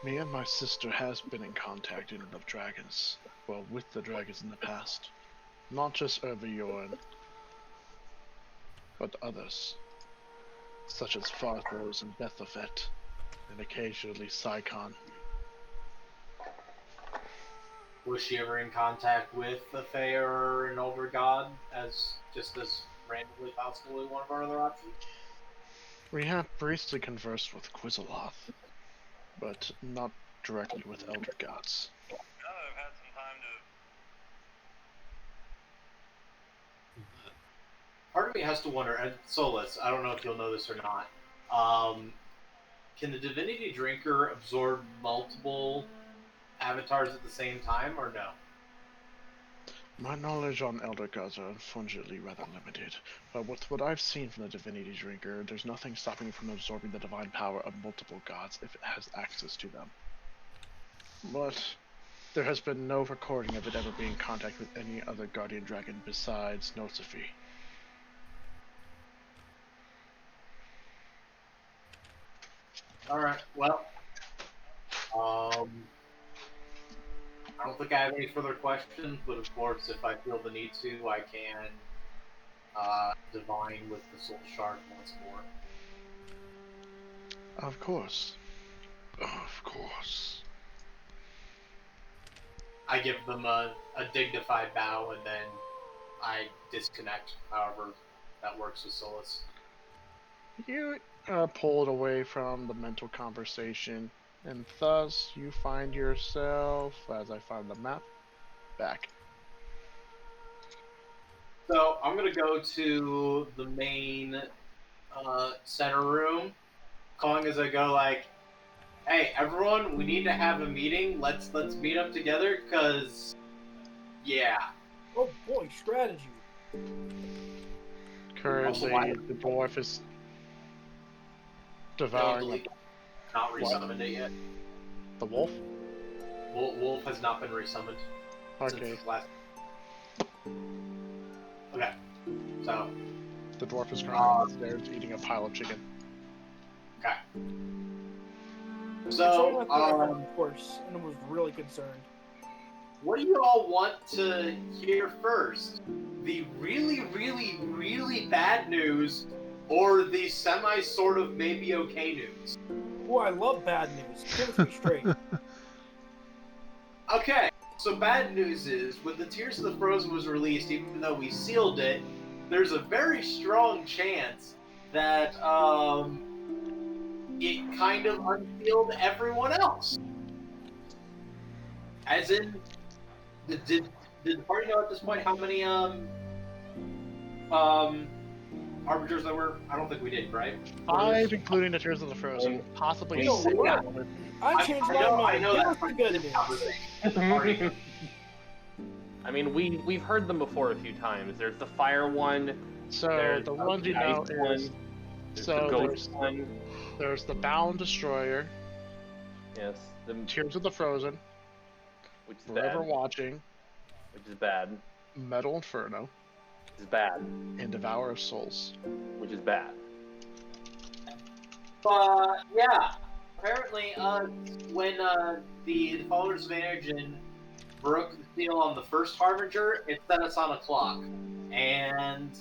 Me and my sister has been in contact with dragons. Well, with the dragons in the past. Not just Erviorin, but others, such as Farthros and Bethophet, and occasionally Sicon. Was she ever in contact with a Fae or an older god, as randomly possibly one of our other options? We have briefly conversed with Quizzoloth, but not directly with elder gods. Now that I've had some time to... Part of me has to wonder, and Solus, I don't know if you'll know this or not, can the Divinity Drinker absorb multiple avatars at the same time, or no? My knowledge on elder gods are unfortunately rather limited, but with what I've seen from the Divinity Drinker, there's nothing stopping it from absorbing the divine power of multiple gods if it has access to them. But there has been no recording of it ever being in contact with any other guardian dragon besides Nosefi. Alright, well, I don't think I have any further questions, but of course, if I feel the need to, I can divine with the Soul Shard once more. Of course. Of course. I give them a dignified bow, and then I disconnect, however that works with Solus. You pull it away from the mental conversation, and thus you find yourself, as I find the map, back. So I'm gonna go to the main center room, calling as I go, like, "Hey, everyone, we need to have a meeting. Let's meet up together, cause, yeah." Oh boy, strategy. Currently, the dwarf is devouring Not resummoned it yet. the wolf. Wolf has not been resummoned. Okay, Since last. Okay. So. the dwarf is currently upstairs eating a pile of chicken. Okay. I So, saw that of course, and I was really concerned. what do you all want to hear first? The really, really, really bad news, or the semi sort of maybe okay news? Oh, I love bad news. Give it to me straight. Okay, so bad news is, when the Tears of the Frozen was released, even though we sealed it, there's a very strong chance that, it kind of unsealed everyone else. As in, did the party know at this point how many Harbingers that were. I don't think we did, right? 5, including the Tears of the Frozen. Possibly You know 6. what? I changed my I mind. know Give that us the from good this news. conversation. Already. I mean, we've heard them before a few times. There's the fire one. So There's the ones you the know ice is one. There's so the ghost one. there's the Bound Destroyer, Yes, the Tears of the Frozen, which is Forever bad. Watching, Which is bad. Metal Inferno, Which is bad. and Devour of Souls. Which is bad. Yeah. Apparently, when the followers of Energen broke the seal on the first Harbinger, it set us on a clock. And,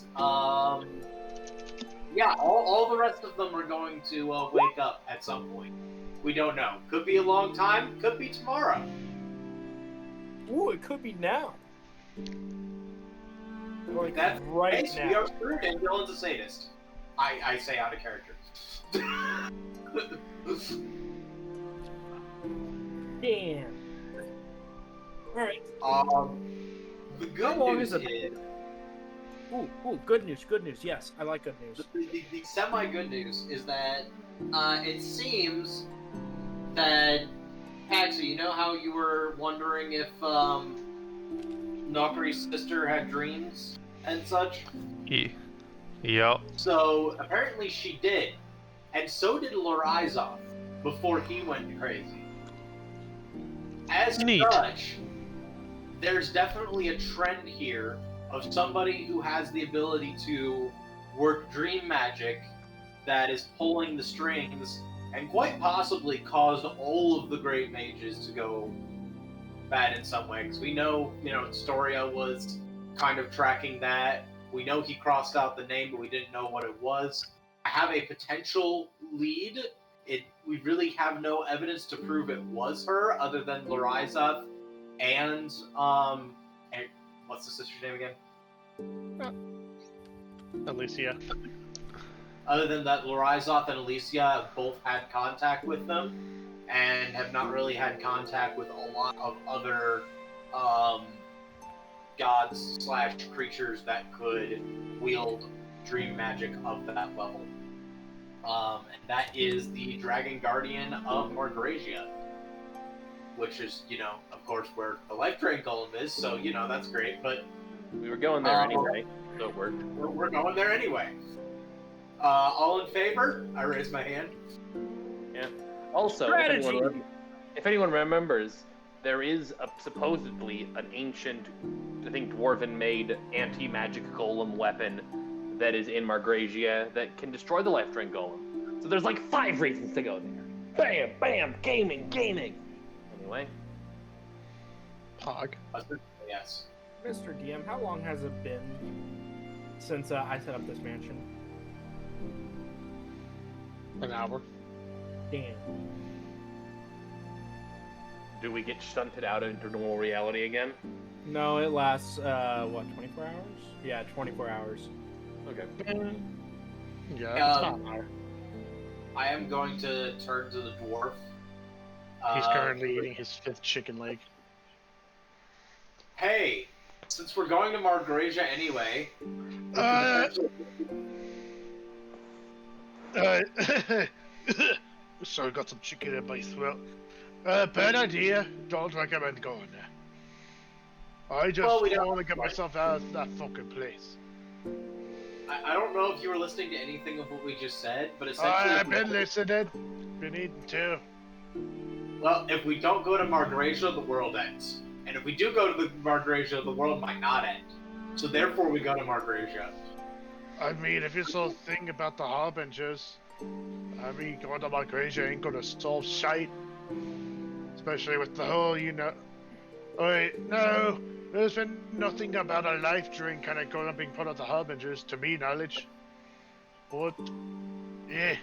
yeah, all the rest of them are going to wake up at some point. We don't know. Could be a long time, could be tomorrow. Ooh, it could be now. Like That's right case, now. we are screwed and Dylan's a sadist. I say out of character. Damn. Alright. The good How long news is it? is... Ooh, good news, good news. Yes, I like good news. The semi-good news is that it seems that Paxi, you know how you were wondering if Valkyrie's sister had dreams and such? Yep. So apparently she did, and so did Lorizov before he went crazy. As Neat. such, there's definitely a trend here of somebody who has the ability to work dream magic that is pulling the strings and quite possibly caused all of the great mages to go bad in some way. Because we know, Storia was kind of tracking that. We know he crossed out the name, but we didn't know what it was. I have a potential lead. We really have no evidence to prove it was her, other than Lorizov and what's the sister's name again? Alicia. Other than that, Lorizov and Alicia have both had contact with them, and have not really had contact with a lot of other gods / creatures that could wield dream magic of that level. And that is the Dragon Guardian of Margrasia, which is, of course, where the Life Drain Golem is, so, that's great, but... We were going there anyway, so it worked. We're going there anyway. All in favor? I raise my hand. Yeah. Also, if anyone remembers, there is supposedly an ancient, I think, dwarven-made anti-magic golem weapon that is in Margrasia that can destroy the Life Drain Golem. So there's like 5 reasons to go there. Bam, bam, gaming. Anyway. Pog. Yes. Mr. DM, how long has it been since I set up this mansion? An hour. Damn. Do we get shunted out into normal reality again? No, it lasts, 24 hours? Yeah, 24 hours. Okay. Yeah, it's not an hour. I am going to turn to the dwarf. He's currently eating his 5th chicken leg. Hey, since we're going to Margrasia anyway... Sorry, got some chicken in my throat. Bad idea. Don't recommend going there. I just want to get myself out of that fucking place. I don't know if you were listening to anything of what we just said, but essentially... I've been listening. Been eating too. Well, if we don't go to Margrasia, the world ends. And if we do go to the Margrasia, the world might not end. So therefore we go to Margrasia. I mean, if you still think about the Harbingers, I mean, going to Margrasia ain't gonna solve shite. Especially with the whole, Wait, no! There's been nothing about a life drink kind of going being put on the Harbingers, to me knowledge. But, yeah.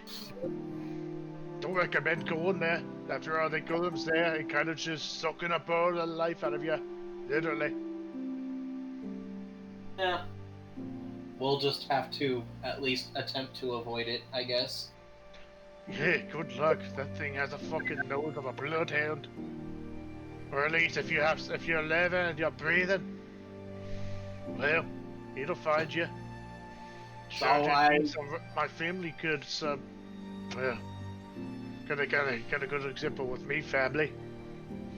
Don't recommend going there. After all the golems there, and kind of just sucking up all the life out of you. Literally. Yeah. We'll just have to at least attempt to avoid it, I guess. Yeah, good luck. That thing has a fucking nose of a bloodhound. Or at least if you're living and you're breathing, well, it'll find you. So my family could well, got a good example with me family.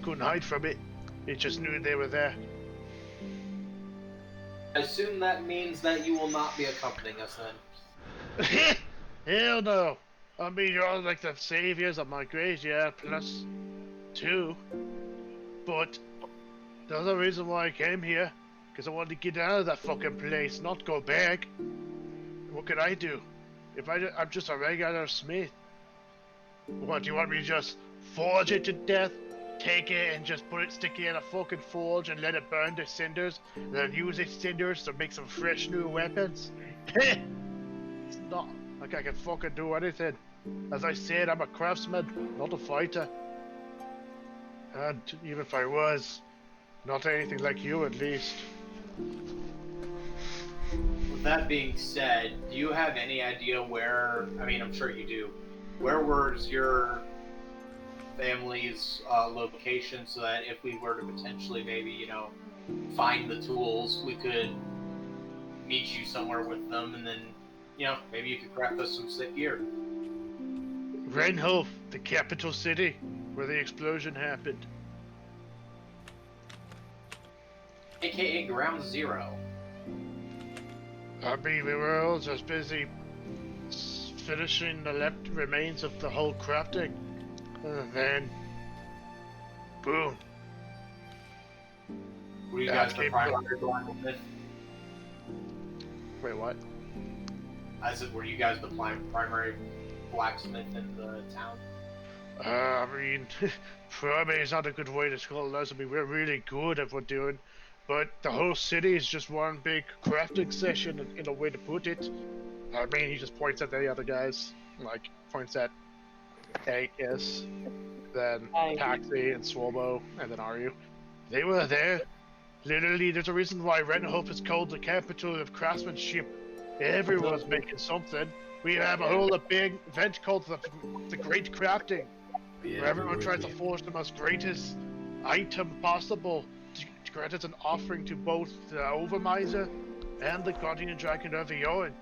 Couldn't hide from it. They just knew they were there. I assume that means that you will not be accompanying us then. Hell no. I mean, you're all like the saviors of my grace, yeah, plus 2. But the other reason why I came here, because I wanted to get out of that fucking place, not go back. What could I do? I'm just a regular smith. What, do you want me to just forge it to death? Take it and just stick it in a fucking forge and let it burn to cinders? And then use its cinders to make some fresh new weapons? It's not like I can fucking do anything. As I said, I'm a craftsman, not a fighter. And even if I was, not anything like you at least. With that being said, do you have any idea where, I mean, I'm sure you do, where was your family's location so that if we were to potentially maybe, you know, find the tools, we could meet you somewhere with them and then, you know, maybe you could craft us some sick gear. Renhof, the capital city, where the explosion happened. AKA Ground Zero. I mean, we were all just busy finishing the left remains of the whole crafting. And then, boom. Were you guys the primary blacksmith? Wait, what? I said, were you guys the primary blacksmith in the town? I mean, primary is not a good way to call us. I mean, we're really good at what we're doing. But the whole city is just one big crafting session, in a way to put it. I mean, he just points at the other guys. Like, points at AS, then Taxi and Swobo, and then Aru. They were there. Literally, there's a reason why Renhof is called the capital of craftsmanship. Everyone's making something. We have a whole big event called the Great Crafting, where everyone tries to forge the most greatest item possible to grant as an offering to both the Overmiser and the Guardian Dragon of Eoin.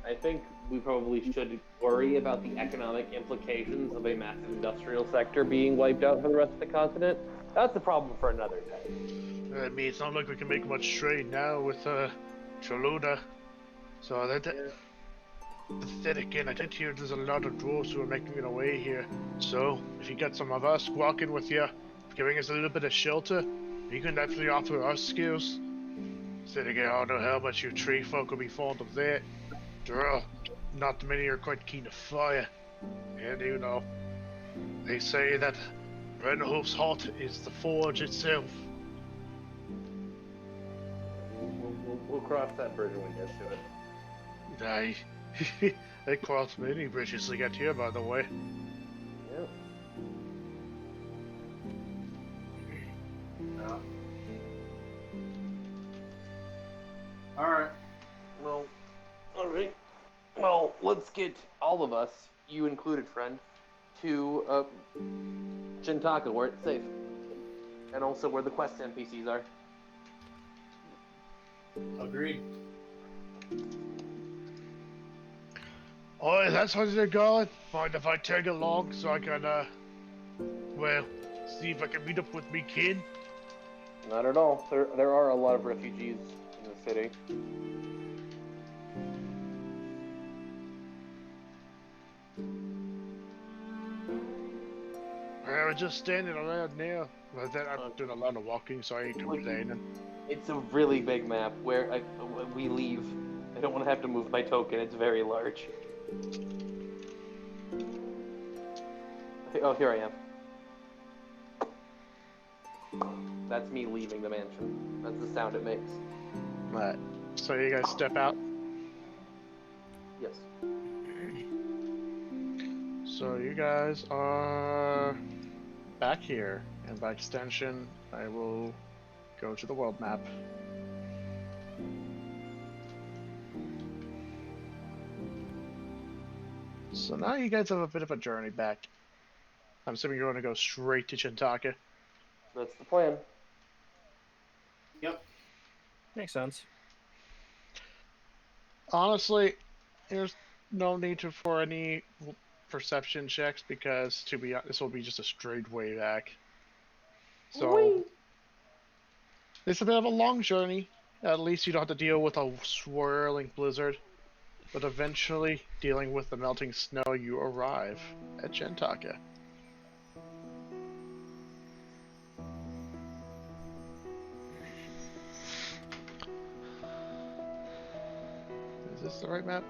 I think we probably should worry about the economic implications of a massive industrial sector being wiped out for the rest of the continent. That's a problem for another day. I mean, it's not like we can make much trade now with Choluna. So then again, I did hear there's a lot of dwarves who are making it away here. So if you get some of us walking with you, giving us a little bit of shelter, you can definitely offer us skills. Then again, I don't know how much you tree folk will be fond of that. Not many are quite keen to fire. And you know, they say that Renhof's heart is the forge itself. We'll cross that bridge when we get to it. They crossed many bridges to get here, by the way. Yep. Alright. Well, alright. Well, let's get all of us, you included, friend, to Chintaka, where it's safe. And also where the quest NPCs are. Agreed. Oh, that's how they're going. Mind if I tag along so I can, well, see if I can meet up with me kin? Not at all. There are a lot of refugees in the city. I was just standing around now. But then I'm doing a lot of walking, so I ain't complaining. It's a really big map where when we leave, I don't want to have to move my token. It's very large. Oh, here I am. That's me leaving the mansion. That's the sound it makes. Right. So you guys step out? Yes. So you guys are back here, and by extension, I will go to the world map. So now you guys have a bit of a journey back. I'm assuming you're going to go straight to Chintaka. That's the plan. Yep. Makes sense. Honestly, There's no need for any perception checks because this will be just a straight way back. So it's a bit of a long journey. At least you don't have to deal with a swirling blizzard. But eventually, dealing with the melting snow, you arrive at Gentaka. Is this the right map?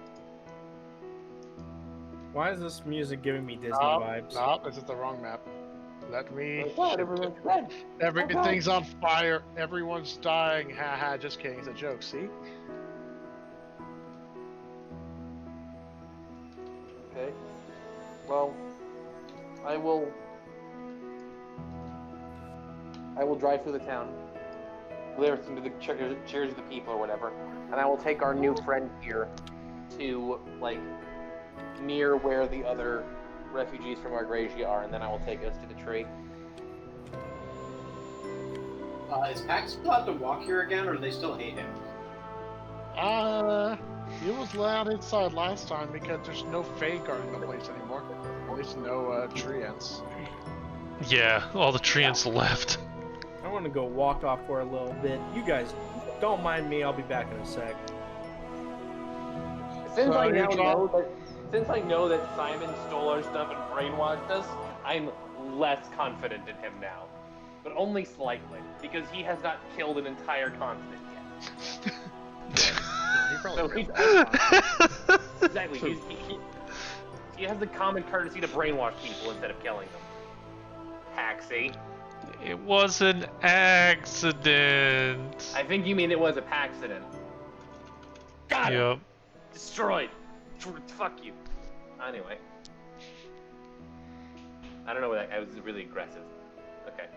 Why is this music giving me Disney No, vibes? no, this is the wrong map. Let me. What? Everyone's red. Everything's on fire. Everyone's dying. Haha, just kidding. It's a joke, see? Okay. Well, I will drive through the town, listen to the cheers of the people or whatever, and I will take our new friend here to, like, near where the other refugees from Argracia are, and then I will take us to the tree. Is Pax allowed to walk here again, or do they still hate him? He was allowed inside last time because there's no Fae guarding the place anymore. At least no treants. Yeah, all the treants left. I want to go walk off for a little bit. You guys, don't mind me. I'll be back in a sec. Since So I you now drop- know that, since I know that Simon stole our stuff and brainwashed us, I'm less confident in him now, but only slightly because he has not killed an entire continent yet. He probably So will. he's exactly. He has the common courtesy to brainwash people instead of killing them. Paxi. It was an accident. I think you mean it was a accident. Got it. Yep. Destroyed. Fuck you. Anyway. I don't know what I was really aggressive. Okay.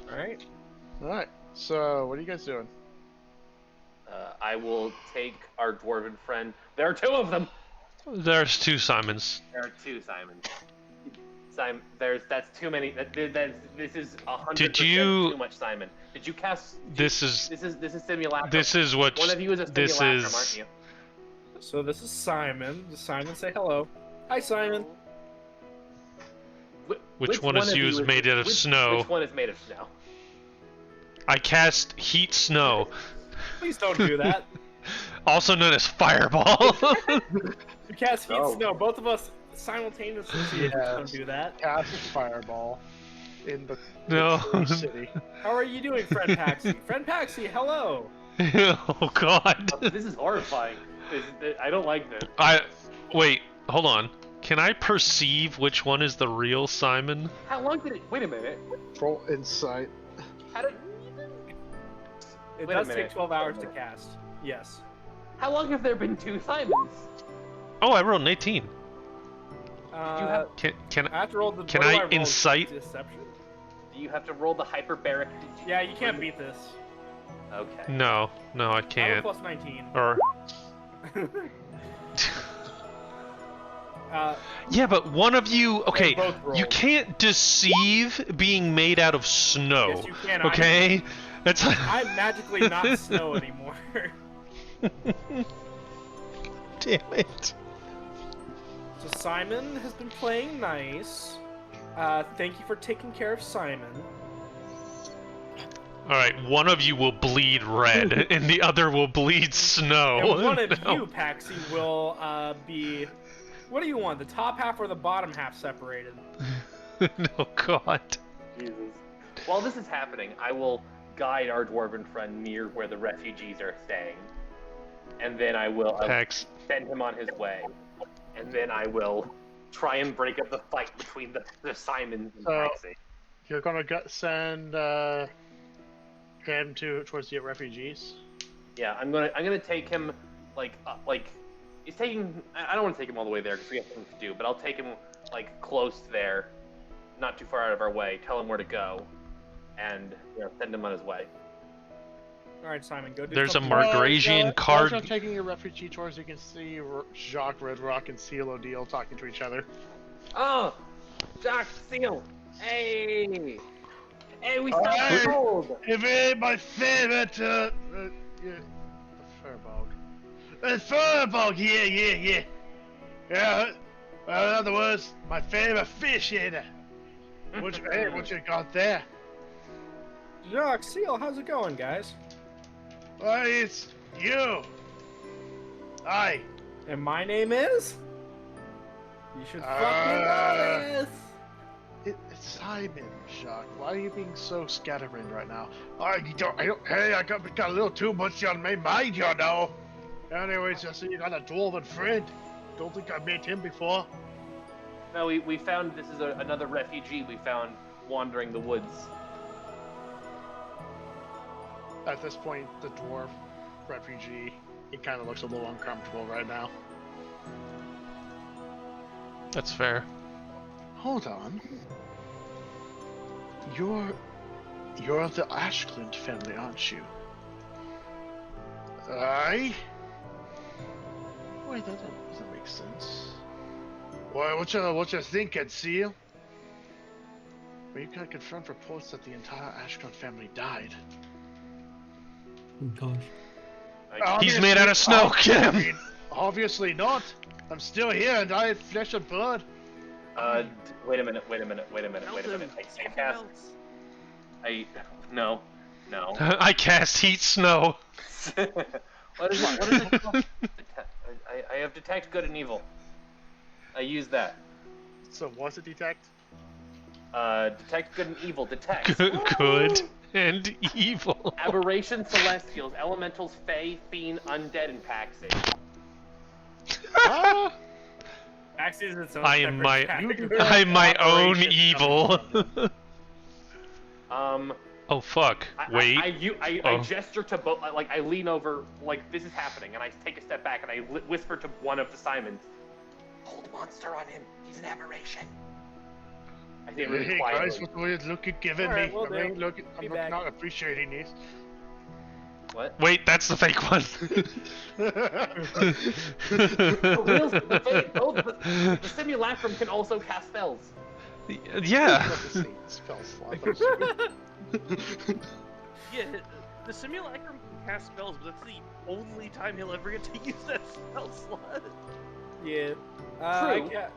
Alright. Alright, so what are you guys doing? I will take our dwarven friend. There are two of them. There's two Simons. There are two Simons. Simon, that's too many. This is 100% Did you- too much Simon. Did you cast? This is This is simulacrum. this is what One of you is a this simulacrum, is. aren't you? So this is Simon. Does Simon say hello? Hi, Simon. Which one is you is made out of snow? Which one is made of snow? I cast Heat Snow, Please don't do that. also known as Fireball. You cast heat No. snow. Both of us simultaneously. Yes. Don't do that. Cast Fireball in the No. city. How are you doing, friend Paxi? Friend Paxi, hello. Oh God. This is horrifying. I don't like this. Wait. Hold on. Can I perceive which one is the real Simon? How long did it? Wait a minute. Roll insight. How did? It Wait a does take minute. 12 hours to cast. Yes. How long have there been two Simons? Oh, I rolled an 18. Uh, Can I have to roll the. Can what do I roll? incite? Deception? Do you have to roll the hyperbaric? Yeah, you can't beat this. Okay. No, I I have a can't. plus 19. Or Uh, yeah, but one of you. Okay, both roll. you can't deceive being made out of snow. Yes, you can. Okay, that's. I'm magically not snow anymore. Damn it. So Simon has been playing nice. Thank you for taking care of Simon. All right, one of you will bleed red, and the other will bleed snow. And one of No. you, Paxi, will be. What do you want? The top half or the bottom half separated? No, God. Jesus. While this is happening, I will guide our dwarven friend near where the refugees are staying, and then I will Pax. send him on his way, and then I will try and break up the fight between the Simons and So- Paxi. You're gonna send him towards the refugees. Yeah, I'm gonna take him like he's taking. I don't want to take him all the way there because we have things to do, but I'll take him like close there, not too far out of our way. Tell him where to go, and send him on his way. All right, Simon, go do There's a something. Margrasian card. As I'm taking your refugee tours, you can see Jacques Red Rock and Seal O'Deal talking to each other. Oh, Jack, Seal. Hey! Hey, we stopped cold! If it ain't my favorite, yeah, Furbog. Furbog, yeah. Yeah, well, in other words, my favorite fish eater. What you got there? Jacques, Seal, how's it going, guys? Why, it's you. Hi. And my name is? You should fucking know this! It's Simon, Jacques. Why are you being so scatterbrained right now? I got a little too much on my mind, you know. Anyways, I see you got a dwarven friend. Don't think I met him before. No, we found this is another refugee we found wandering the woods. At this point, the dwarf refugee, he kind of looks a little uncomfortable right now. That's fair. Hold on. You're the Auseland family, aren't you? Aye? Wait, that doesn't make sense. Well, what you thinking, Seal? Well, you gotta confirm reports that the entire Auseland family died. Oh gosh. He's made out of snow. Get him. Obviously not. I'm still here and I have flesh and blood. Wait a minute. No. I cast heat snow. What is it called? I have detect good and evil. I use that. So what's it detect? Detect good and evil. Detect. Good and evil. Aberration, celestials, elementals, fae, fiend, undead, and paxi. Paxi is its own I'm separate my own Aberration evil. Oh fuck! Wait. I gesture to both. Like I lean over. Like this is happening, and I take a step back and I whisper to one of the Simons. Hold monster on him. He's an aberration. I say it really Hey quietly. guys, what weird look you're giving Alright, me? well, I'm not appreciating this. What? Wait, that's the fake one. The simulacrum can also cast spells. Yeah. Spell slot. Yeah, the simulacrum can cast spells, but that's the only time he'll ever get to use that spell slot. Yeah. True. Yeah.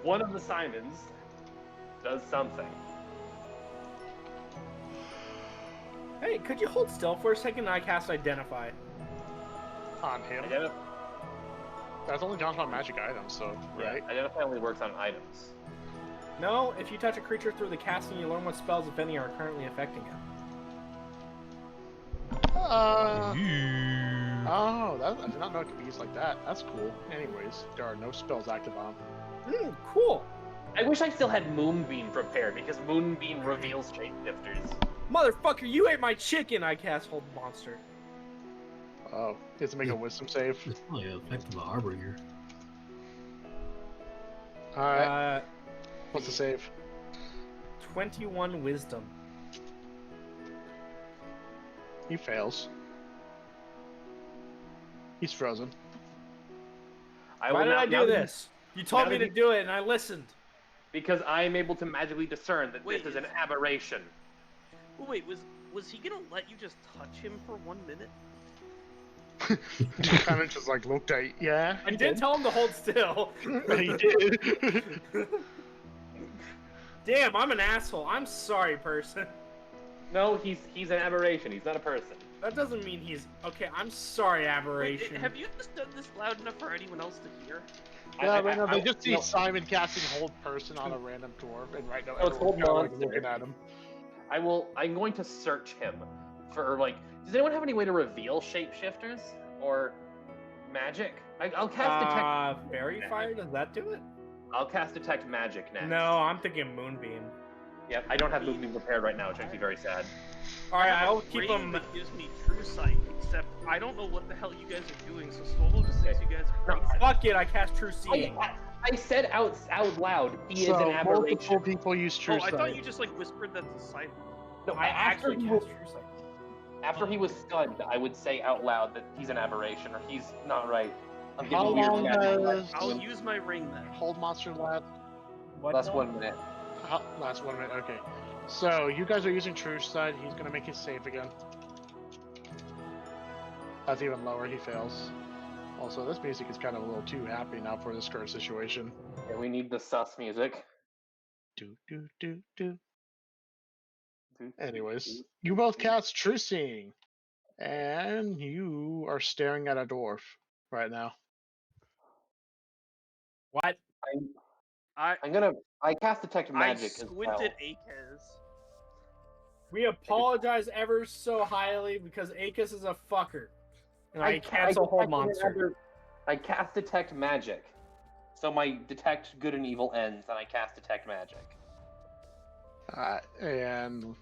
One of the Simons does something. Hey, could you hold still for a second? I cast Identify. On him. That's only counts on magic items, so right? Yeah, Identify only works on items. No, if you touch a creature through the casting, you learn what spells, if any, are currently affecting it. Oh, I did not know it could be used like that. That's cool. Anyways, there are no spells active on. Cool. I wish I still had Moonbeam prepared, because Moonbeam reveals shapeshifters. Motherfucker, you ate my chicken! I cast Hold Monster. Oh, you have to make a wisdom save. It's probably an effect of a harbinger. Alright. What's the save? 21 Wisdom. He fails. He's frozen. Why did I do this? You told me to do it and I listened. Because I am able to magically discern that this is an aberration. Well, wait, was he gonna let you just touch him for 1 minute? Kind of just like looked at yeah. I did tell him to hold still. He did. Damn, I'm an asshole. I'm sorry, person. No, he's an aberration. He's not a person. That doesn't mean he's... Okay, I'm sorry, aberration. Wait, have you just done this loud enough for anyone else to hear? Yeah, right now they just see Simon casting hold person on a random dwarf, and right now it's hold everyone's kinda, monster. looking at him. I'm going to search him for, like... Does anyone have any way to reveal shapeshifters? Or magic? I'll cast detect... Fairy Fire, does that do it? I'll cast detect magic next. No, I'm thinking Moonbeam. Yep, I don't have Moonbeam prepared right now, which makes me very sad. Alright, I have I'll a keep ring him... that gives me true sight, except I don't know what the hell you guys are doing, so Swallow just thinks you guys are crazy. Fuck it, I cast True Seeing. I said out loud, he is an aberration. Multiple people use true Oh, I sight. thought you just like whispered that to Simon. No, I actually cast True Sight. After he was stunned, I would say out loud that he's an aberration, or he's not right. I'm How getting weird long magic. does I'll use my ring then. hold monster last? What Last now? 1 minute. Last 1 minute. Okay. So you guys are using True Sight. He's gonna make his save again. That's even lower. He fails. Also, this music is kind of a little too happy now for this current situation. Yeah, we need the sus music. Do do do do. Anyways, you both cast True Seeing, and you are staring at a dwarf right now. What? I cast detect I magic as squinted well. Akez. We apologize ever so highly because Akis is a fucker. And I cancel Hold Monster. I cast detect magic. So my detect good and evil ends, and I cast detect magic. And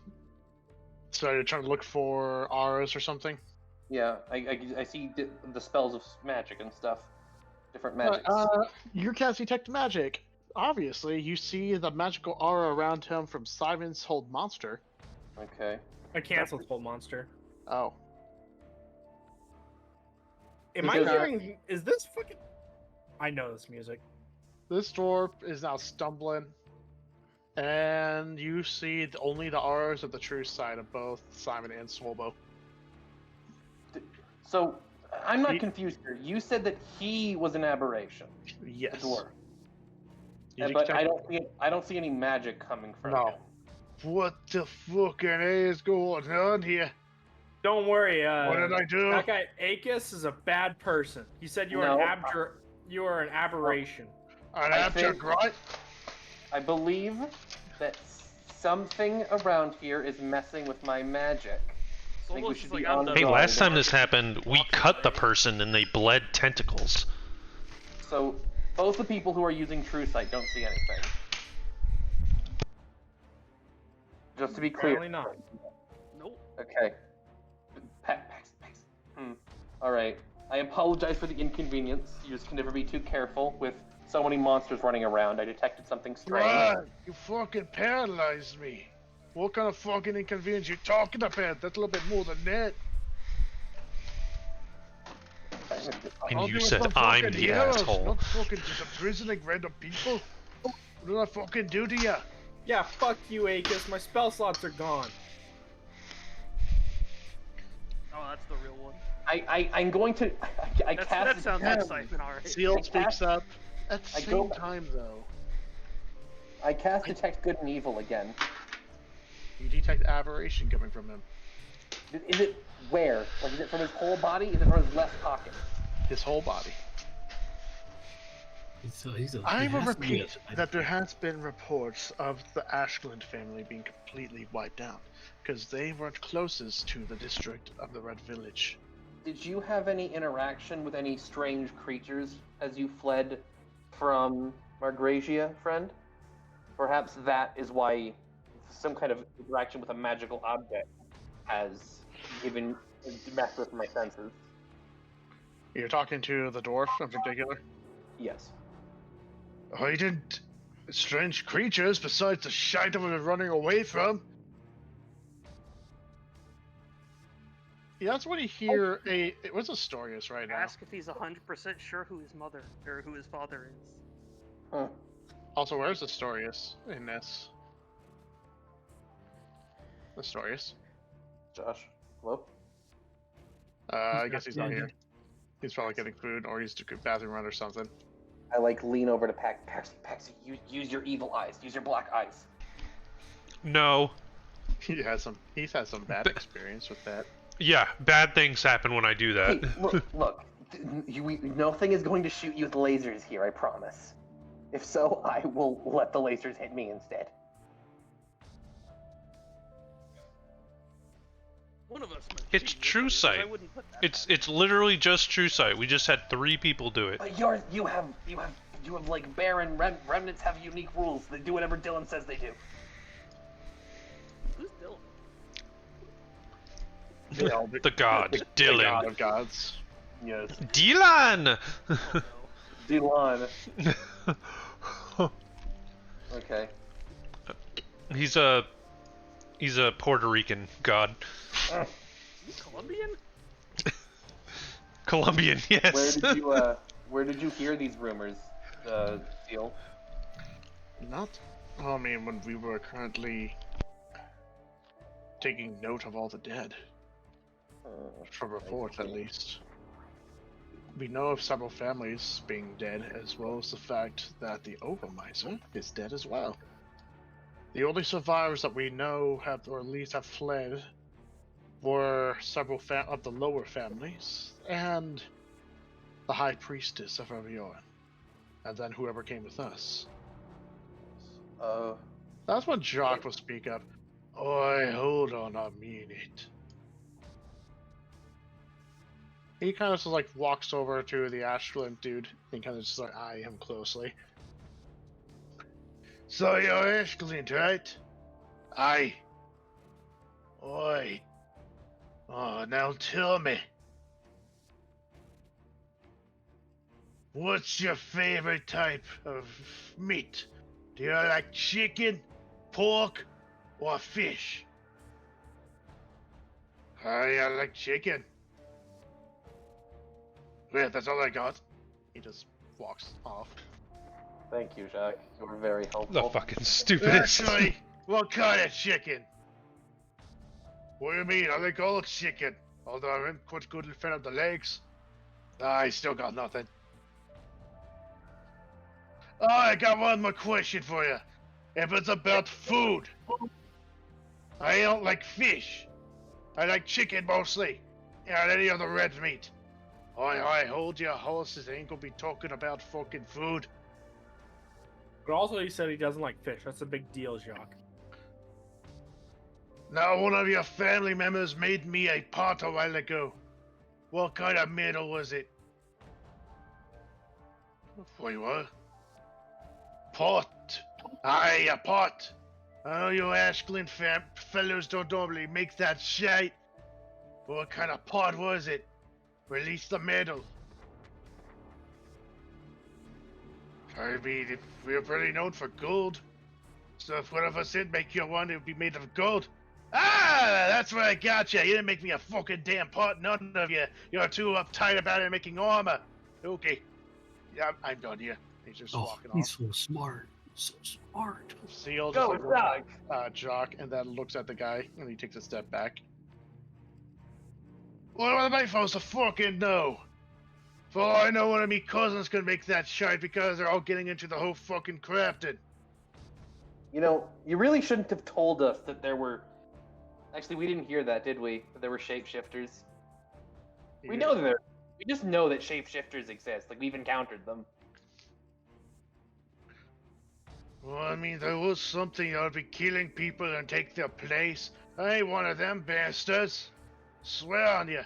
so you're trying to look for auras or something? Yeah, I see the spells of magic and stuff. Different magics. You're casting detect magic. Obviously, you see the magical aura around him from Simon's Hold Monster. Okay. I canceled Hold Monster. Oh. Am I hearing... Is this fucking... I know this music. This dwarf is now stumbling. And you see only the auras of the true side of both Simon and Swolbo. So, I'm not confused here. You said that he was an aberration. Yes. The dwarf. But I don't see any magic coming from him. What the fucking is going on here? Don't worry. What did I do? That guy Akis is a bad person. He said you are an aberration. An abject, right? I believe that something around here is messing with my magic. I think we should be on the Hey, last time this happened, we cut the person and they bled tentacles. So, both the people who are using True Sight don't see anything. Just to be clear. Apparently not. Nope. Okay. Pax. Alright. I apologize for the inconvenience. You just can never be too careful with so many monsters running around. I detected something strange. What? You fucking paralyzed me. What kind of fucking inconvenience you talking about? That's a little bit more than that. And you said I'm the asshole. Not fucking just imprisoning random people. What did I fucking do to you? Yeah, fuck you, Akis. My spell slots are gone. Oh, that's the real one. I'm going to... That sounds like Siphon, alright. Sealed speaks up. At the same time, though. I cast Detect Good and Evil again. You detect aberration coming from him. Is it where? Like, is it from his whole body? Is it from his left pocket? His whole body. I will repeat that there has been reports of the Auseland family being completely wiped out, because they were closest to the district of the Red Village. Did you have any interaction with any strange creatures as you fled from Margrasia, friend? Perhaps that is why some kind of interaction with a magical object has messed with my senses. You're talking to the dwarf in particular? Yes. I didn't... Strange creatures besides the shite I was running away from. Yeah, that's what you hear. What's the story is right now? Ask if he's 100% sure who his mother or who his father is. Huh. Also, where's the Astorius in this? Astorius? Josh, hello? I guess he's not here. He's probably getting food, or he's took a bathroom run or something. I lean over to Paxi. Use your evil eyes. Use your black eyes. No. He's had some bad experience with that. Yeah, bad things happen when I do that. Hey, look. Nothing is going to shoot you with lasers here, I promise. If so, I will let the lasers hit me instead. One of us might It's True Sight. I wouldn't put that It's literally just True Sight. We just had 3 people do it. But you have like Baron remnants have unique rules. They do whatever Dylan says they do. Who's Dylan? The god, Dylan. The god of gods. Yes. Dylan! Dylan. Okay. He's a Puerto Rican god. Is he Colombian? Colombian, yes. Where did you hear these rumors, Seal? Not. I mean, when we were currently taking note of all the dead, from reports at least. We know of several families being dead, as well as the fact that the Overmiser is dead as well. The only survivors that we know have, or at least have fled, were several of the lower families, and the High Priestess of Avion, and then whoever came with us. That's when Jacques will speak up. Oi, hold on a minute. He kind of just like walks over to the Auseland dude and kind of just like eye him closely. So you're Auseland, right? Aye. Oi. Oh, now tell me. What's your favorite type of meat? Do you like chicken, pork, or fish? I like chicken. Yeah, that's all I got. He just walks off. Thank you, Jacques. You were very helpful. The fucking stupidest. Actually, what kind of chicken? What do you mean? I like all chicken. Although I'm quite good in front of the legs. I still got nothing. Oh, I got one more question for you. If it's about food, I don't like fish. I like chicken mostly, and any other red meat. I hold your horses. Ain't gonna be talking about fucking food. But also, he said he doesn't like fish. That's a big deal, Jacques. Now, one of your family members made me a pot a while ago. What kind of metal was it? Wait, what? Pot. Aye, a pot. I know you Auseland fellows don't normally make that shite. But what kind of pot was it? Release the metal. I mean, we're pretty known for gold. So if one of us did make you one, it would be made of gold. Ah, that's where I got you. You didn't make me a fucking damn pot, none of you. You're too uptight about it making armor. Okay. Yeah, I'm done here. He's just walking off. He's so smart. So smart. Seal just Go, like Jacques! Jock, and then looks at the guy, and he takes a step back. What am I supposed to fucking know? For all I know, one of me cousins could make that shite because they're all getting into the whole fucking crafting. You know, you really shouldn't have told us that there were... Actually, we didn't hear that, did we? That there were shapeshifters. We know that there... We just know that shapeshifters exist. Like, we've encountered them. Well, I mean, there was something that would be killing people and take their place. I ain't one of them bastards. Swear on you.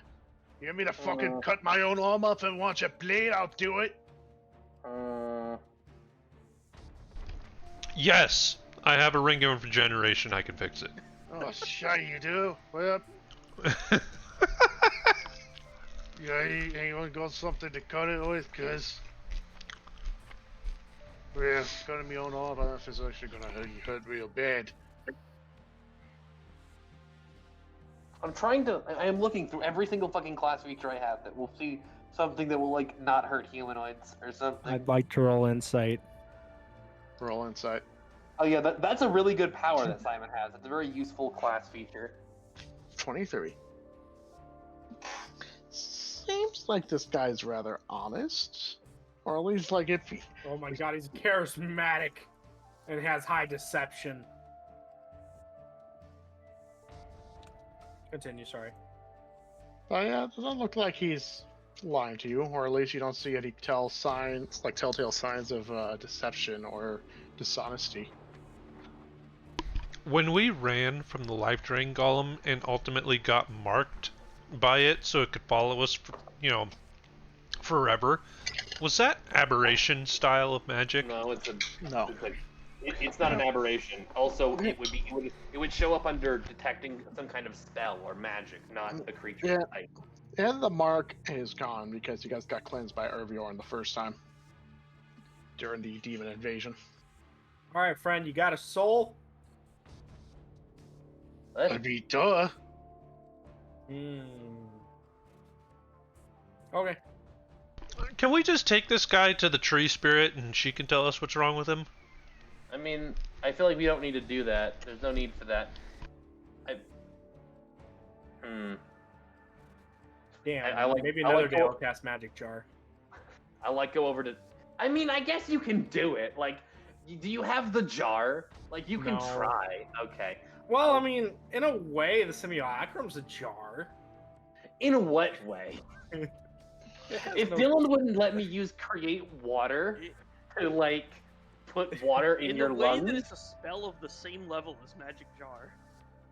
You want me to fucking cut my own arm off and want you bleed? I'll do it. Yes, I have a ring of regeneration. I can fix it. Oh, sure you do. Well, yeah, anyone got something to cut it with? Cause yeah, cutting my own arm off is actually gonna hurt real bad. I'm trying to... I am looking through every single fucking class feature I have that will see something that will, like, not hurt humanoids or something. I'd like to roll insight. Roll insight. Oh yeah, that's a really good power that Simon has. It's a very useful class feature. 23. Seems like this guy's rather honest. Or at least like if he... Oh my god, he's charismatic and has high deception. Continue, sorry. Oh yeah, it doesn't look like he's lying to you, or at least you don't see any telltale signs of deception or dishonesty. When we ran from the life drain golem and ultimately got marked by it so it could follow us, for, forever, was that aberration style of magic? No, it's a No. It's not an aberration. Also, it would show up under detecting some kind of spell or magic, not a creature Yeah. type. And the mark is gone because you guys got cleansed by Erviorn the first time during the demon invasion. Alright, friend, you got a soul? I mean, duh. Okay. Can we just take this guy to the tree spirit and she can tell us what's wrong with him? I mean, I feel like we don't need to do that. There's no need for that. Damn, I like maybe I another like day I'll cast Magic Jar. I like go over to. I mean, I guess you can do it. Like, do you have the jar? Like, you can No. try. Okay. Well, I mean, in a way, the simulacrum's a jar. In what way? If Dylan wouldn't let me use create water to like put water in your a way lungs, that it's a spell of the same level as Magic Jar.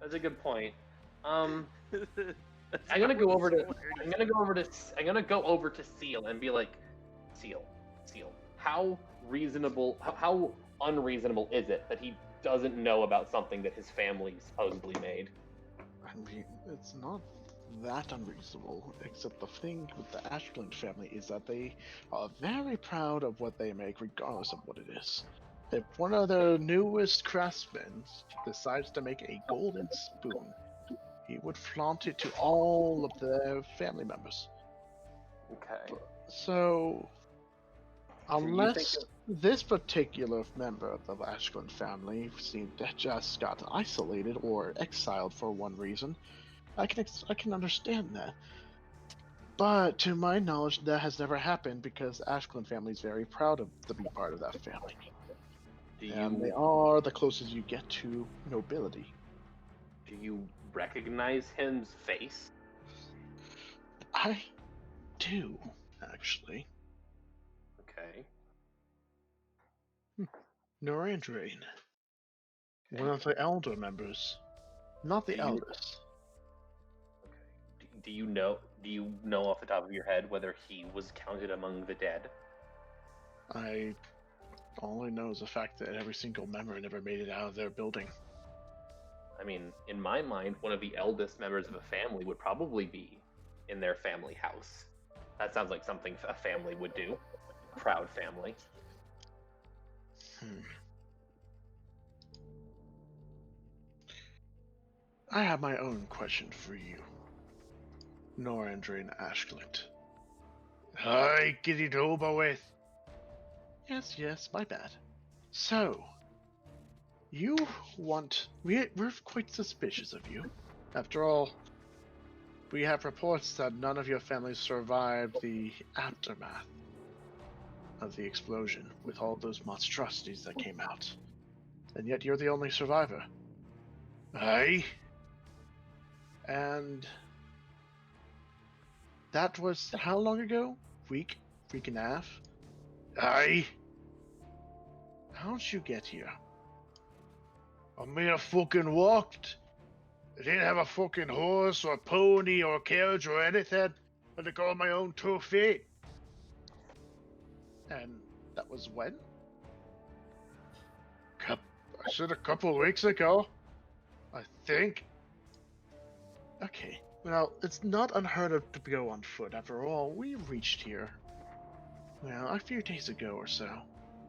that's a good point. I'm That's gonna not go where over the to. similarity I'm gonna go over to Seal and be like, Seal. How reasonable? How unreasonable is it that he doesn't know about something that his family supposedly made? I mean, it's not that unreasonable, except the thing with the Ashland family is that they are very proud of what they make, regardless of what it is. If one of their newest craftsmen decides to make a golden spoon, he would flaunt it to all of their family members. Okay. So, So you unless think this particular member of the Ashland family seemed to just got isolated or exiled for one reason, I can understand that. But to my knowledge, that has never happened because the Ashland family is very proud of to be part of that family. And they are the closest you get to nobility. do you recognize his face? I do, actually. Okay. Norandrain. One of the elder members. Not the Do you- eldest. Okay. Do you know off the top of your head whether he was counted among the dead? All I know is the fact that every single member never made it out of their building. I mean, in my mind, one of the eldest members of a family would probably be in their family house. That sounds like something a family would do. Proud family. I have my own question for you, Norandrain Ashland. Hi, get it over with. Yes, my bad. So, we're quite suspicious of you. After all, we have reports that none of your families survived the aftermath of the explosion with all those monstrosities that came out. And yet you're the only survivor. Aye? And that was how long ago? Week and a half? Aye? How'd you get here? I mean, I fucking walked. I didn't have a fucking horse or pony or carriage or anything. I had to go on my own 2 feet. And that was when? I said a couple of weeks ago. I think. Okay. Well, it's not unheard of to go on foot. After all, we reached here, well, a few days ago or so,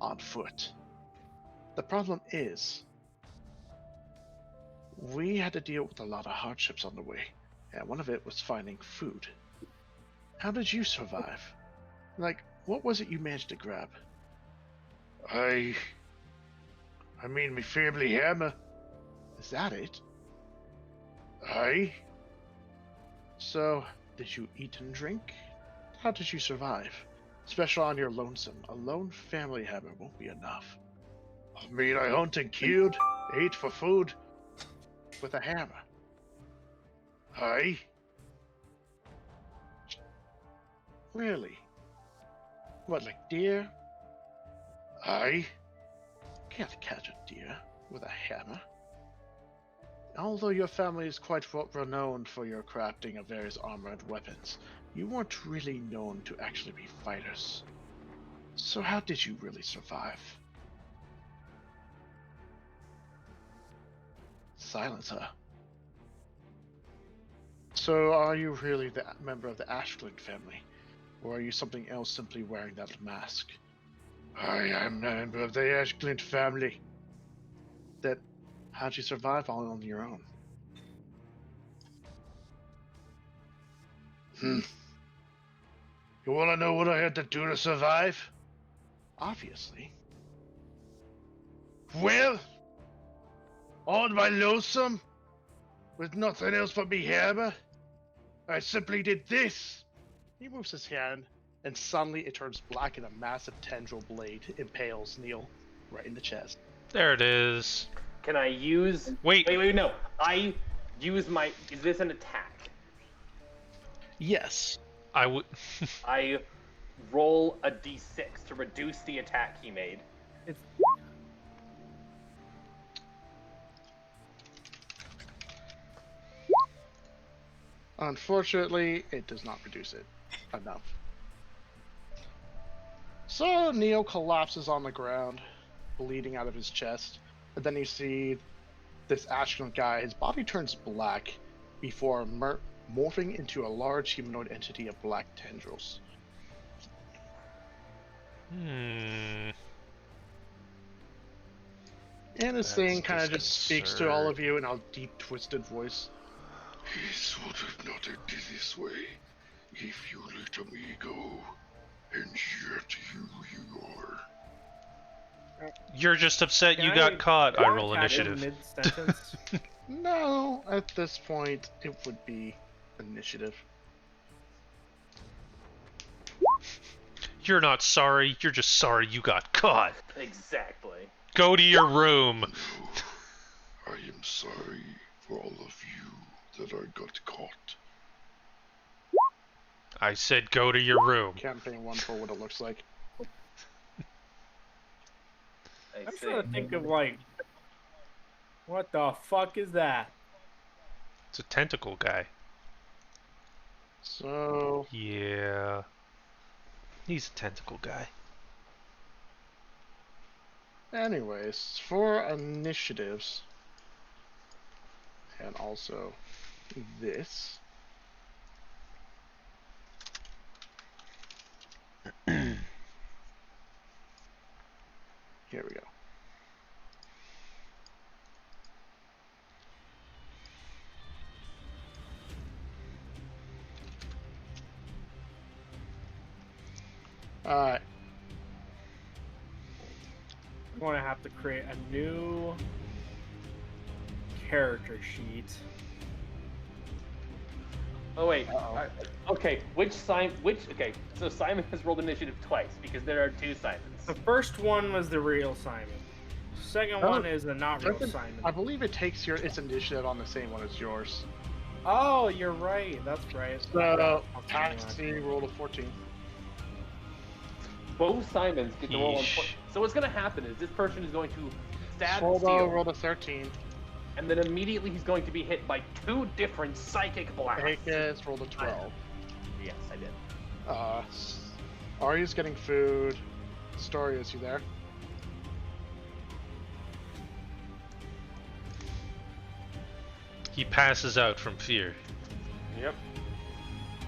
on foot. The problem is, we had to deal with a lot of hardships on the way, and one of it was finding food. How did you survive? Like, what was it you managed to grab? I mean, my family hammer. Is that it? Aye. So, did you eat and drink? How did you survive? Especially on your lonesome. A lone family hammer won't be enough. I mean, I hunt and killed, ate for food, with a hammer. Aye. Really? What, like deer? Aye. Can't catch a deer with a hammer. Although your family is quite renowned for your crafting of various armored weapons, you weren't really known to actually be fighters. So how did you really survive? Silence her. So are you really the member of the Ashland family? Or are you something else simply wearing that mask? I am a member of the Ashland family. How'd you survive all on your own? You wanna know what I had to do to survive? Obviously. Well, on my lonesome, with nothing else but me hammer, I simply did this. He moves his hand, and suddenly it turns black and a massive tendril blade impales Neil right in the chest. There it is. Can I use? Wait. Wait, no. I use my. Is this an attack? Yes. I would. I roll a d6 to reduce the attack he made. Unfortunately, it does not reduce it enough. So Neil collapses on the ground, bleeding out of his chest. And then you see this astronaut guy, his body turns black before morphing into a large humanoid entity of black tendrils. Hmm. And this thing kind of just speaks to all of you in a deep, twisted voice. He would have not ended this way if you let me go, and yet you are. You're just upset you got caught. I roll initiative. Mid-sentence? No, at this point, it would be initiative. You're not sorry. You're just sorry you got caught. Exactly. Go to your room. No, I am sorry for all of you that I got caught. I said go to your room. Campaign 1 for what it looks like. I'm trying to think of, like, what the fuck is that? It's a tentacle guy. So... Yeah. He's a tentacle guy. Anyways, for initiatives, and also this. Here we go. Alright. I'm going to have to create a new character sheet. Oh wait. Okay. Okay. So Simon has rolled initiative twice because there are two Simons. The first one was the real Simon. Second one is the not real Simon. I believe it takes its initiative on the same one as yours. Oh, you're right. That's right. So, Patsy rolled a 14. Both Simons get to roll on. So what's going to happen is this person is going to stab Soldo rolled a 13. And then immediately he's going to be hit by two different psychic blasts. Akis rolled a 12. Yes, I did. Arya's getting food. Story, is you there? He passes out from fear. Yep.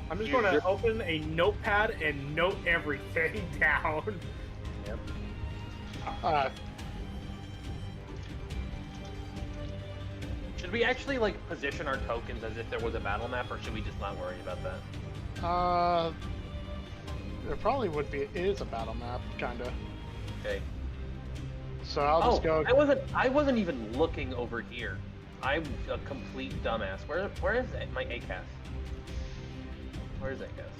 I'm just going to open a notepad and note everything down. Yep. Should we actually like position our tokens as if there was a battle map, or should we just not worry about that? There probably would be. It is a battle map, kinda. Okay. So I'll just go. I wasn't even looking over here. I'm a complete dumbass. Where is my ACAS? Where's ACAS?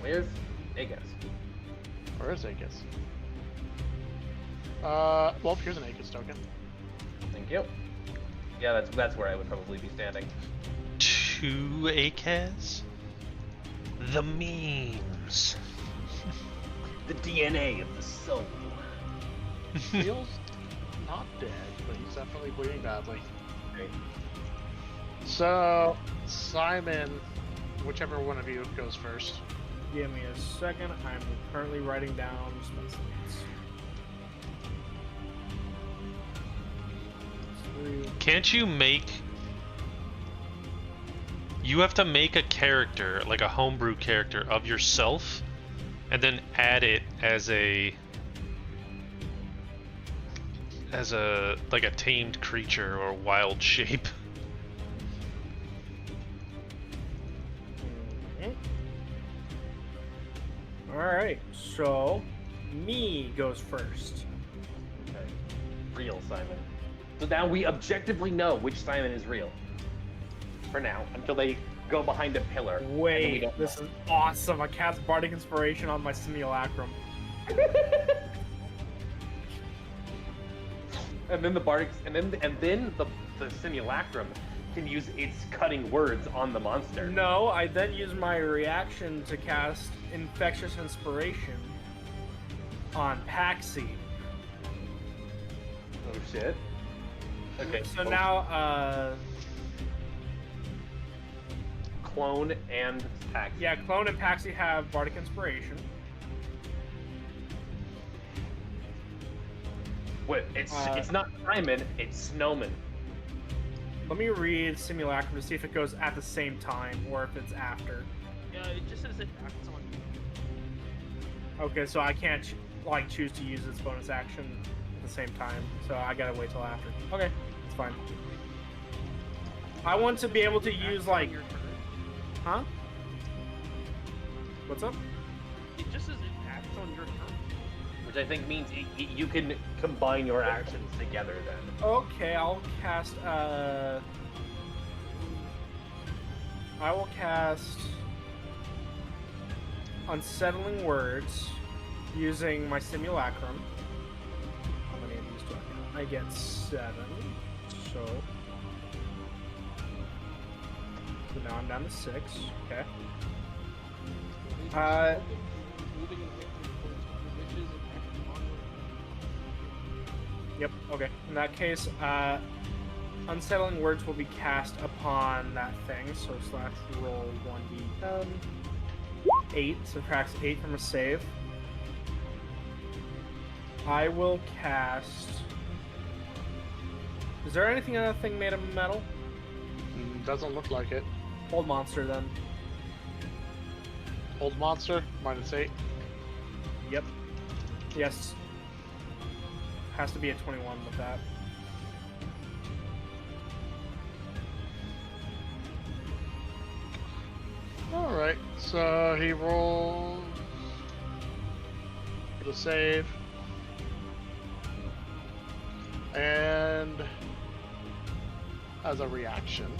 Where's ACAS? Where is Akis? Well, here's an Akis token. Thank you. Yeah, that's where I would probably be standing. 2 ACAS? The memes. The DNA of the soul. Feels not dead, but he's definitely bleeding badly. Okay. So, Simon, whichever one of you goes first. Give me a second. I'm currently writing down specimens. Can't you make... You have to make a character, like a homebrew character of yourself, and then add it as a like a tamed creature or wild shape. Alright, so me goes first. Okay. real Simon. So now we objectively know which Simon is real. For now, until they go behind a pillar. and then we Wait, don't this know. is awesome. I cast Bardic Inspiration on my simulacrum. And then the Bardic, and then the simulacrum can use its cutting words on the monster. No, I then use my reaction to cast Infectious Inspiration on Paxi. Oh shit. Okay. So now, Clone and Pax. yeah, Clone and Paxi have Bardic Inspiration. Wait, it's not Simon, it's Snowman. Let me read Simulacrum to see if it goes at the same time or if it's after. Yeah, it just says it acts on you. Okay, so I can't choose to use its bonus action at the same time, so I gotta wait till after. Okay, it's fine. I want to be able to use like, Your turn. huh? What's up? It just says it acts on your turn. Which I think means you can combine your actions together then. Okay, I'll cast. I will cast Unsettling Words using my Simulacrum. How many of these do I get? I get 7. So now I'm down to 6. Okay. Moving and acting towards witches and acting onward. Yep, okay. In that case, Unsettling Words will be cast upon that thing, so slash roll 1d10. 8, subtracts 8 from a save. I will cast... Is there anything on that thing made of metal? Doesn't look like it. Hold monster then. Old monster, -8. Yep. Yes. Has to be a 21 with that. Alright, so he rolls for the save. And as a reaction,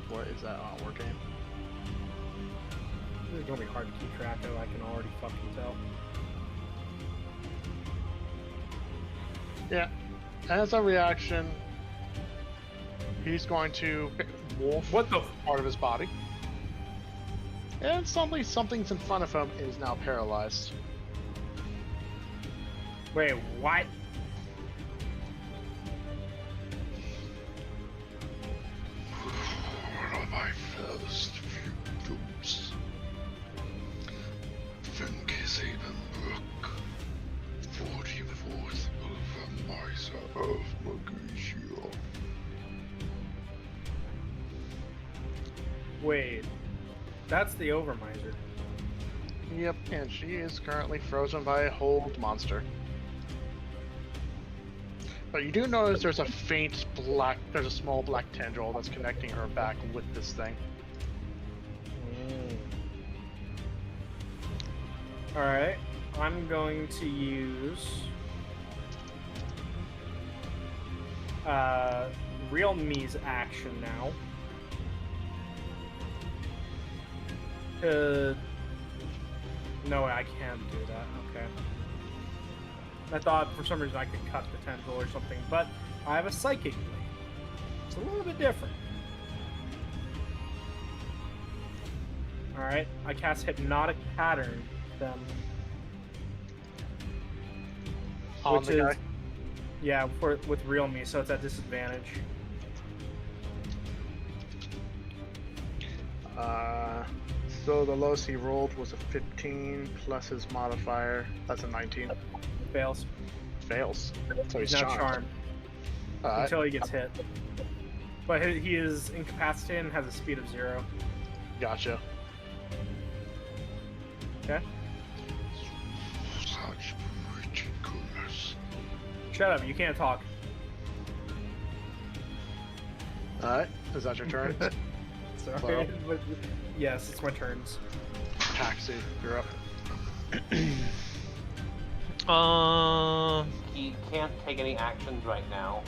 what is that not working? This is gonna be hard to keep track of, I can already fucking tell. Yeah, as a reaction, he's going to wolf What the part of his body. And suddenly something's in front of him is now paralyzed. Wait, what? One of my first victims. Brook, 44th Overmiser of Magnesia. Wait. That's the Overmiser. Yep, and she is currently frozen by a hold monster. But you do notice there's a small black tendril that's connecting her back with this thing. Alright, I'm going to use Real Me's action now. No, I can't do that. Okay. I thought for some reason I could cut the tendril or something, but I have a Psychic Blade. It's a little bit different. Alright, I cast Hypnotic Pattern then. On the guy? Yeah, with Real Me, so it's at disadvantage. So the lowest he rolled was a 15 plus his modifier. That's a 19. Fails. Fails. So he's He's now charmed. charmed Alright, until he gets hit. But he is incapacitated and has a speed of 0. gotcha. Okay. Such ridiculous. Shut up, you can't talk. Alright, is that your turn? Sorry. Well. Yes, it's my turns. Taxi, you're up. He can't take any actions right now,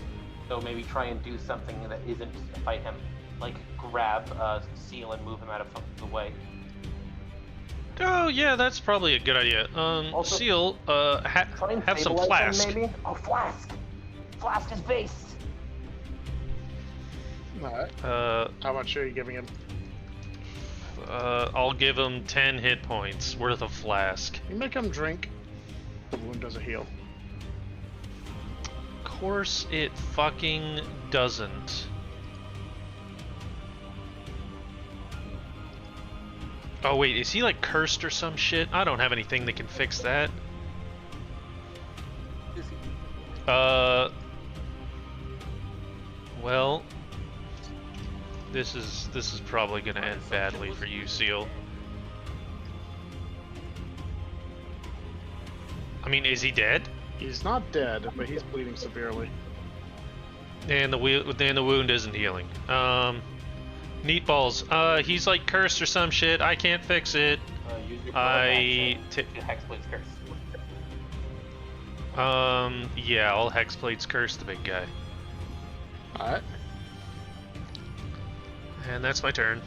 so maybe try and do something that isn't fight him, like grab Seal and move him out of the way. Oh yeah, that's probably a good idea. Also, Seal, Try and have some stabilize flask. him, maybe. Oh, flask! Flask is based. Alright. How much are you giving him? I'll give him 10 hit points worth of flask. You make him drink. The wound doesn't heal. Of course it fucking doesn't. Oh wait, is he like cursed or some shit? I don't have anything that can fix that. Is he? Well, this is probably gonna end badly for you, Seal. I mean, is he dead? He's not dead, but he's bleeding severely. And the wound isn't healing. Meatballs. He's like cursed or some shit. I can't fix it. Use your Hexblade's curse. Yeah, I'll Hexblade's curse the big guy. Alright. And that's my turn.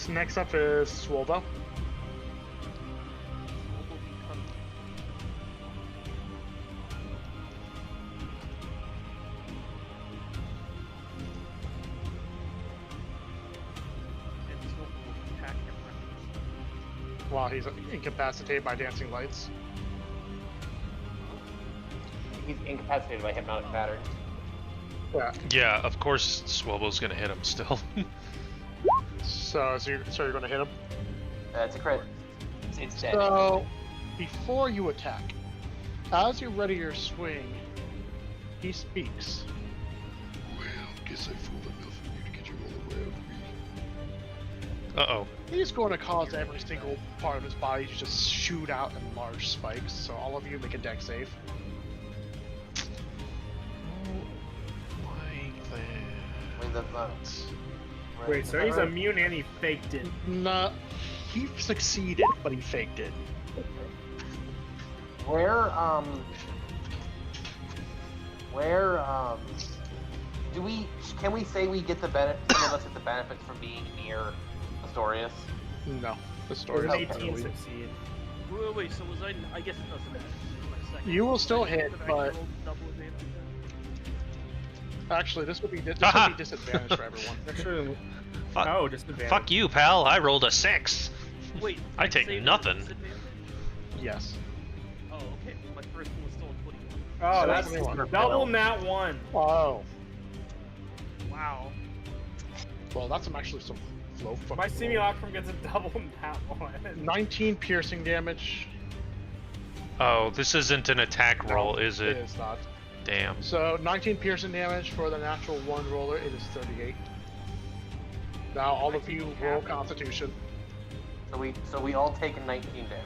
Next up is Swolbo. While he's incapacitated by dancing lights. He's incapacitated by hypnotic pattern. Yeah. Yeah, of course Swolbo's gonna hit him still. So you're gonna hit him? That's a crit. It's dead. So, before you attack, as you ready your swing, he speaks. Well, guess I fooled enough of you to get you all around me. Uh-oh. He's going to cause every single part of his body to just shoot out in large spikes, so all of you make a deck save. Wait, so he's immune and he faked it. Nah, he succeeded, but he faked it. Can we say we get the benefit? Some of us get the benefits from being near Astorius. No, the story Does is 18 succeed? Wait, so was I guess it doesn't matter. My second. You will still hit, Did I but roll double advantage then? actually, this would be disadvantage for everyone. Actually, Fuck. oh, disadvantage. Fuck you, pal. I rolled a 6. Wait, I take save nothing. with disadvantage? Yes. Oh, okay. Well, my first one was still a 21. Oh, So that's that's double nat 1. Oh. Wow. Well, that's actually some flow fucking My roll. simulacrum gets a double nat 1. 19 piercing damage. Oh, this isn't an attack roll, is It it? is not. Damn. So 19 piercing damage for the natural 1 roller. It is 38. Now all of you roll Constitution. So we all take 19 damage.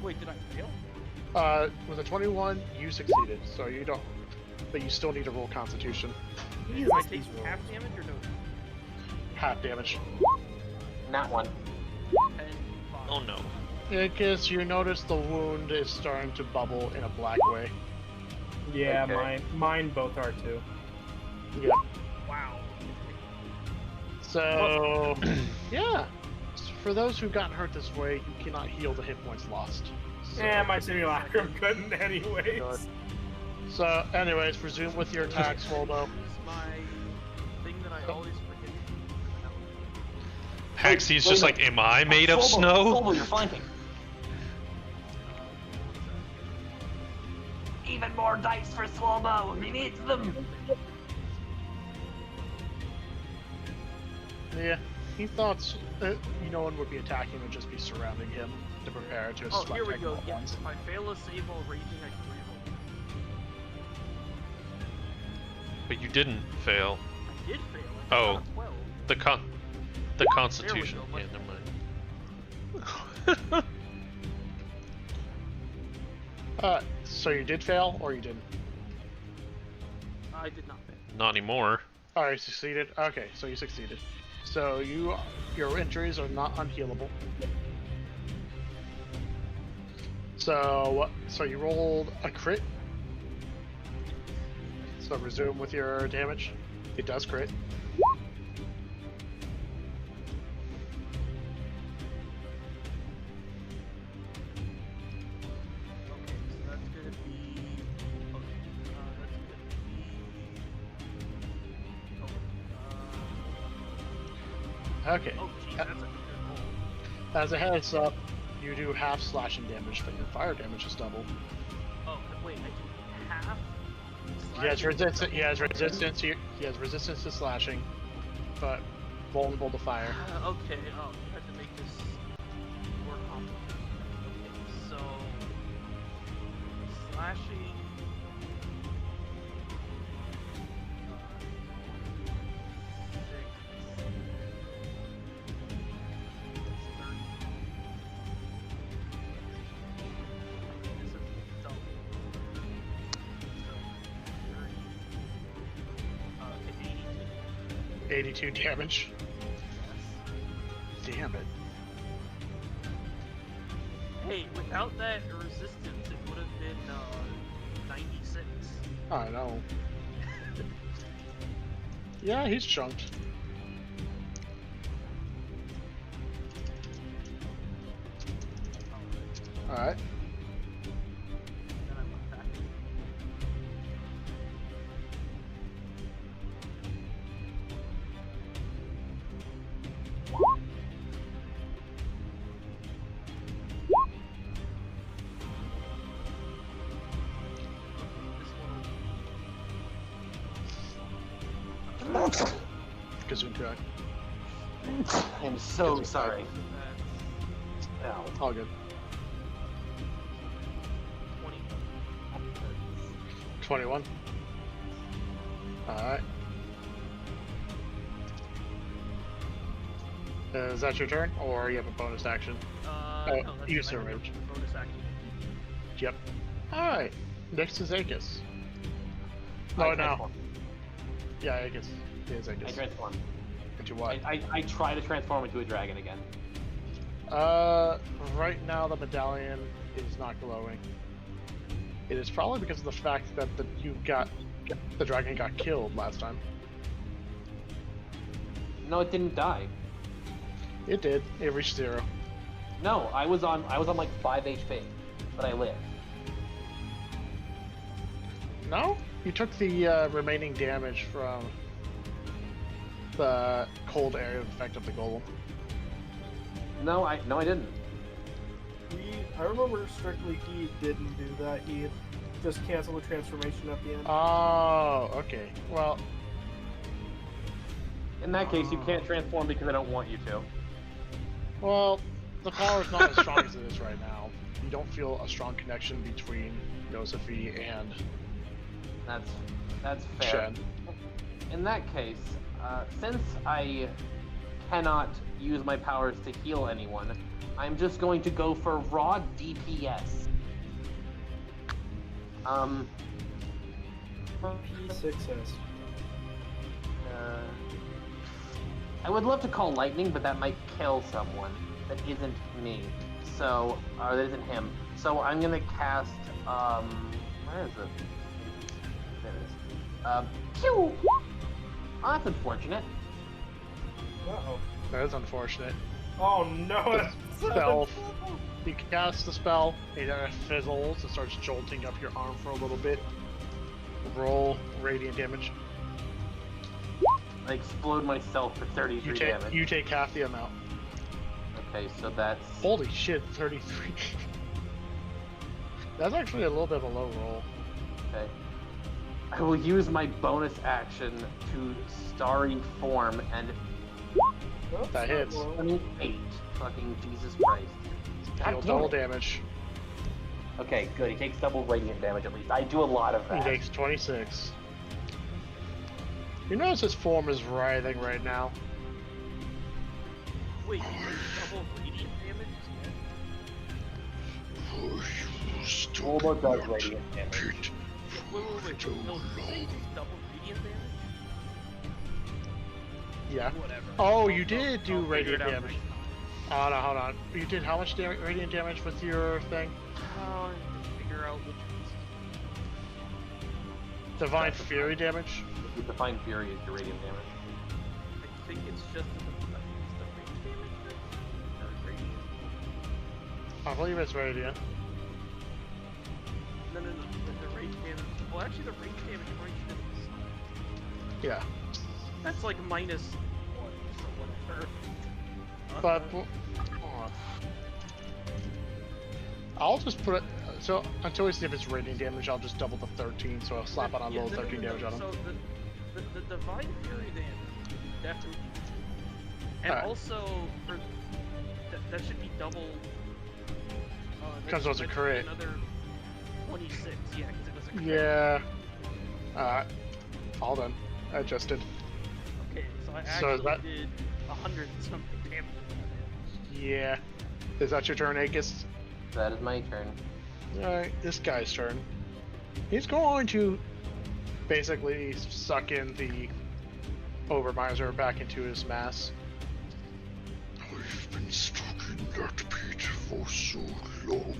Wait, did I fail? With a 21, you succeeded, so you don't. But you still need to roll Constitution. Did I take half damage or no? Half damage. Nat 1. 10, 5. Oh no. Because you notice the wound is starting to bubble in a black way. Yeah, Okay. mine both are too. Yeah. Wow. So, yeah. For those who've gotten hurt this way, you cannot heal the hit points lost. So, Yeah, my simulacrum couldn't anyways. Good. So, anyways, resume with your attacks, Voldo. Use my thing that I always forget. Haxie's just like, am I made of snow? Swolbo, you're flanking. Even more dice for Swolbo. He needs them. Yeah, he thought no one would be attacking him and just be surrounding him to prepare to Oh, sweat here we take go. all at Yeah, once. if I fail a save while raging, I can reroll. But you didn't fail. I did fail. I Oh. got a 12. The Constitution. There we Yeah, go. never mind. So you did fail, or you didn't? I did not fail. Not anymore. Oh, you succeeded? Okay, so you succeeded. So your injuries are not unhealable. So you rolled a crit. So resume with your damage. It does crit. Okay, so that's gonna be. Okay, that's gonna be. Okay. Oh, geez, that's a good roll. As a heads up, you do half slashing damage, but your fire damage is double. Oh, wait, I do half. He has slashing, resistance. He has double resistance. He has resistance to slashing, but vulnerable to fire. Okay, oh, you had to make this more complicated. Okay, so slashing. This is double. So 82. 82 damage. Damn it. Hey, without that resistance, it would have been 96. I know. Yeah, he's chunked. Alright. Then I went back. Gazoon track. I'm so sorry. That's Ow. All good. 20. 21. Alright. Is that your turn, or you have a bonus action? No, that's use I the have a rage. bonus action. Yep. Alright. Next is Akis. I No, no. transform. Yeah, Akis. It is I Akis. transform. Into what? I try to transform into a dragon again. Right now the medallion is not glowing. It is probably because of the fact that the dragon got killed last time. No, it didn't die. It did. It reached 0. No, I was on like 5 HP, but I lived. No? You took the remaining damage from the cold area effect of the golem. No, I didn't. I remember strictly he didn't do that. He just canceled the transformation at the end. Oh, okay. Well, In that case, you can't transform because I don't want you to. well, the power's not as strong as it is right now. You don't feel a strong connection between Yosefi and That's fair. Shen. In that case, since I cannot use my powers to heal anyone, I'm just going to go for raw DPS. P6S. I would love to call lightning, but that might kill someone that isn't me. So, or that isn't him. So I'm gonna cast, where is it? There it is. Pew! Oh, that's unfortunate. Uh-oh. That is unfortunate. Oh no! that's Spell. You cast the spell, it fizzles and starts jolting up your arm for a little bit. Roll radiant damage. I explode myself for 33 damage. You take half the amount. Okay, so that's... Holy shit, 33. That's actually a little bit of a low roll. Okay. I will use my bonus action to starry form and... Oops, That hits. 28. Fucking Jesus Christ. God Heal damn double it. damage. Okay, good. He takes double radiant damage at least. I do a lot of He that. takes 26. You notice his form is writhing right now. Wait, you take double radiant damage? For you still Bulba does cannot radiant damage. pit Wait. No, did you say alone. double radiant damage? Yeah. Whatever. Oh, I'll- you did I'll do figure radiant it out damage. next time. Hold on, hold on. You did how much radiant damage with your thing? Oh, I have to figure out which Divine That's Fury damage? The Divine Fury is your radiant damage. I think it's just the range damage or radiant. I believe it's radiant. No, the range damage. Well, actually, the range damage is. Yeah. That's like minus 1, so whatever. But I'll just put it. So until we see if it's radiant damage, I'll just double the 13. So I'll slap on a little 13 damage on him. So the Divine Fury damage, definitely. And Alright. also, for that should be double. Because it was a crit. Another 26, yeah, because it was a crit. Yeah. All done. I adjusted. Okay, so I So actually is that- did 100 and something damage. Yeah. Is that your turn, Aegis? That is my turn. Alright, this guy's turn. He's going to basically suck in the Overmiser back into his mass. I've been stuck in that pit for so long.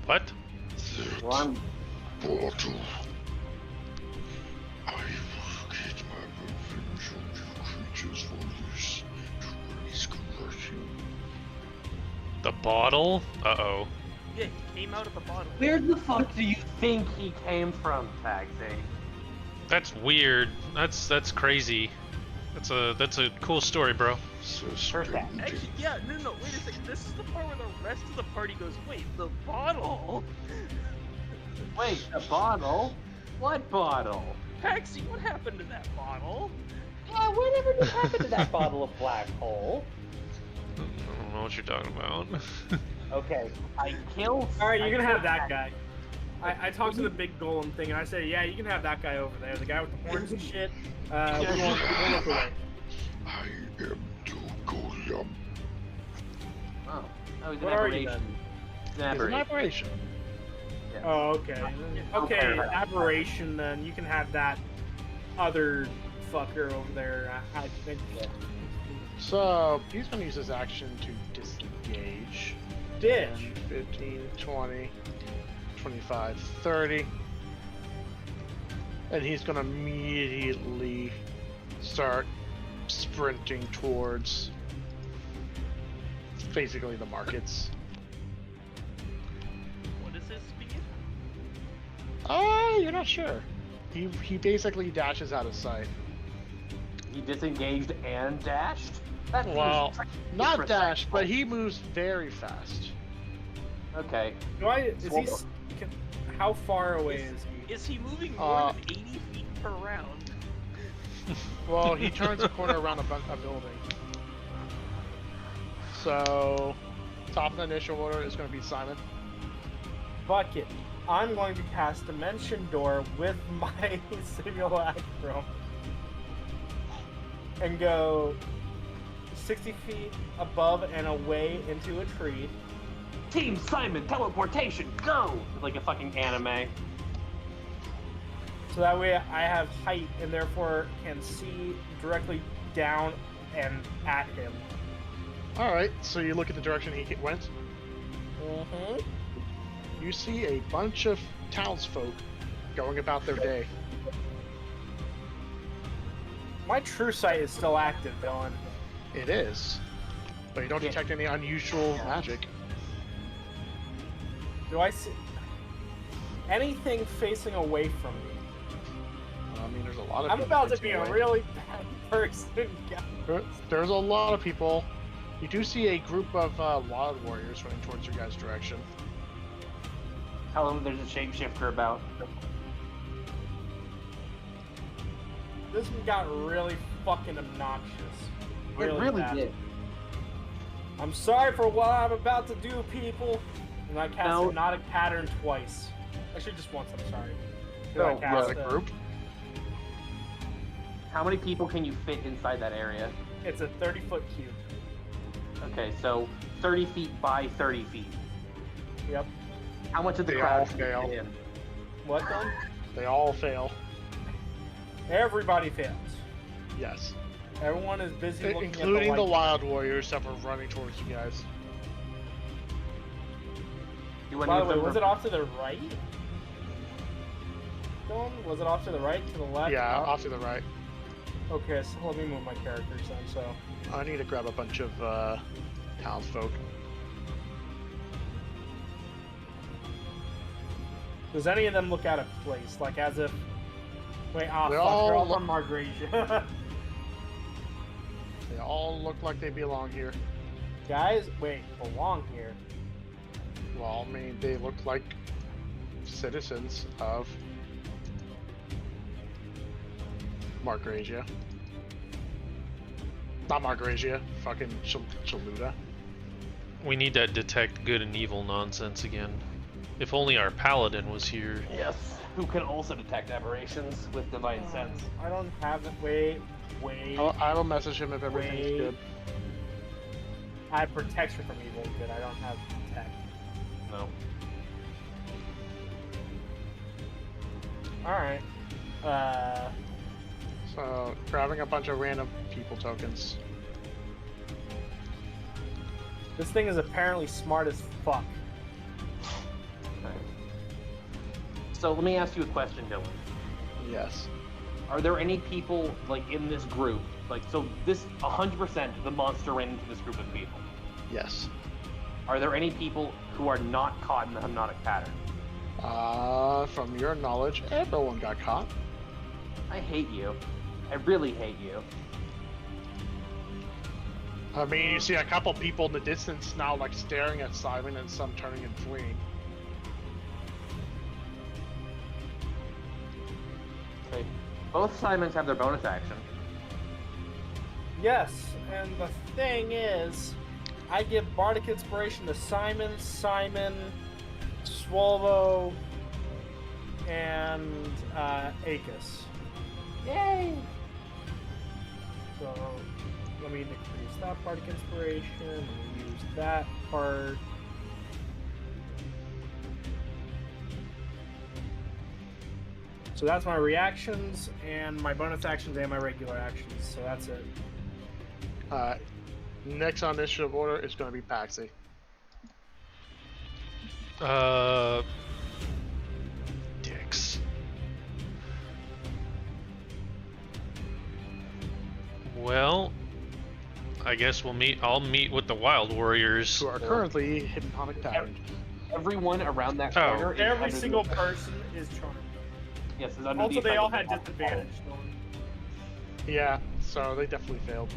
What? That Well, I'm bottle. I will get my revenge on you creatures for this grace correction. The bottle? Uh-oh. Yeah, he came out of the bottle. Where the fuck do you think he came from, Taxi? That's weird. That's crazy. That's a cool story, bro. Suspended. Actually, yeah, no, wait a second. This is the part where the rest of the party goes, wait, the bottle? Wait, a bottle? What bottle? Paxi, what happened to that bottle? Yeah, whatever just happened to that bottle of black hole? I don't know what you're talking about. Okay, I killed. Alright, you can have that guy. I talked to the big golem thing and I said, yeah, you can have that guy over there. The guy with the horns and shit. We'll look away. I am the golem. Oh, he's an What are you aberration. then? He's an It's an aberration. aberration. Yeah. Oh, okay. Okay, aberration then. You can have that other fucker over there. I think. So he's going to use his action to disengage. Ditch. 15, 20, 25, 30. And he's going to immediately start sprinting towards basically the markets. What is his speed? You're not sure. He basically dashes out of sight. He disengaged and dashed? That seems Well, not disrespectful. dash, but he moves very fast. Okay. How far away is he? Is he moving more than 80 feet per round? Well, he turns a corner around a building. So, top of the initial order is going to be Simon. Fuck it. I'm going to cast Dimension Door with my simulacrum and go 60 feet above and away into a tree. Team Simon, teleportation, go! Like a fucking anime. So that way I have height and therefore can see directly down and at him. Alright, so you look at the direction he went. Mm-hmm. You see a bunch of townsfolk going about their day. My true sight is still active, Dylan. It is. But you don't detect any unusual magic. Do I see anything facing away from me? I mean, there's a lot of I'm people about to facing be a away. really bad person, guys. There's a lot of people. You do see a group of wild warriors running towards your guys' direction. Tell him there's a shapeshifter about. This one got really fucking obnoxious. It really bad. did. I'm sorry for what I'm about to do, people. And I cast No. Hypnotic Pattern twice. Actually, just once, I'm sorry. No, I cast, As a group. How many people can you fit inside that area? It's a 30-foot cube. Okay, so 30 feet by 30 feet. Yep. How much of the They crowd all can you fail. fit in? What, Dylan? They all fail. Everybody fails. Yes. Everyone is busy looking Including at the light. wild warriors that were running towards you guys. By the way, was it off to the right? Dylan? Was it off to the right, to the left? Yeah, up? off to the right. Okay, so let me move my characters then, so... I need to grab a bunch of townsfolk. Does any of them look out of place? Like, as if... Wait, They they're all all look- from Margrasia. They all look like they belong here. Guys, wait, belong here. Well, I mean, they look like citizens of Margrasia. Not Margrasia, fucking Chaluda. We need that detect good and evil nonsense again. If only our paladin was here. Yes, who can also detect aberrations with divine sense. I don't have it. Wait. I will message him if everything's Wait. good. I have protection from evil and good. I don't have detect. No. Alright. So, grabbing a bunch of random people tokens. This thing is apparently smart as fuck. Okay. So let me ask you a question, Dylan. Yes. Are there any people, like, in this group? Like, so this, 100% the monster ran into this group of people. Yes. Are there any people who are not caught in the hypnotic pattern? From your knowledge, everyone got caught. I hate you. I really hate you. I mean, you see a couple people in the distance now, like, staring at Simon and some turning and fleeing. Okay. Both Simons have their bonus action. Yes, and the thing is, I give Bardic Inspiration to Simon, Swallow, and Acus. Yay! So, let me decrease that Bardic Inspiration, and use that part. So that's my reactions, and my bonus actions, and my regular actions, so that's it. Next on initiative order is going to be Paxi. Dicks. Well, I guess I'll meet with the Wild Warriors. Who are currently hypnotic patterned. Everyone around that Oh. corner is Every under single the, person is charmed. Yes, is under Also, the they effect all of the had monster disadvantage. Yeah, so they definitely failed.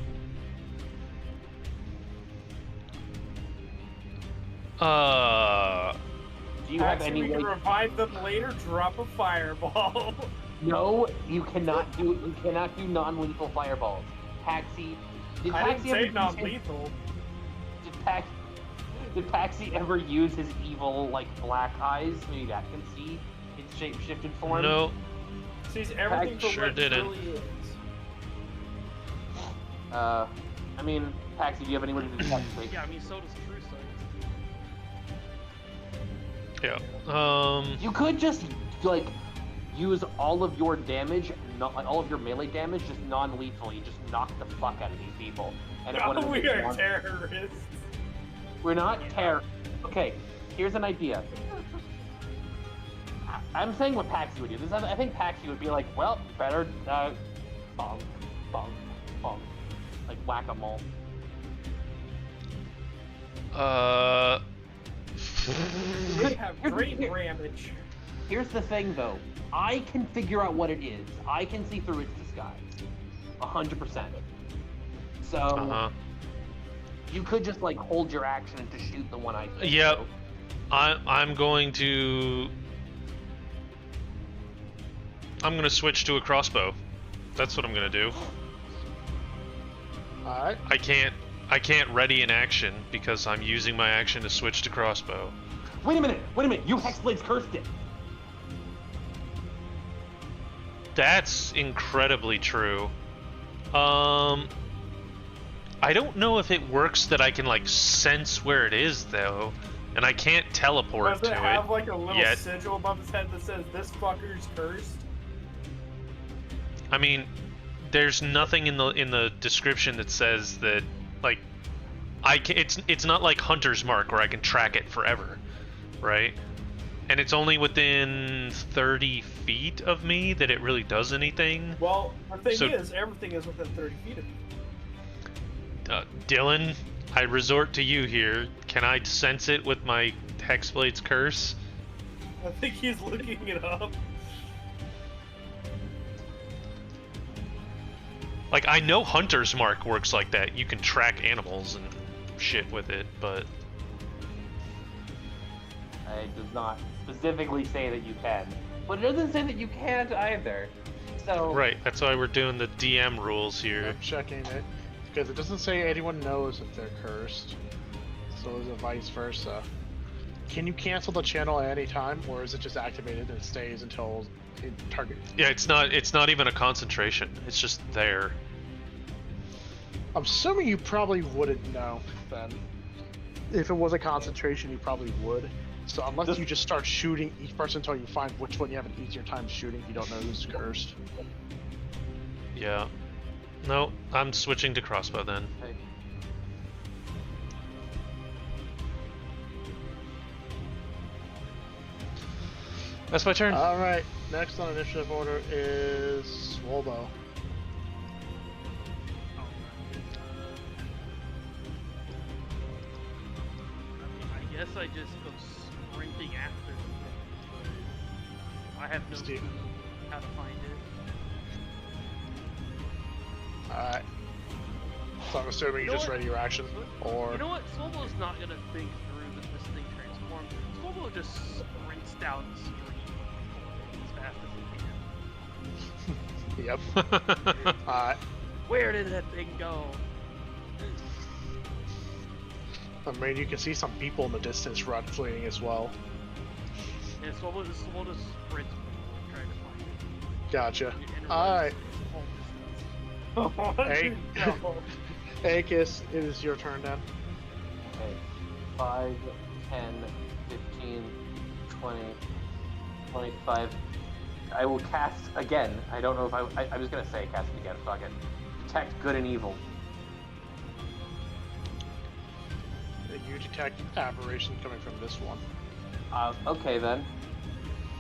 Do you have Actually, any we can way? revive them later. Drop a fireball. No, you cannot do non-lethal fireballs. Paxi, did I didn't Paxi say ever use non-lethal. Did Paxi ever use his evil, like, black eyes? Maybe that can see its shape-shifted form? No. Sees everything for Sure what it didn't. truly is. I mean, Paxi, do you have any way to detect it? Yeah, I mean, so does True Sight. Yeah. You could just, like, use all of your damage, all of your melee damage, just non-lethally, just knock the fuck out of these people. And if one of them We gets are knocked- terrorists. We're not terror. Okay, here's an idea. I'm saying what Paxi would do. I think Paxi would be like, well, better, bonk, bonk, bonk. Like whack-a-mole. They have great damage. Here's the thing, though. I can figure out what it is. I can see through its disguise. 100%. So, you could just, like, hold your action to shoot the one I think. Yep. I'm going to switch to a crossbow. That's what I'm gonna do. Alright. I can't ready an action because I'm using my action to switch to crossbow. Wait a minute! You Hexblade's cursed it! That's incredibly true. I don't know if it works that I can, like, sense where it is, though. And I can't teleport Does to it have, it like, a little yet. sigil above his head that says, this fucker's cursed? I mean, there's nothing in the description that says that, like, it's not like Hunter's Mark where I can track it forever, right? And it's only within 30 feet of me that it really does anything. Well, the thing is, everything is within 30 feet of you. Dylan, I resort to you here. Can I sense it with my Hexblade's curse? I think he's looking it up. Like, I know Hunter's Mark works like that. You can track animals and shit with it, but... It does not specifically say that you can. But it doesn't say that you can't either. So... Right, that's why we're doing the DM rules here. I'm checking it, because it doesn't say anyone knows if they're cursed. So is it vice versa? Can you cancel the channel at any time, or is it just activated and it stays until it targets? Yeah, it's not even a concentration. It's just there. I'm assuming you probably wouldn't know then. If it was a concentration, you probably would. So unless you just start shooting each person until you find which one you have an easier time shooting, you don't know who's cursed. Yeah. No, I'm switching to crossbow then. Okay. That's my turn. Alright, next on initiative order is Swolbo. I guess I just go sprinting after them. I have no clue how to find it. Alright. So I'm assuming you just ready your action, or... You know what? Swobo's not gonna think through that this thing transforms. Swobo just sprints down the street as fast as he can. Yep. Alright. Where did that thing go? I mean, you can see some people in the distance fleeing as well. And Swobo just sprints forward, trying to find it. Gotcha. And Alright. runs his whole distance. Hey, Akis, it is your turn then. Okay. 5, 10, 15, 20, 25. I will cast again. I don't know if I was gonna say cast it again. Fuck it. Detect good and evil. You detect aberration coming from this one. Okay then.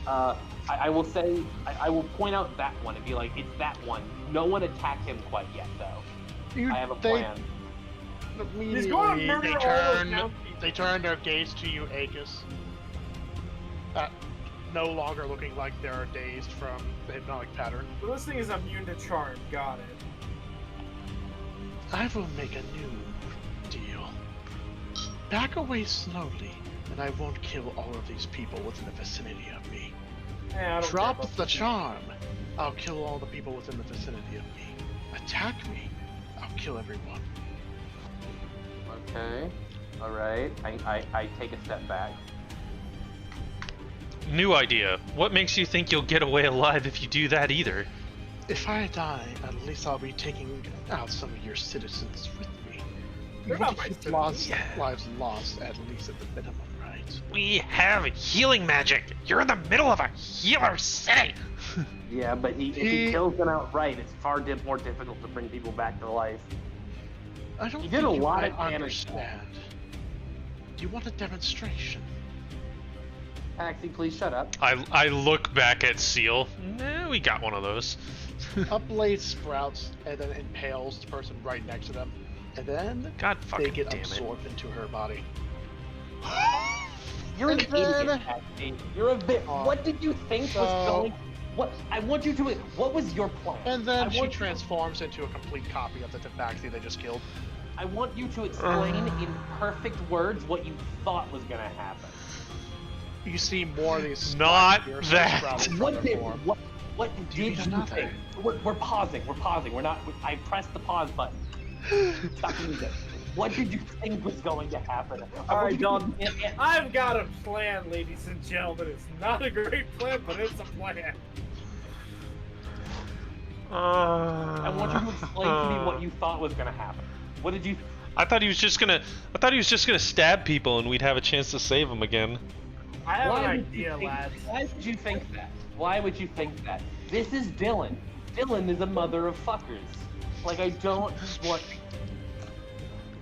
I will say, I will point out that one and be like, it's that one. No one attacked him quite yet, though. I have a plan. He's going to murder all those now. They turn their gaze to you, Akis. No longer looking like they're dazed from the hypnotic pattern. So this thing is immune to charm. Got it. I will make a new deal. Back away slowly, and I won't kill all of these people within the vicinity of me. Yeah, I don't Drop care about the charm. I'll kill all the people within the vicinity of me. Attack me. I'll kill everyone. Okay. Alright. I take a step back. New idea. What makes you think you'll get away alive if you do that either? If I die, at least I'll be taking out some of your citizens with me. They're not my Lives lost, at least at the minimum, right? We have healing magic. You're in the middle of a healer city. Yeah, but if he kills them outright, it's far more difficult to bring people back to life. I don't He think did a you lot might of damage. understand. Do you want a demonstration? Paxi, please shut up. I look back at Seal. Nah, we got one of those. A blade sprouts and then impales the person right next to them, and then God they fucking get damn it. absorbed into her body. You're an And then- idiot, Paxi. You're a bit. What did you think was going? What? I want you to. What was your plan? And then I she want transforms into a complete copy of the Tabaxi they just killed. I want you to explain in perfect words what you thought was gonna happen. You see more of these. Not spikes that. sprouting from What her did form. what did you nothing. think? We're pausing. We're pausing. We're not. I pressed the pause button. Stop music. What did you think was going to happen? Alright, Don. I've got a plan, ladies and gentlemen. It's not a great plan, but it's a plan. I want you to explain to me what you thought was going to happen. What did you? I thought he was just gonna stab people and we'd have a chance to save them again. I have an Why would you idea, think- lads. Why would you think that? Why would you think that? This is Dylan. Dylan is a mother of fuckers. Like, I don't want...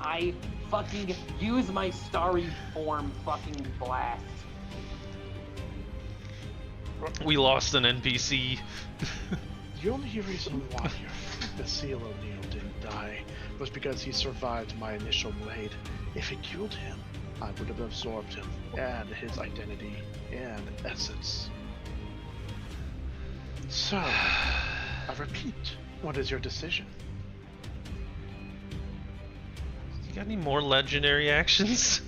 I fucking use my starry form fucking blast. We lost an NPC. The only reason why your Basile O'Neill didn't die was because he survived my initial blade. If it killed him, I would have absorbed him and his identity and essence. So, I repeat, what is your decision? You got any more legendary actions?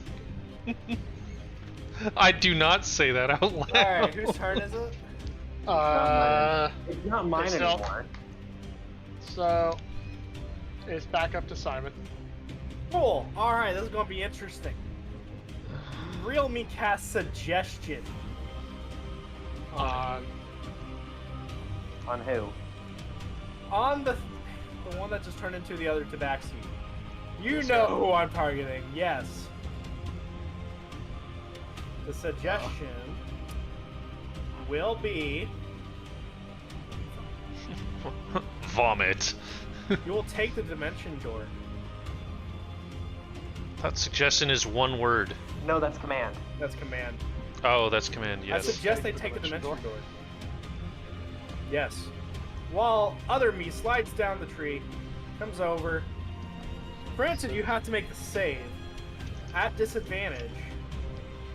I do not say that out loud. Alright, whose turn is it? It's not mine it's anymore. So, it's back up to Simon. Cool. Alright, this is gonna be interesting. Real me cast suggestion. On who? On the one that just turned into the other tabaxi. You know who I'm targeting, yes. The suggestion will be Vomit. you will take the dimension door. That suggestion is one word. No, that's command. That's command. Oh, that's command, I yes. suggest they take the dimension door. Yes. While other me slides down the tree, comes over. Granted, you have to make the save at disadvantage,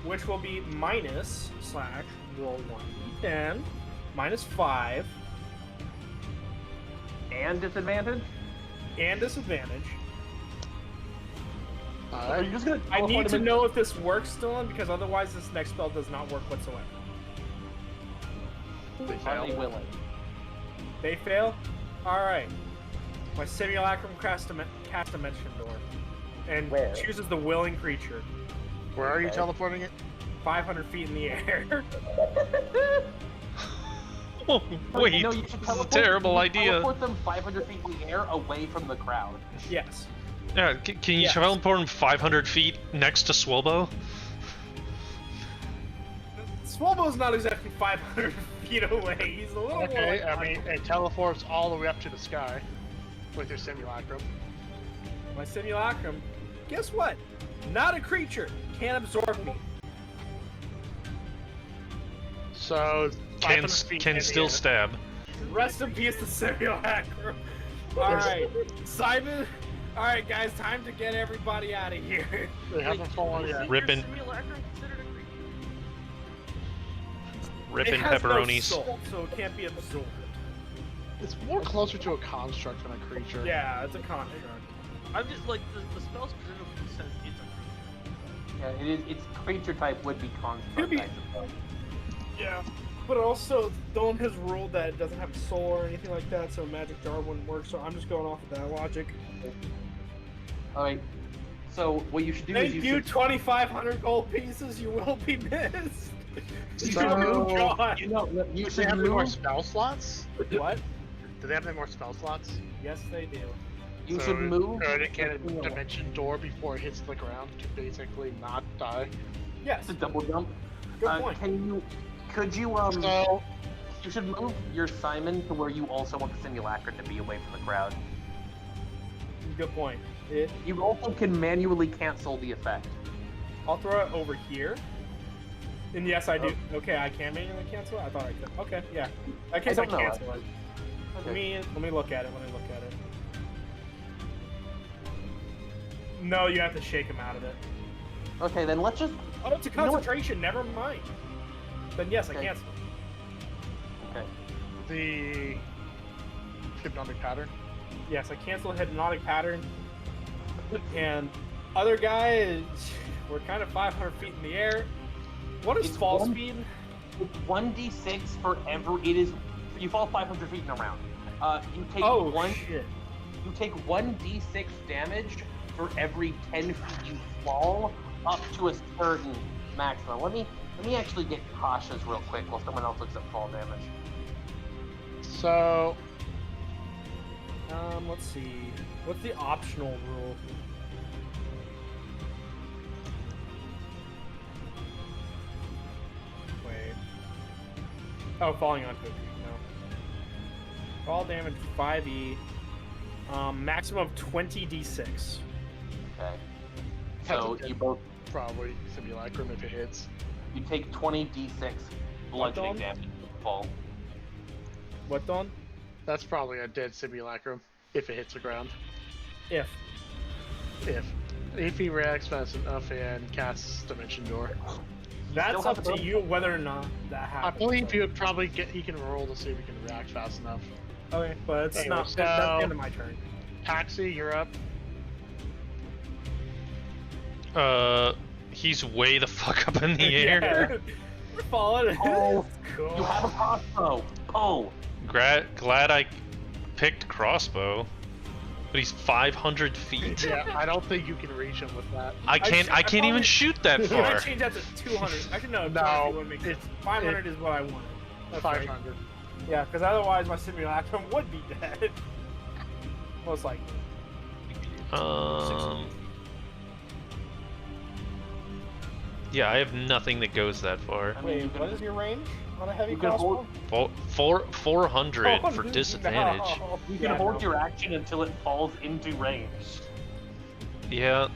which will be minus / roll 1d10 minus 5 And disadvantage? and disadvantage. Are you just gonna I need teleport to him know if this works, Dylan, because otherwise this next spell does not work whatsoever. in? Are they willing? They fail? Alright. My simulacrum cast dimension door. And Where? chooses the willing creature. Where are you Okay. teleporting it? 500 feet in the air. Oh, wait, No, you this should is a teleport- terrible you idea. Teleport them 500 feet in the air away from the crowd. Yes. Yeah, can you Yes. teleport him 500 feet next to Swolbo? Swolbo's not exactly 500 feet away. He's a little Okay, more I mean, it teleports all the way up to the sky with your simulacrum. My simulacrum, guess what? Not a creature. Can't absorb me. So, 500 feet Can in the still air. stab. Rest in peace, the simulacrum. Alright, Simon. Alright, guys, time to get everybody out of here. They haven't fallen yet. Ripping, Simulacrum considered a creature? ripping It has no pepperonis. soul, so it can't be absorbed. It's more closer to a construct than a creature. Yeah, it's a construct. I'm just like the spell's presumably says it's a creature. Yeah, it is. Its creature type would be construct. Could be. I suppose. Yeah. But also, Dylan has ruled that it doesn't have a soul or anything like that, so Magic Jar wouldn't work, so I'm just going off of that logic. Alright. So what you should do Thank is you, should 2,500 gold pieces, you will be missed! So- Oh, God. you know you Do they should have any more move. spell slots? What? Do they have any more spell slots? Yes, they do. You So, should move. Could it get a dimension door before it hits the ground to basically not die? Yes, It's a double jump. good point. Could you So, you should move your Simon to where you also want the simulacrum to be away from the crowd. Good point. You also can manually cancel the effect. I'll throw it over here. And yes, I do. Okay, I can manually cancel it? I thought I could. Okay, yeah. In case I don't know, cancel it. Let me look at it. No, you have to shake him out of it. Okay, then let's just. Oh, it's a You know what? concentration. Never mind. Then yes, I Okay. cancel. Okay. the hypnotic pattern. Yes, I cancel hypnotic pattern. And other guys, we're kind of 500 feet in the air. What is It's fall one- speed? It's 1d6 for every. It is. You fall 500 feet in a round. You take Oh one. shit! You take 1d6 damage for every 10 feet you fall up to a certain maximum. Let me actually get cautious real quick while someone else looks up fall damage. So, Let's see. What's the optional rule? Wait. Oh, falling onto a tree. Fall damage 5e. Maximum of 20d6. Okay. That's So a good- you both Probably simulacrum if it hits. you take 20d6 bludgeoning What, damage with the fall. What, Don? That's probably a dead simulacrum if it hits the ground. If. If he reacts fast enough and casts Dimension Door. That's Still up have to to- you whether or not that I happens. believe you would probably get. He can roll to see if he can react fast enough. Okay, but it's Anyway, not. so- That's the end of my turn. Taxi, you're up. He's way the fuck up in the air. Yeah. We're falling. Oh, Cool. you have a crossbow. Oh, Glad I picked crossbow, but he's 500 feet. Yeah, I don't think you can reach him with that. I can't even probably- shoot that Can I far. change that to 200? Actually, no. No, 200 wouldn't make sense. it's- 500 is what I wanted. That's right. 500. Yeah, because otherwise my simulacrum would be dead. Most likely. Yeah, I have nothing that goes that far. I mean, Wait, you can, what is your range on a heavy you can crossbow? hold, 400 Oh, for no. disadvantage. you can Yeah, hold no. your action until it falls into range. Yeah,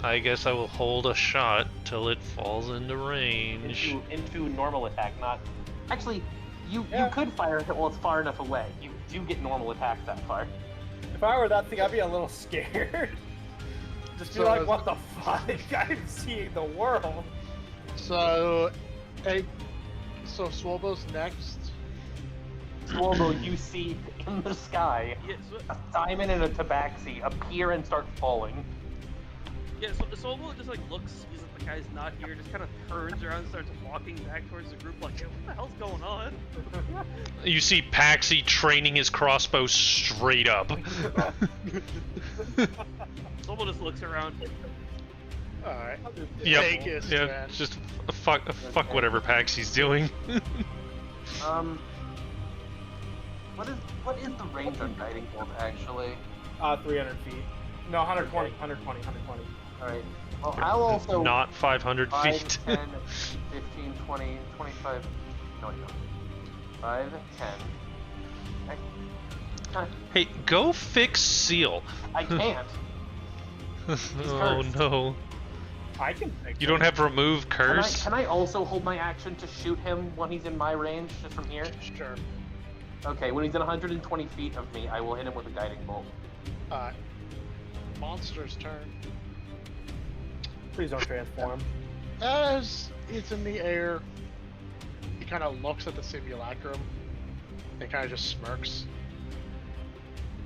I guess I will hold a shot till it falls into range. Into normal attack, not. Actually, you Yeah. could fire it while it's far enough away. You do get normal attacks that far. If I were that thing, I'd be a little scared. Just be So like, is- what the fuck? I'm seeing the world. So, so Swobo's next. Swallow, you see in the sky Yeah, so, a Simon and a Tabaxi appear and start falling. so Solo just like looks, sees that the guy's not here, just kind of turns around and starts walking back towards the group like, yo, what the hell's going on? You see Paxi training his crossbow straight up. Solo just looks around. Alright. Yep. Take his Yeah, stretch. just fuck whatever Paxi's doing. What is the range on guiding bolt actually? 300 feet. No, 120, 120, 120. Alright. Well, I'll also Not 500 5, feet. 10, 15, 20, 25. No, you don't. 5, 10. Hey, go fix Seal. I can't. Oh cursed. no. I can fix You don't have remove curse? Can I also hold my action to shoot him when he's in my range, just from here? Sure. Okay, when he's in 120 feet of me, I will hit him with a guiding bolt. Alright. Monster's turn. Please don't transform. As it's in the air, he kind of looks at the simulacrum and kind of just smirks.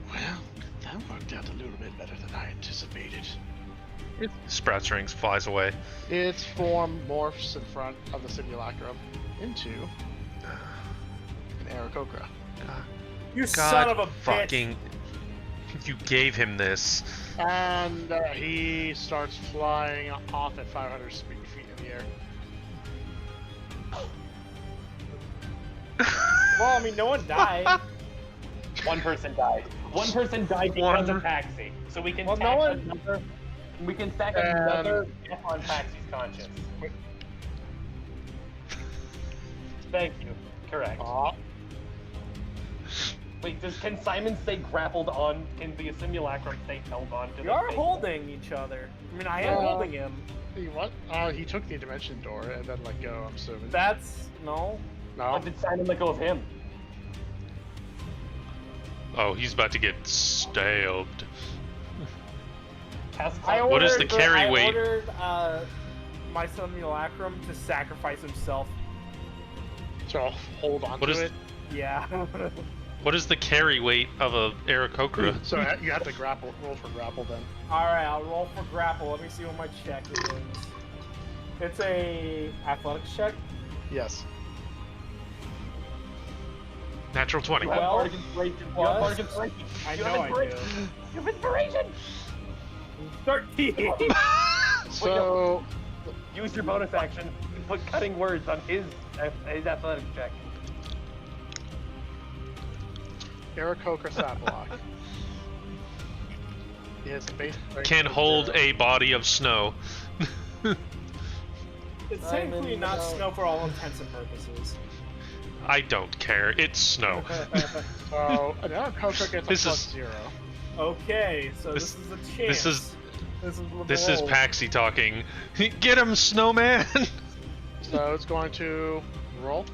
Well, that worked out a little bit better than I anticipated. Sprouts rings flies away. Its form morphs in front of the simulacrum into an Aarakocra. You God son of a fucking. You gave him this. And he starts flying off at 500 feet in the air. bitch. Well, I mean, no one died. One person died. One person died because of Paxi. So we can Well, stack no one- another. We can stack another death on Paxi's conscience. Thank you. Correct. Aw. Wait, can Simon stay grappled on? Can the simulacrum stay held on to We the are thing? holding each other. I mean, I am holding him. He what? He took the dimension door and then let go, I'm assuming. That's no. No? Or did Simon let go of him? Oh, he's about to get stabbed. What is the carry weight? I ordered my simulacrum to sacrifice himself. So I'll hold on What to is- it. Yeah. What is the carry weight of a Aarakocra? So you have to roll for grapple then. Alright, I'll roll for grapple. Let me see what my check is. It's a athletics check. Yes. Natural 20. You have Well, bardic inspiration. You what? have bardic inspiration. I You know have I do. inspiration. You have inspiration. 13! So Use your bonus action to put cutting words on his athletics check. Aarakocra Saplock. He has a base strength Can of hold 0. a body of snow. It's Simon, technically not no. snow for all intents and purposes. I don't care. It's snow. So another Coco gets a This plus is- 0. Okay, so This- this is a chance. This is roll. Paxi talking. Get him, snowman! So it's going to roll.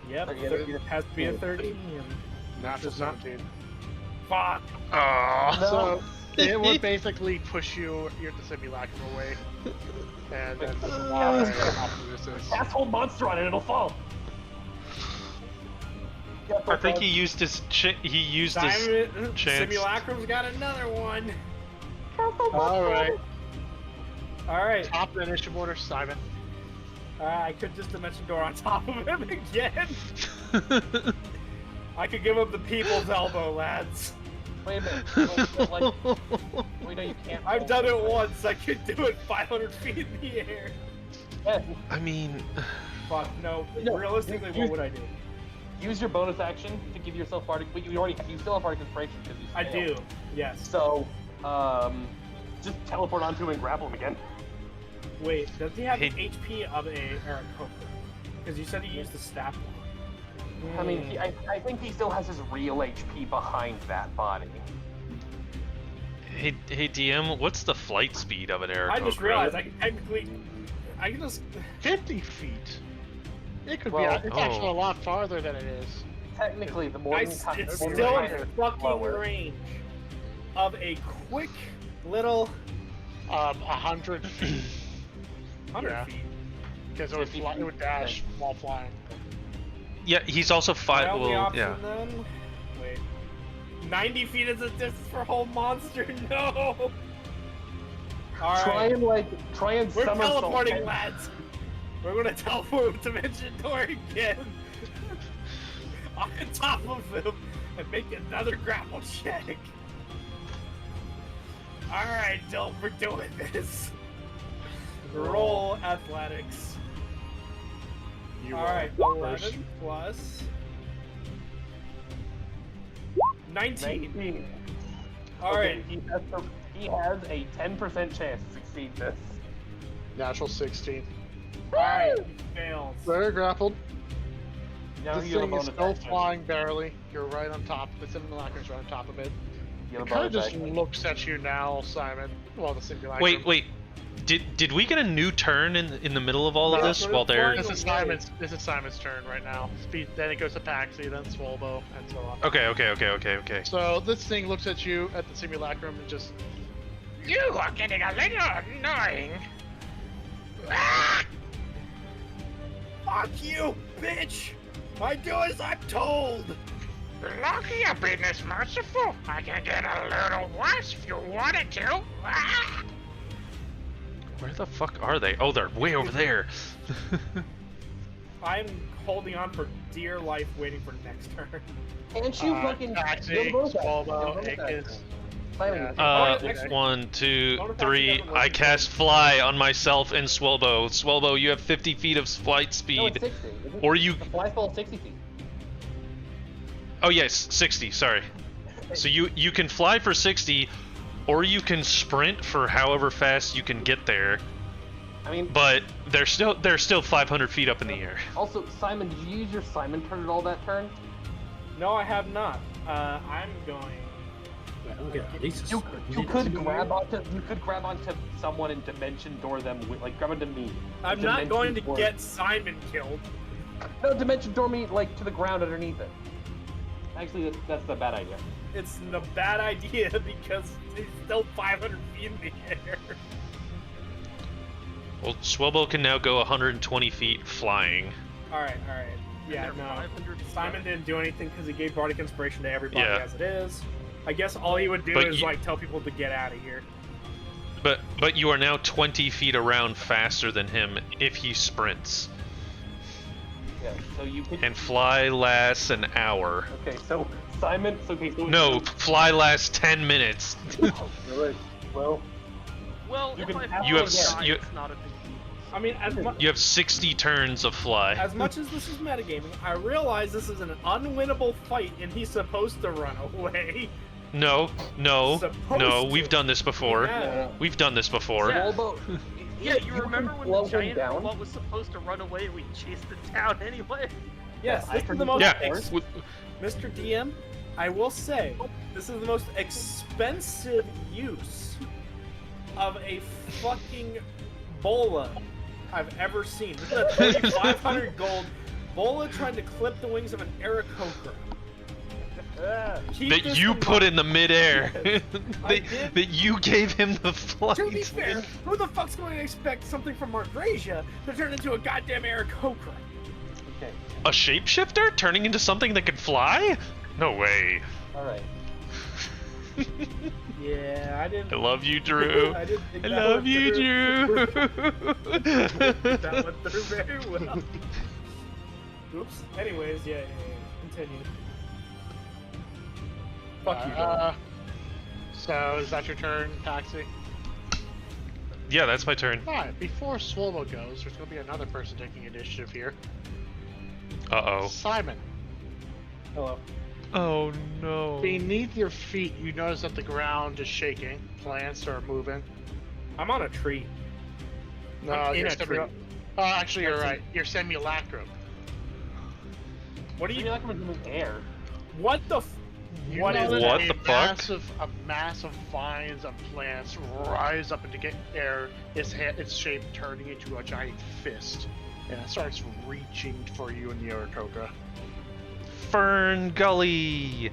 Yep, Yeah, it has to be a 13. Natural 17. Fuck. Aww. So it would basically push you the simulacrum away. And then Cast hold monster on it, it'll fall. I think he used his chance. Simulacrum's got another one. Alright. Alright. Top of the initiative order, Simon. I could just dimension door on top of him again. I could give him the people's elbow, lads. Wait a minute. Like, wait, no, you can't. I've done it once. I could do it 500 feet in the air. Yeah, I mean, Fuck, no. No, Realistically, what would I do? use your bonus action to give yourself bardic. But you still have bardic inspiration because you. I failed. do, yes. So, just teleport onto him and grapple him again. Wait, does he have Hey. the HP of a Cobra? Because you said he used the staff one. I mean, I think he still has his real HP behind that body. hey DM, what's the flight speed of an Aarakocra? I just realized I can just 50 feet. It could Well, be. It's actually a lot farther than it is. Technically, the more it's you still more in you fucking lower. range of a quick little 100 feet. 100 Yeah. feet. Because it would dash while flying. Yeah, he's also My five. only Well, option yeah. then. Wait. 90 feet is a distance for whole monster. No. All Try right. and We're somersault. teleporting, lads. We're gonna teleport with Dimension Door again. On top of him and make another grapple check. Alright, Dylan, we're doing this. Roll athletics. Alright, 11 plus 19. Alright. Okay, he has a 10% chance to succeed this. Natural 16. Alright, he fails. Very grappled. Now This you have a thing is bonus still action. flying barely. You're right on top. The simulacrum's right on top of it. You have It a kind of bonus just action. looks at you now, Simon. Well, the simulacrum. Wait. Did we get a new turn in the middle of all of No, this so while it's they're? flying. This is Simon's turn right now. Then it goes to Paxi, then Swolbo, and so on. Okay. So this thing looks at you at the simulacrum and just. You are getting a little annoying. Fuck you, bitch! I do as I'm told! Lucky I've been this merciful. I can get a little worse if you wanted to. Where the fuck are they? Oh, they're way over there. I'm holding on for dear life, waiting for next turn. Can't you fucking... Paxi, you have a bonus action. Swolbo, You have a bonus Akis. action. Simon, Yeah. 1, 2, Bonus 3. action doesn't I work. cast fly on myself and Swolbo. Swolbo, you have 50 feet of flight no, speed. it's 60. Isn't it? Or you. The fly spell is 60 feet. Oh yes, 60. Sorry. So you can fly for 60, or you can sprint for however fast you can get there. I mean, But they're still 500 feet up in the air. also, Simon, did you use your Simon turn at all that turn? No, I have not. I'm going. Okay, at least You could grab onto someone and dimension door them with, like, grab onto me. I'm not Dimension going to door- get Simon killed. No, dimension door me, like, to the ground underneath it. Actually, that's a bad idea. It's a bad idea because he's still 500 feet in the air. Well, Swelbo can now go 120 feet flying. Alright. Yeah, they're no. 500 feet Simon up. didn't do anything because he gave Bardic Inspiration to everybody Yeah. as it is. I guess all he would do But is you- like tell people to get out of here. But you are now 20 feet around faster than him if he sprints. Yeah, so you could... And fly lasts an hour. Okay, so Simon... No, fly lasts 10 minutes. Alright, well... Well, You if can I have fall You have and s- die, you- it's not a big deal. I mean, You have 60 turns of fly. as much as this is metagaming, I realize this is an unwinnable fight and he's supposed to run away. No, Supposed no, to. we've done this before. Yeah. We've done this before. Yeah. Swolbo, Yeah, you remember when slow the him giant down? robot was supposed to run away and we chased it down anyway? Yes, I this is can the most. Yeah, Mr. DM, I will say, this is the most expensive use of a fucking bola I've ever seen. This is a 3,500 gold bola trying to clip the wings of an Aarakocra. Keep that this you in put mind. in the midair. Yes, I that, did. that you gave him the flight. To be fair, who the fuck's going to expect something from Margrasia to turn into a goddamn Aarakocra? Okay. A shapeshifter turning into something that could fly? No way. All right. Yeah, I didn't. I love you, Drew. I didn't think I that love one you, through. Drew. That went through very well. Oops. Anyways, yeah. Continue. Fuck you, dog. So is that your turn, Taxi? Yeah, that's my turn. Alright, before Swolo goes, there's gonna be another person taking initiative here. Uh-oh. Simon. Hello. Oh, no. Beneath your feet, you notice that the ground is shaking. Plants are moving. I'm on a tree. No, I'm in you're a tree. Oh, actually, you're right. You're simulacrum. What are You you? like I'm in the air. What the? You What is notice What a the fuck? mass of vines of plants rise up into air. Its shape turning into a giant fist, and it starts reaching for you in the Aarakocra. Fern Gully.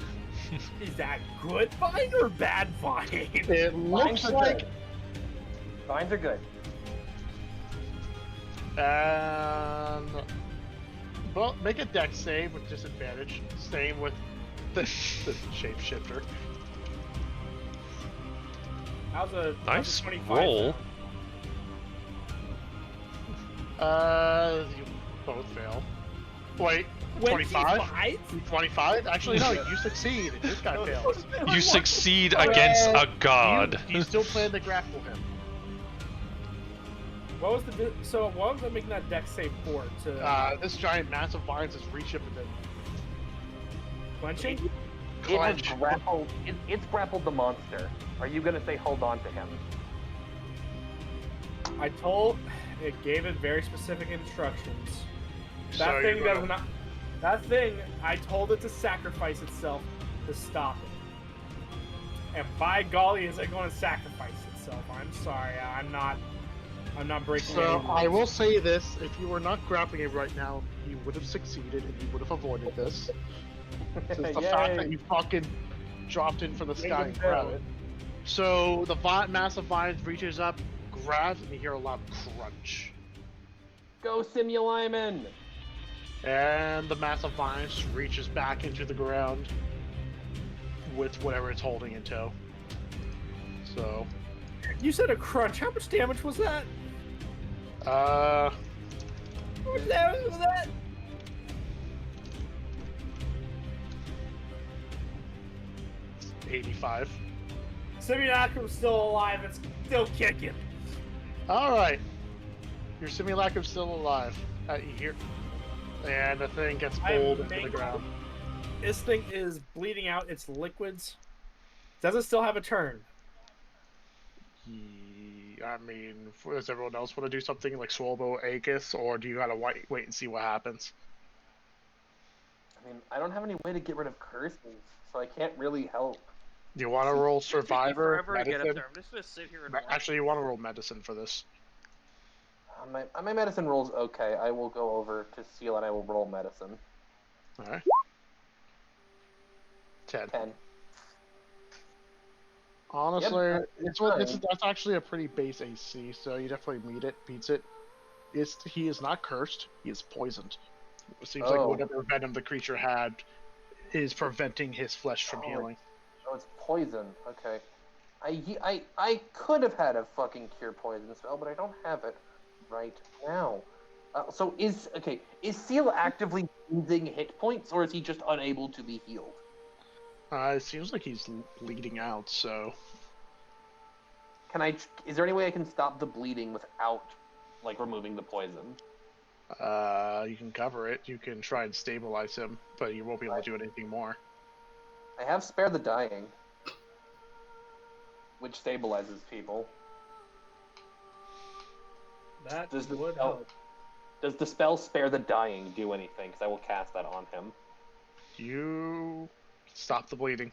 Is that good vine or bad vine? It looks are like. good. Vines are good. Well, make a dex save with disadvantage. Same with the shapeshifter. How's a Nice 25 roll. sound? You both fail. Wait, 25? 25? Actually, no, you succeed. This guy fails. You succeed against a god. Do you still plan to grapple him? What was the so? What was I making that deck save for? To This giant massive vines is reach up and then clenching? It has clench. grappled. It's grappled the monster. Are you gonna say hold on to him? I told it gave it very specific instructions. That So thing you're gonna- does not. That thing, I told it to sacrifice itself to stop it. And by golly, is it going to sacrifice itself? I'm sorry, I'm not breaking. So any rules. I will say this: if you were not grappling it right now, you would have succeeded and you would have avoided this. It's the fact that you fucking dropped in from the sky and grabbed it. So the massive vine reaches up, grabs, and you hear a loud crunch. Go Simuliman! And the massive vine reaches back into the ground with whatever it's holding in tow. So, You said a crunch. How much damage was that? uh, How much damage was that? $85. Simulacrum's still alive. It's still kicking. Alright. Your simulacrum's still alive. You hear. And the thing gets I am pulled into the mangled. ground. This thing is bleeding out its liquids. Does it still have a turn? I mean, does everyone else want to do something like Swalbo Aegis, or do you gotta wait and see what happens? I mean, I don't have any way to get rid of curses, so I can't really help. Do you want to roll It's gonna take me Survivor, forever to get up Medicine? there. I'm just gonna sit here and watch. Actually, you want to roll Medicine for this. My medicine roll's okay. I will go over to Seal and I will roll medicine. Alright. 10. 10. Honestly, Yep, that's actually a pretty base AC, so you definitely beats it. He is not cursed, he is poisoned. It seems like whatever venom the creature had is preventing his flesh from healing. Oh, it's poison. Okay. I could have had a fucking cure poison spell, but I don't have it right now. So is Seal actively losing hit points, or is he just unable to be healed? It seems like he's bleeding out, so... Is there any way I can stop the bleeding without, like, removing the poison? You can cover it. You can try and stabilize him, but you won't be able to do anything more. I have Spare the Dying, which stabilizes people. That Does the would spell- help. Does the spell Spare the Dying do anything? Because I will cast that on him. You stop the bleeding.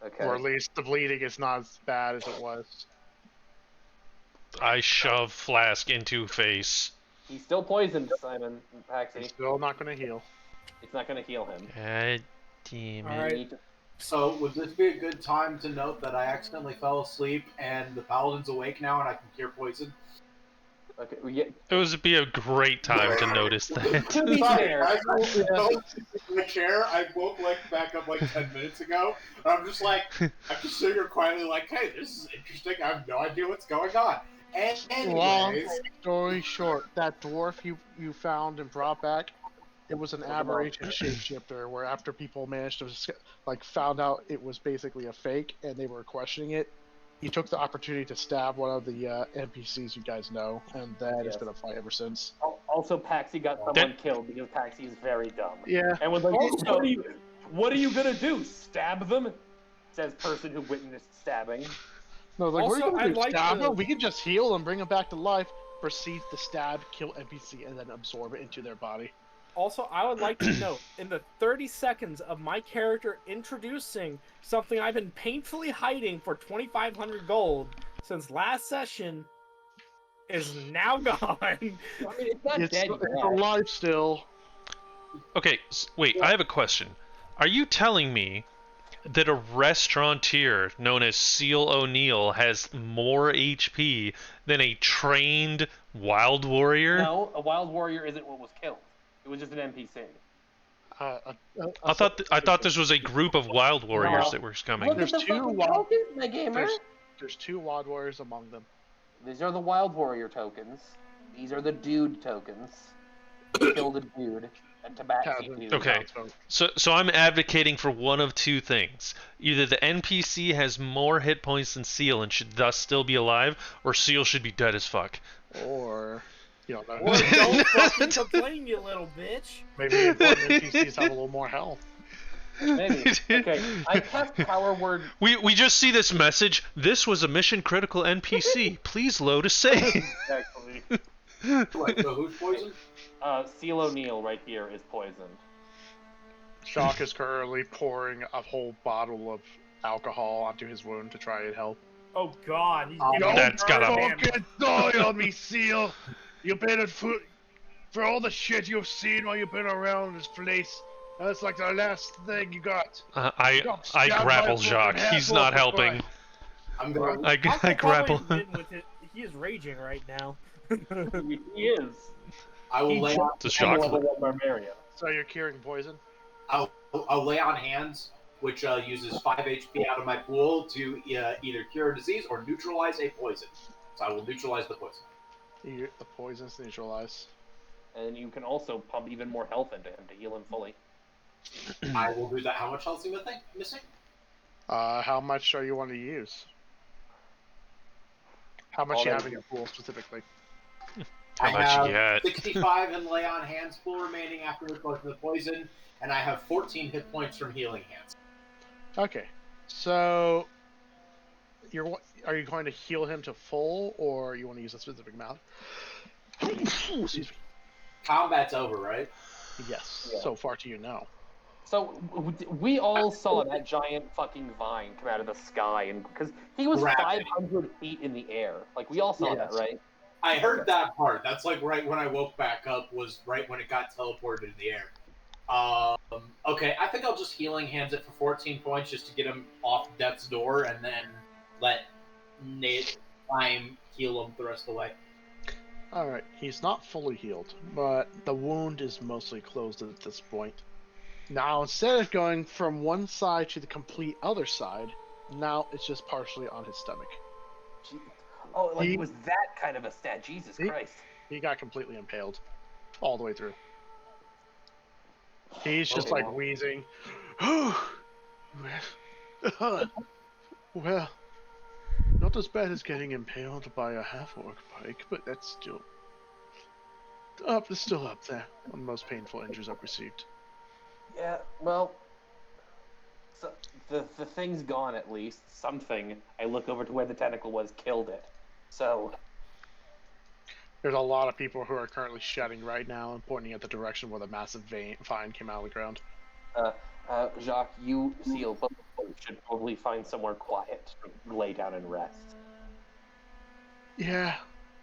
Okay. Or at least the bleeding is not as bad as it was. I shove Flask into face. He's still poisoned, Simon It's Paxi. still not going to heal. It's not going to heal him. God damn All it. right. You need to- So, would this be a good time to note that I accidentally fell asleep and the paladin's awake now and I can cure poison? Okay. We get. It would be a great time to notice that. To be Sorry, fair, I fell asleep in the chair. I woke back up 10 minutes ago. And I'm just sitting here quietly hey, this is interesting. I have no idea what's going on. And Long anyways, story short, that dwarf you found and brought back, it was an aberration shapeshifter. Where after people managed to found out it was basically a fake and they were questioning it, he took the opportunity to stab one of the NPCs you guys know, and then it's been a fight ever since. Also, Paxi got someone killed because Paxi is very dumb. Yeah. And was like, Also- what are you gonna do? Stab them? Says person who witnessed stabbing. No, like Also, we're gonna I'd do like stab to- him. We can just heal him, bring him back to life. Proceed to stab, kill NPC, and then absorb it into their body. Also, I would like to note, in the 30 seconds of my character introducing something I've been painfully hiding for 2,500 gold since last session, is now gone. I mean, it's not It's dead yet. alive still. Okay, wait, I have a question. Are you telling me that a restaurateur known as Seal O'Neill has more HP than a trained wild warrior? No, a wild warrior isn't what was killed. It was just an NPC. I thought this was a group of wild warriors that were coming. Look There's at the two fucking wild- tokens, my gamer. There's two wild warriors among them. These are the wild warrior tokens. These are the dude tokens. Killed a dude. And Tabaxi dude. Okay, so I'm advocating for one of two things. Either the NPC has more hit points than Seal and should thus still be alive, or Seal should be dead as fuck. Or, Or don't fucking complain, you little bitch. maybe important NPCs have a little more health. Maybe. Okay, I cast Power Word. We just see this message. This was a mission critical NPC. Please load a save. Exactly. so who's poisoned? Seal O'Neill right here is poisoned. Shock is currently pouring a whole bottle of alcohol onto his wound to try and help. Oh god, he's That's gotta- fucking die on me, Seal! You've been for all the shit you've seen while you've been around this place. That's like the last thing you got. I Stab grapple my Jacques. fucking He's half not off the helping. butt. I'm gonna. I Uncle grapple probably him. win with it. He is raging right now. He is. I will lay on. Does I'm a Jacques level 1 barbarian. So you're curing poison? I'll lay on hands, which uses 5 HP out of my pool to either cure a disease or neutralize a poison. So I will neutralize the poison. The poison's neutralized. And you can also pump even more health into him to heal him fully. I will do that. How much health is he missing? How much are you wanting to use? How much All you that- have in your pool specifically? How I much have you got? 65 in lay on hands pool remaining after recording the poison, and I have 14 hit points from healing hands. Okay, so are you going to heal him to full, or you want to use a specific amount? Excuse me. Combat's over, right? Yes. Yeah. So far to you know. So we all saw that giant fucking vine come out of the sky, and because he was Gravity. 500 feet in the air, like we all saw that, right? I heard that part. That's right when I woke back up, was right when it got teleported in the air. Okay, I think I'll just healing hands it for 14 points just to get him off death's door, and then let Nate time heal him the rest of the way. Alright, he's not fully healed, but the wound is mostly closed at this point. Now, instead of going from one side to the complete other side, now it's just partially on his stomach. Oh, like it was that kind of a stat. Jesus Christ. He got completely impaled. All the way through. He's just Okay, like well. wheezing. Well, not as bad as getting impaled by a half-orc pike, but that's still it's still up there on the most painful injuries I've received. Yeah, well, so the thing's gone at least. Something. I look over to where the tentacle was, killed it. So There's a lot of people who are currently shouting right now and pointing at the direction where the massive vine came out of the ground. Jacques, you, Seal, both should probably find somewhere quiet to lay down and rest. Yeah,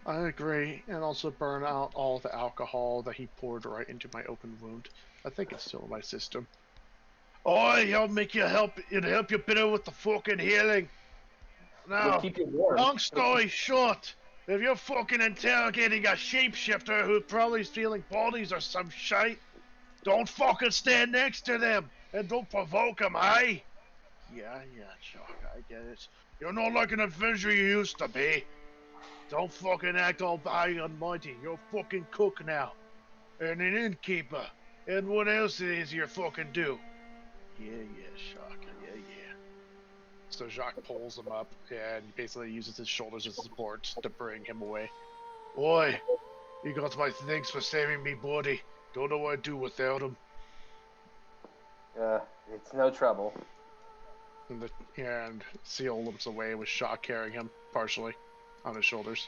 I agree. And also burn out all the alcohol that he poured right into my open wound. I think it's still in my system. Oi, it'll help you better with the fucking healing. Now, We'll keep you warm. long story short, if you're fucking interrogating a shapeshifter who probably is stealing bodies or some shite, don't fucking stand next to them and don't provoke them, hey? Yeah, Chuck, I get it. You're not like an adventurer you used to be. Don't fucking act all high and mighty. You're a fucking cook now. And an innkeeper. And what else it is you fucking do. Yeah, Chuck, yeah. So Jacques pulls him up and basically uses his shoulders as support to bring him away. Boy, you got my thanks for saving me, buddy. Don't know what I'd do without him. It's no trouble. And Seal limps away with Jacques carrying him, partially, on his shoulders.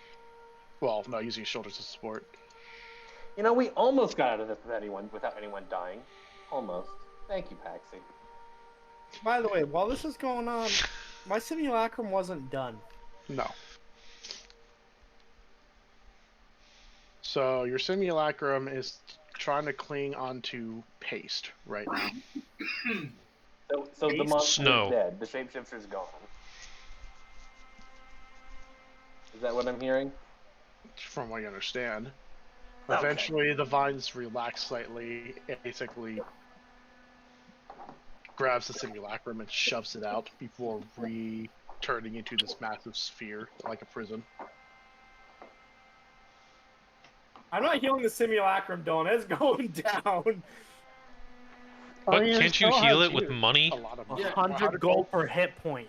Well, no, using his shoulders as support. You know, we almost got out of this without anyone dying. Almost. Thank you, Paxi. By the way, while this is going on, my simulacrum wasn't done. No. So your simulacrum is trying to cling onto paste right now. So the monster Snow. is dead. The shapeshifter's gone. Is that what I'm hearing? From what I understand. Okay. Eventually the vines relax slightly and basically grabs the simulacrum and shoves it out before turning into this massive sphere like a prison. I'm not healing the simulacrum, Dylan. It's going down. But yeah, can't you still heal has it with money? A lot of money. 100 gold per hit point.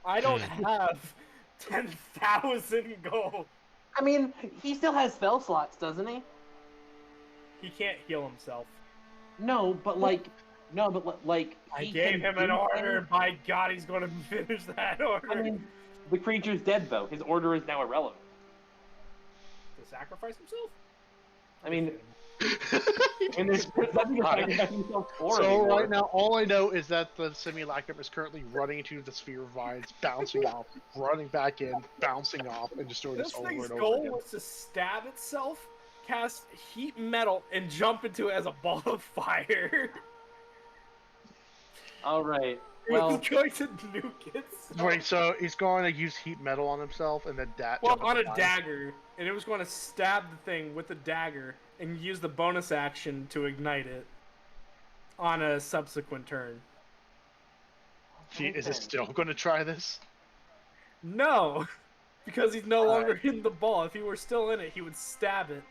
I don't have 10,000 gold. I mean, he still has spell slots, doesn't he? He can't heal himself. No, but like, I he gave can him an do order. things. By God, he's going to finish that order. I mean, the creature's dead though. His order is now irrelevant. To sacrifice himself? I mean, and there's nothing to sacrifice himself for So anymore. right now, all I know is that the simulacrum is currently running into the sphere of vines, bouncing off, running back in, bouncing off, and just doing This this over thing's and over goal again. was to stab itself, cast heat metal, and jump into it as a ball of fire. All right. He Well, was going to nuke it. Wait, so he's going to use heat metal on himself, and then Well, jump on a into the vines? dagger, and it was going to stab the thing with the dagger and use the bonus action to ignite it on a subsequent turn. Is it still going to try this? No, because he's no longer in the ball. If he were still in it, he would stab it.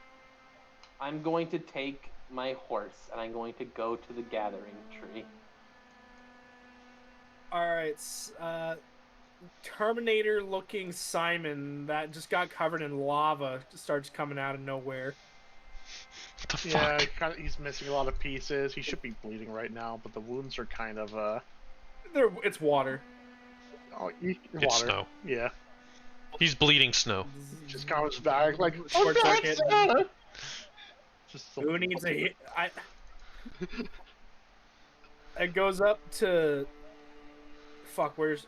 I'm going to take my horse and I'm going to go to the gathering tree. Alright, Terminator-looking Simon that just got covered in lava just starts coming out of nowhere. What the Yeah, fuck? he's missing a lot of pieces. He should be bleeding right now, but the wounds are kind of, It's water. water. It's snow. Yeah. He's bleeding snow. Just comes back like, Short circuit. Just so Who needs a hit? It goes up to... Fuck, where's...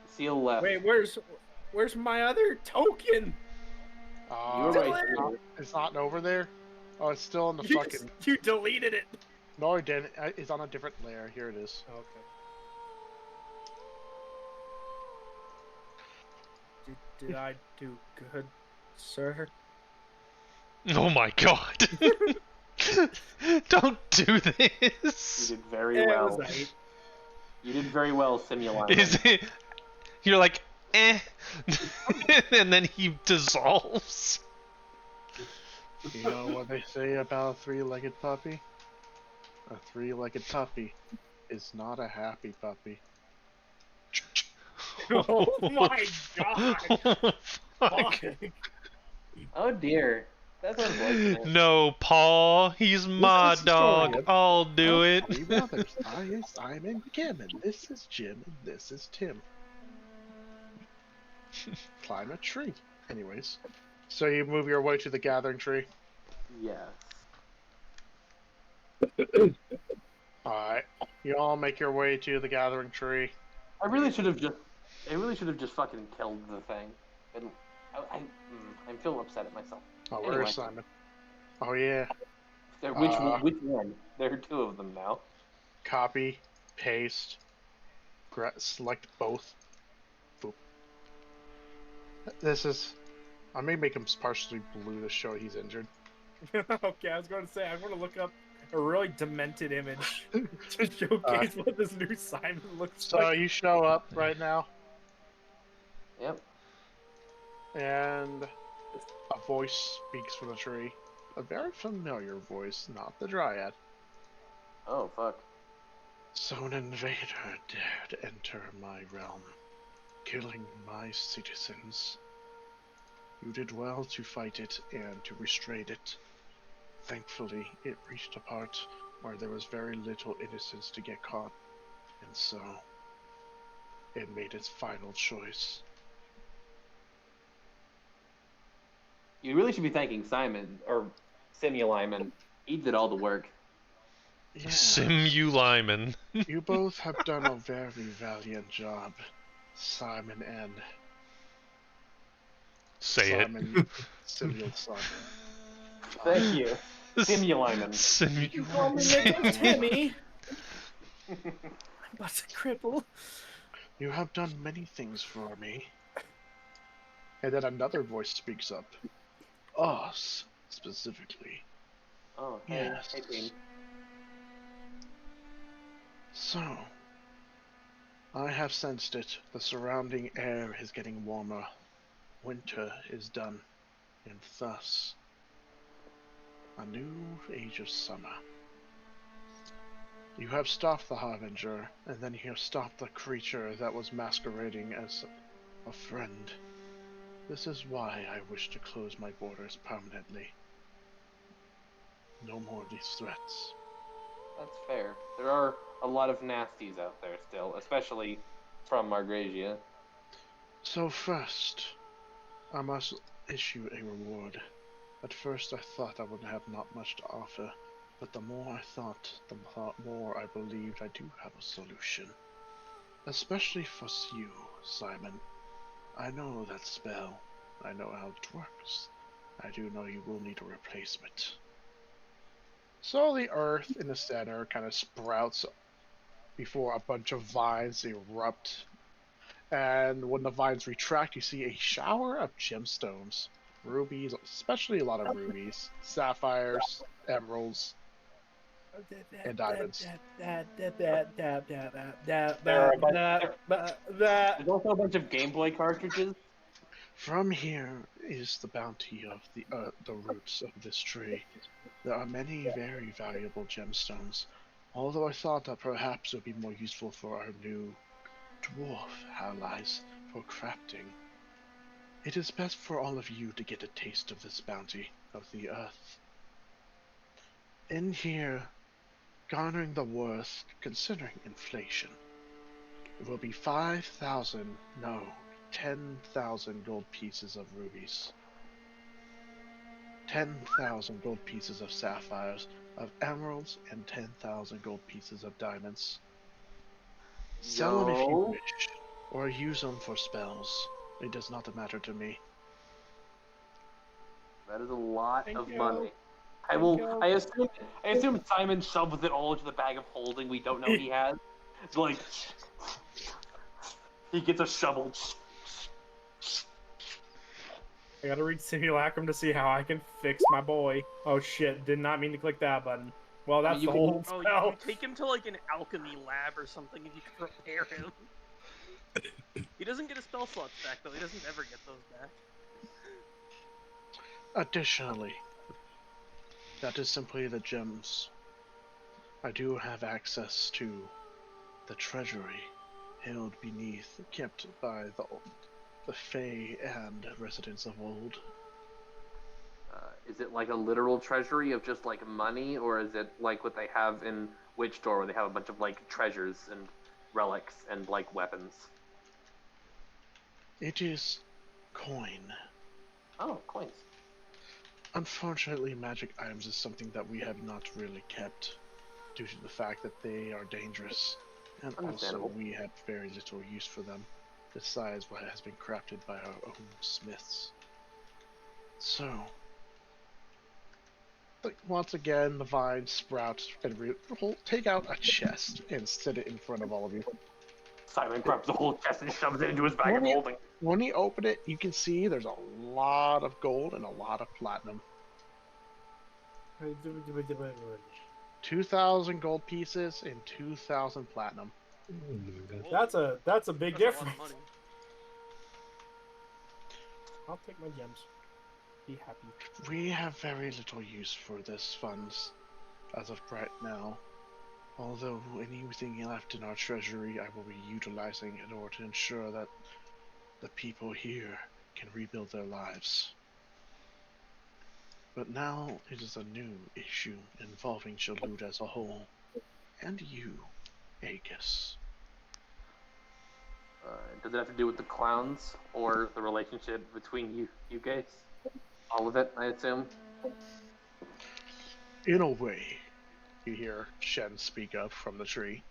Seal left. Wait, where's my other token? You're right. It's not over there. Oh, it's still in the You, fucking. you deleted it. No, I didn't. It's on a different layer. Here it is. Okay. Did I do good, sir? Oh my god. Don't do You this. did very It well. was a 8. You did very well, Simulacrum. Is it? You're like, eh. And then he dissolves. You know what they say about a three-legged puppy? A three-legged puppy is not a happy puppy. Oh my god! Fuck. Fuck. Oh dear. That's unfortunate. No, Paul. He's my is the dog. story of- I'll do it. Three brothers. I'm Kim, and this is Jim, and this is Tim. climb a tree. Anyways, so you move your way to the gathering tree. Yes. Alright. You all make your way to the gathering tree. I really should have just fucking killed the thing. And I'm feeling upset at myself. Oh, Anyway. where's Simon? Oh, yeah. Which one? There are two of them now. Copy, paste, select both. Boop. This is... I may make him partially blue to show he's injured. Okay, I was going to say, I'm going to look up a really demented image to showcase what this new Simon looks like. So you show up right now, Yep. and a voice speaks from the tree. A very familiar voice, not the Dryad. Oh, fuck. So an invader dared enter my realm, killing my citizens. You did well to fight it and to restrain it. Thankfully, it reached a part where there was very little innocence to get caught, and so it made its final choice. You really should be thanking Simon, or Simuliman. He did all the work. Yeah, Simuliman. you both have done a very valiant job, Simon and Say Simon Simulson. Thank you. it. Simuliman. You call me Little Timmy. I'm about to cripple. You have done many things for me. And then another voice speaks up. Us, specifically. Oh, hey, Yes. hey, team. So, I have sensed it. The surrounding air is getting warmer. Winter is done, and thus, a new age of summer. You have stopped the Harbinger, and then you have stopped the creature that was masquerading as a friend. This is why I wish to close my borders permanently. No more of these threats. That's fair. There are a lot of nasties out there still, especially from Margrasia. So first, I must issue a reward. At first I thought I would have not much to offer, but the more I thought, the more I believed I do have a solution. Especially for you, Simon. I know that spell. I know how it works. I do know you will need a replacement. So the earth in the center kind of sprouts before a bunch of vines erupt. And when the vines retract, you see a shower of gemstones. Rubies, especially a lot of rubies, sapphires, emeralds, and diamonds. There's also a bunch of Game Boy cartridges. From here is the bounty of the roots of this tree. There are many very valuable gemstones, although I thought that perhaps it would be more useful for our new dwarf allies for crafting. It is best for all of you to get a taste of this bounty of the earth. In here, garnering the worth, considering inflation, it will be 5,000, no, 10,000 gold pieces of rubies, 10,000 gold pieces of sapphires, of emeralds, and 10,000 gold pieces of diamonds. Sell them if you wish, or use them for spells. It does not matter to me. That is a lot Thank of you. money. I assume Simon shoves it all into the bag of holding we don't know he has. It's like he gets a shovel. I gotta read Simulacrum to see how I can fix my boy. Oh shit, did not mean to click that button. Well, that's the whole Oh, spell. you take him to like an alchemy lab or something and you can repair him. He doesn't get his spell slots back though, he doesn't ever get those back. Additionally, that is simply the gems. I do have access to the treasury held beneath, kept by the Fae and residents of old. Is it like a literal treasury of just like money, or is it like what they have in Witch Door, where they have a bunch of like treasures and relics and like weapons? It is coin. Oh, coins. Unfortunately, magic items is something that we have not really kept due to the fact that they are dangerous, and also Understandable. we have very little use for them, besides what has been crafted by our own smiths. So, like, once again, the vine sprouts and take out a chest and set it in front of all of you. Simon grabs the whole chest and shoves it into his bag of holding. When you open it, you can see there's a lot of gold and a lot of platinum. 2,000 gold pieces and 2,000 platinum. Oh my god. That's a big That's a lot difference. of money. I'll take my gems. Be happy. We have very little use for this funds as of right now. Although anything left in our treasury I will be utilizing in order to ensure that the people here can rebuild their lives. But now it is a new issue involving Shalud as a whole. And you, Aegis. Does it have to do with the clowns or the relationship between you guys? All of it, I assume. In a way, you hear Shen speak up from the tree.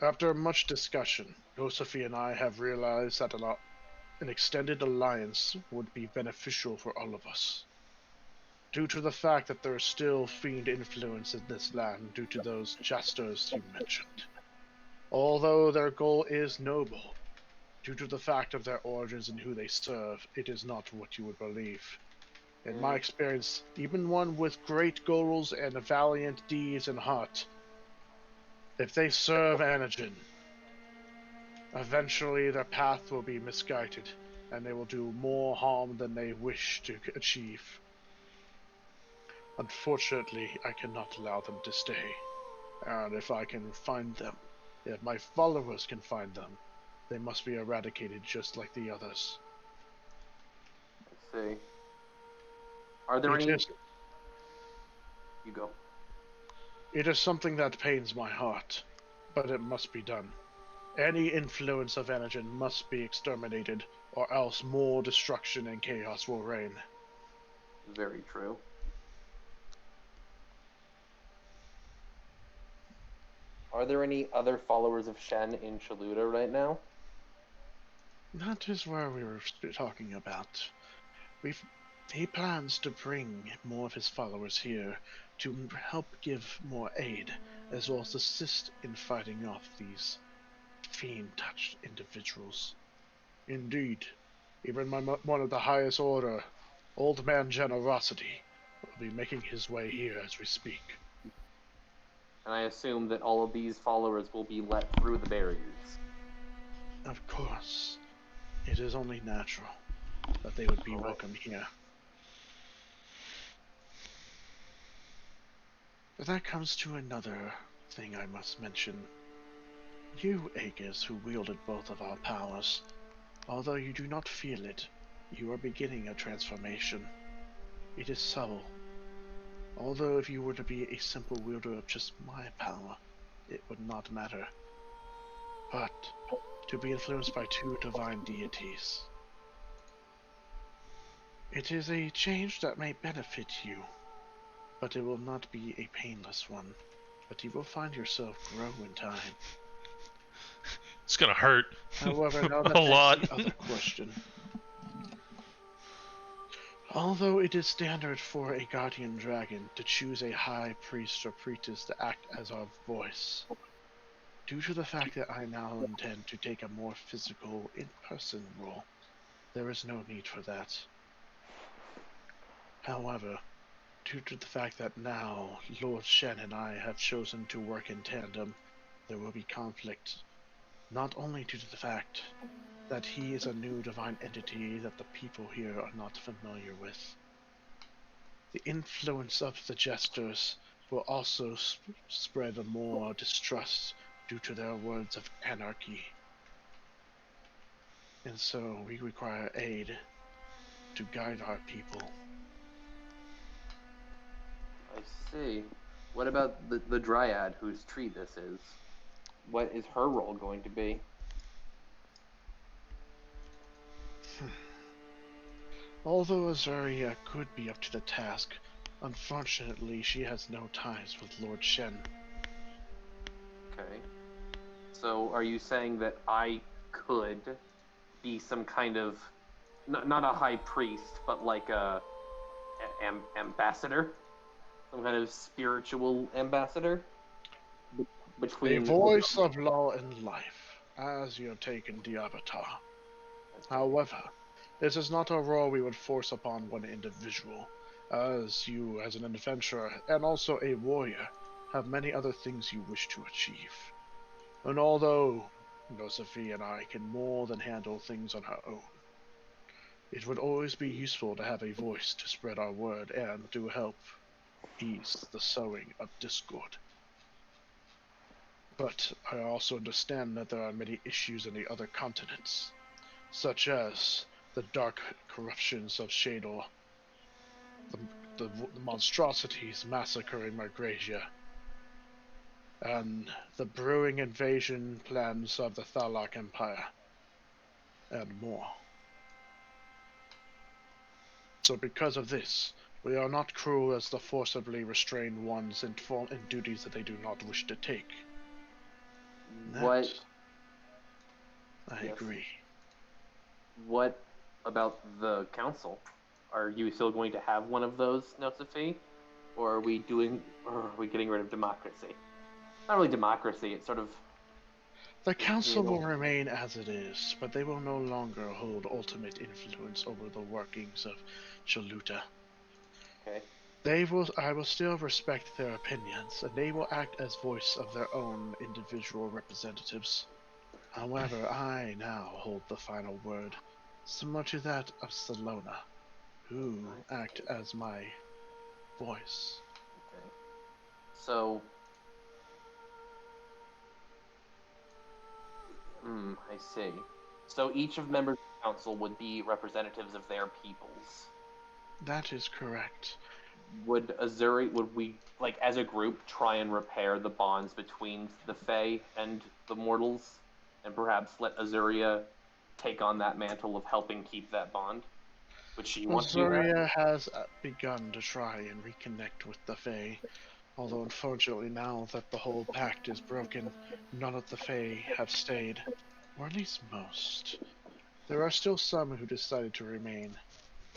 After much discussion, Josephine and I have realized that an extended alliance would be beneficial for all of us. Due to the fact that there is still fiend influence in this land due to those jesters you mentioned. Although their goal is noble, due to the fact of their origins and who they serve, it is not what you would believe. In my experience, even one with great goals and valiant deeds in heart, if they serve Anagen, eventually their path will be misguided, and they will do more harm than they wish to achieve. Unfortunately, I cannot allow them to stay. And if I can find them, if my followers can find them, they must be eradicated just like the others. I see. Are there any... Is, You go. it is something that pains my heart, but it must be done. Any influence of Anagen must be exterminated, or else more destruction and chaos will reign. Very true. Are there any other followers of Shen in Shaluda right now? That is where we were talking about. He plans to bring more of his followers here to help give more aid, as well as assist in fighting off these fiend-touched individuals. Indeed, even one of the highest order, Old Man Generosity, will be making his way here as we speak. And I assume that all of these followers will be let through the barriers. Of course, it is only natural that they would be welcome here. But that comes to another thing I must mention. You, Aegis, who wielded both of our powers, although you do not feel it, you are beginning a transformation. It is subtle. Although if you were to be a simple wielder of just my power, it would not matter. But to be influenced by two divine deities, it is a change that may benefit you, but it will not be a painless one. But you will find yourself grow in time. It's gonna hurt. However, now that a lot. the other question. Although it is standard for a guardian dragon to choose a high priest or priestess to act as our voice, due to the fact that I now intend to take a more physical, in-person role, there is no need for that. However, due to the fact that now Lord Shen and I have chosen to work in tandem, there will be conflict, not only due to the fact that he is a new divine entity that the people here are not familiar with. The influence of the jesters will also spread a more distrust due to their words of anarchy. And so we require aid to guide our people. I see. What about the Dryad whose tree this is? What is her role going to be? Although Azuria could be up to the task, unfortunately she has no ties with Lord Shen. Okay. So are you saying that I could be some kind of not a high priest, but like a ambassador, some kind of spiritual ambassador A between voice of law and life, as you have taken the Avatar. However, this is not a role we would force upon one individual, as you, as an adventurer and also a warrior, have many other things you wish to achieve. And although Josephine and I can more than handle things on our own, it would always be useful to have a voice to spread our word and to help ease the sowing of discord. But I also understand that there are many issues in the other continents, such as the dark corruptions of Shador, the monstrosities massacring Margrasia, and the brewing invasion plans of the Thalak Empire, and more. So because of this, we are not cruel as the forcibly restrain ones in duties that they do not wish to take. what? I Yes. agree. What about the council? Are you still going to have one of those, Nosefi? Or are we getting rid of democracy? Not really democracy, it's sort of The council will remain as it is, but they will no longer hold ultimate influence over the workings of Chaluta. okay. I will still respect their opinions, and they will act as voice of their own individual representatives. However, I now hold the final word, similar to that of Salona, who act as my voice. Okay. So I see. So each of members of the council would be representatives of their peoples. That is correct. Would we, like, as a group, try and repair the bonds between the Fae and the mortals, and perhaps let Azuria take on that mantle of helping keep that bond? Would she want to do that? Azuria has begun to try and reconnect with the Fae, although unfortunately now that the whole pact is broken, none of the Fae have stayed, or at least most. There are still some who decided to remain,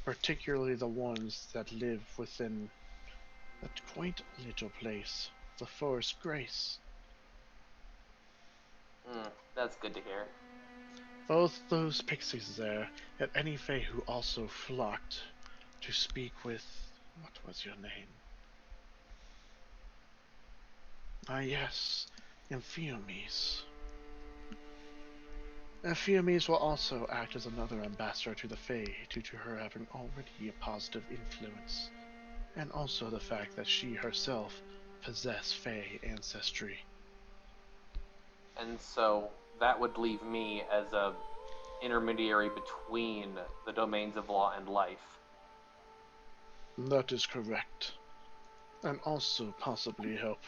particularly the ones that live within that quaint little place, the Forest Grace. That's good to hear. Both those pixies there, and any Fae who also flocked to speak with... what was your name? Ah yes, Amphiomys. Amphiomys will also act as another ambassador to the Fae due to her having already a positive influence, and also the fact that she herself possessed Fae ancestry. And so that would leave me as a intermediary between the domains of law and life. That is correct. And also possibly help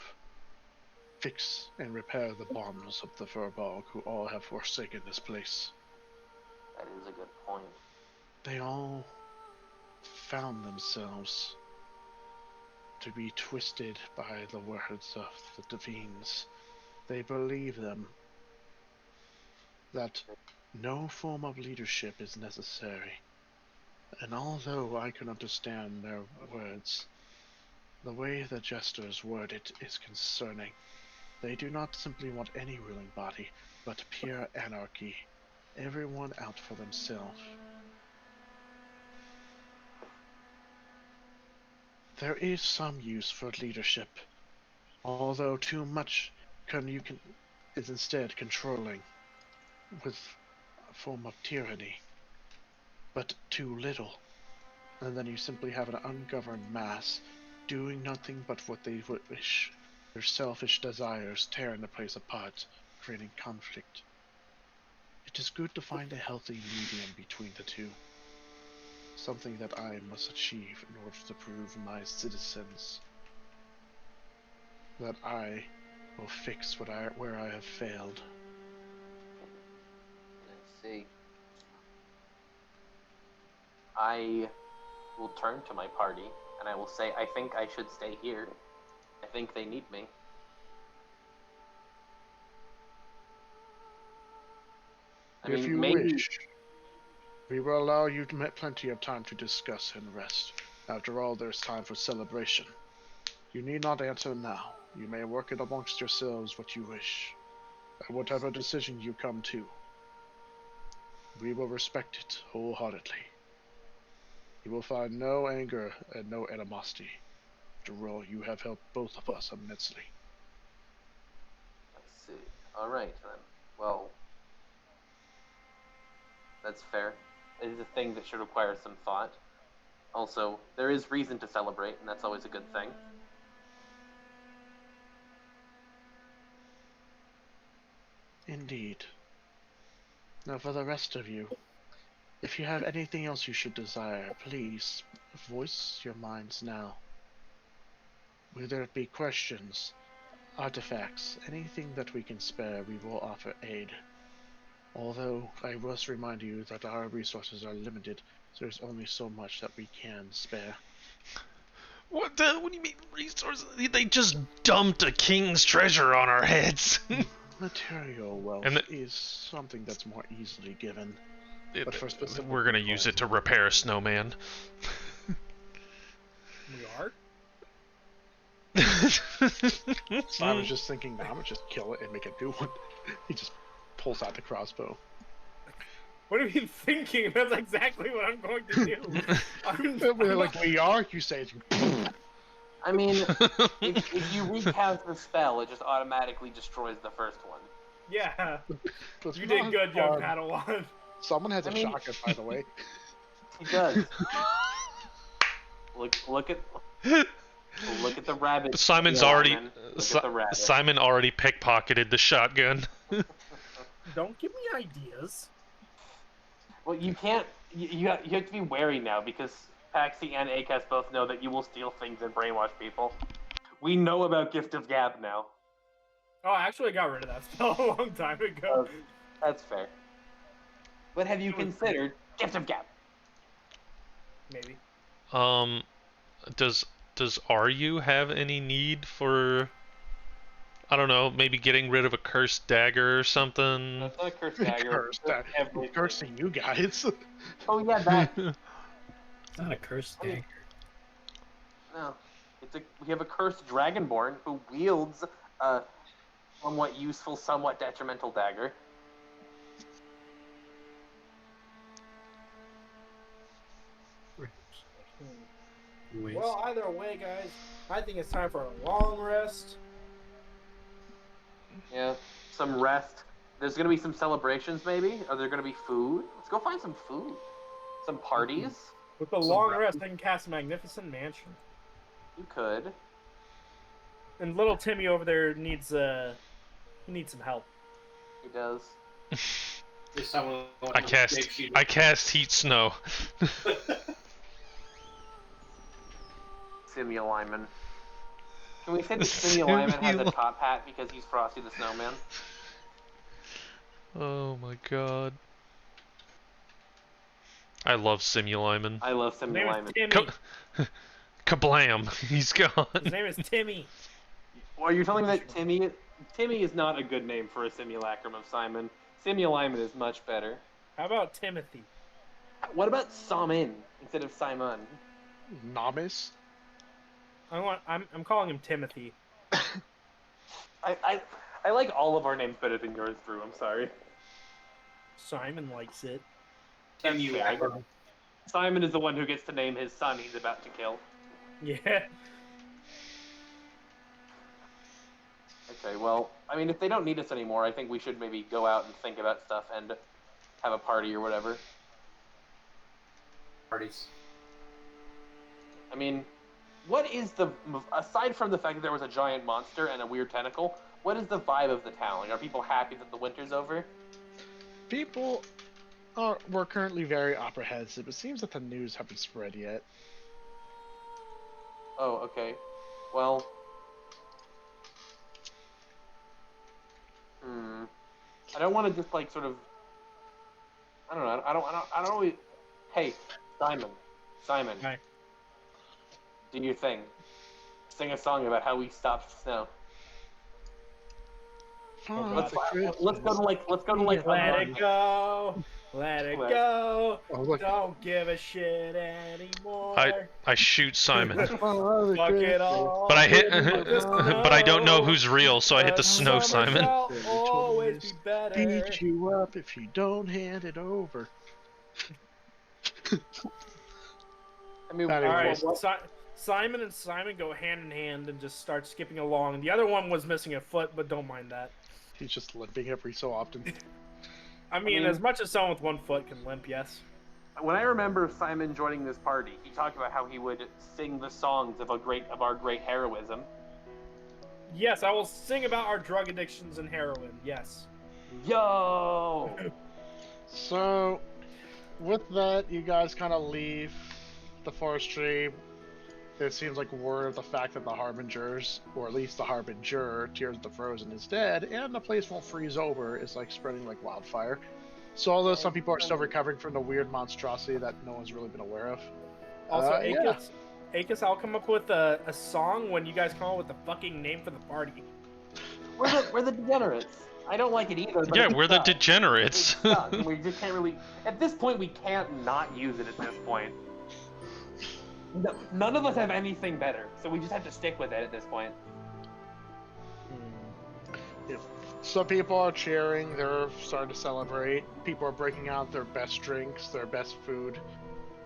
fix and repair the bonds of the Verbalg who all have forsaken this place. That is a good point. They all found themselves to be twisted by the words of the Divines. They believe them that no form of leadership is necessary. And although I can understand their words, the way the jesters word it is concerning. They do not simply want any ruling body, but pure anarchy. Everyone out for themselves. There is some use for leadership, although too much is instead controlling, with a form of tyranny. But too little, and then you simply have an ungoverned mass doing nothing but what they wish. Their selfish desires tearing the place apart, creating conflict. It is good to find a healthy medium between the two. Something that I must achieve in order to prove my citizens that I will fix where I have failed. Let's see. I will turn to my party and I will say, I think I should stay here. I think they need me. If you maybe... wish, we will allow you plenty of time to discuss and rest. After all, there's time for celebration. You need not answer now. You may work it amongst yourselves what you wish. And whatever decision you come to, we will respect it wholeheartedly. You will find no anger and no animosity. After all, you have helped both of us immensely. I see. Alright then. Well, that's fair. It is a thing that should require some thought. Also, there is reason to celebrate, and that's always a good thing. Indeed. Now for the rest of you, if you have anything else you should desire, please voice your minds now. Whether it be questions, artifacts, anything that we can spare, we will offer aid. Although, I must remind you that our resources are limited, so there's only so much that we can spare. What do you mean resources? They just dumped a king's treasure on our heads. Material wealth is something that's more easily given. But for specific we're gonna use it to repair a snowman. We are? So I was just thinking, I'm gonna just kill it and make a new one. He just pulls out the crossbow. What are you thinking? That's exactly what I'm going to do. Like we are, you say it's... I mean, if you recast the spell, it just automatically destroys the first one. Yeah. You did good, young Padawan. Someone has a shotgun, by the way. He does. Look at the rabbit. Simon's already Simon already pickpocketed the shotgun. Don't give me ideas. Well, you can't. You have to be wary now because Paxi and Acast both know that you will steal things and brainwash people. We know about Gift of Gab now. Oh, I actually got rid of that spell a long time ago. That's fair. But have you considered Gift of Gab? Maybe. Does RU have any need for, I don't know, maybe getting rid of a cursed dagger or something? That's not a cursed dagger. Cursing you guys. Oh yeah, that. It's not a cursed dagger. No, we have a cursed dragonborn who wields a somewhat useful, somewhat detrimental dagger. Well, either way, guys, I think it's time for a long rest. Yeah, some rest. There's gonna be some celebrations, maybe. Are there gonna be food? Let's go find some food. Some parties. With the long rest, I can cast a magnificent mansion. You could. And little Timmy over there needs he needs some help. He does. I cast heat snow. Simuliman. Can we say that Simuliman has a top hat because he's Frosty the Snowman? Oh my god. I love Simuliman. I love Simuliman. Kablam! He's gone. His name is Timmy. Well, you're telling me that Timmy is not a good name for a simulacrum of Simon. Simuliman is much better. How about Timothy? What about Samin instead of Simon? Namis? I'm calling him Timothy. I like all of our names better than yours, Drew. I'm sorry. Simon likes it. Simon is the one who gets to name his son he's about to kill. Yeah. Okay, well, I mean, if they don't need us anymore, I think we should maybe go out and think about stuff and have a party or whatever. Parties. I mean, what is aside from the fact that there was a giant monster and a weird tentacle, what is the vibe of the town? Like, are people happy that the winter's over? People were currently very apprehensive. It seems that the news haven't spread yet. Oh, okay. Well, I don't want to just like sort of. I don't know. I don't really. Hey, Simon, Hi. do your thing. Sing a song about how we stopped the snow. Let's go to like Let it go. Let it go. Oh, look. Don't give a shit anymore. I shoot Simon, Fuck it all. but I hit, Snow. but I don't know who's real, so I hit the snow Summer Simon. shall always be better. Beat you up if you don't hand it over. I mean, All Alright, what- Simon and Simon go hand in hand and just start skipping along. The other one was missing a foot, but don't mind that. He's just limping every so often. I mean, as much as someone with 1 foot can limp, yes. when I remember Simon joining this party, he talked about how he would sing the songs of our great heroism. Yes, I will sing about our drug addictions and heroin, yes. Yo! So, with that, you guys kind of leave the forestry. It seems like word of the fact that the Harbingers, or at least the Harbinger, Tears of the Frozen, is dead, and the place won't freeze over, is like spreading like wildfire. So although some people are still recovering from the weird monstrosity that no one's really been aware of. Also, Yeah. Akis, I'll come up with a song when you guys come up with the fucking name for the party. We're the degenerates. I don't like it either. But Yeah, it's we're the stuck. degenerates. It's stuck, and we just can't really. At this point, we can't not use it. At this point, no, none of us have anything better, so we just have to stick with it at this point. Some people are cheering, they're starting to celebrate. People are breaking out their best drinks, their best food.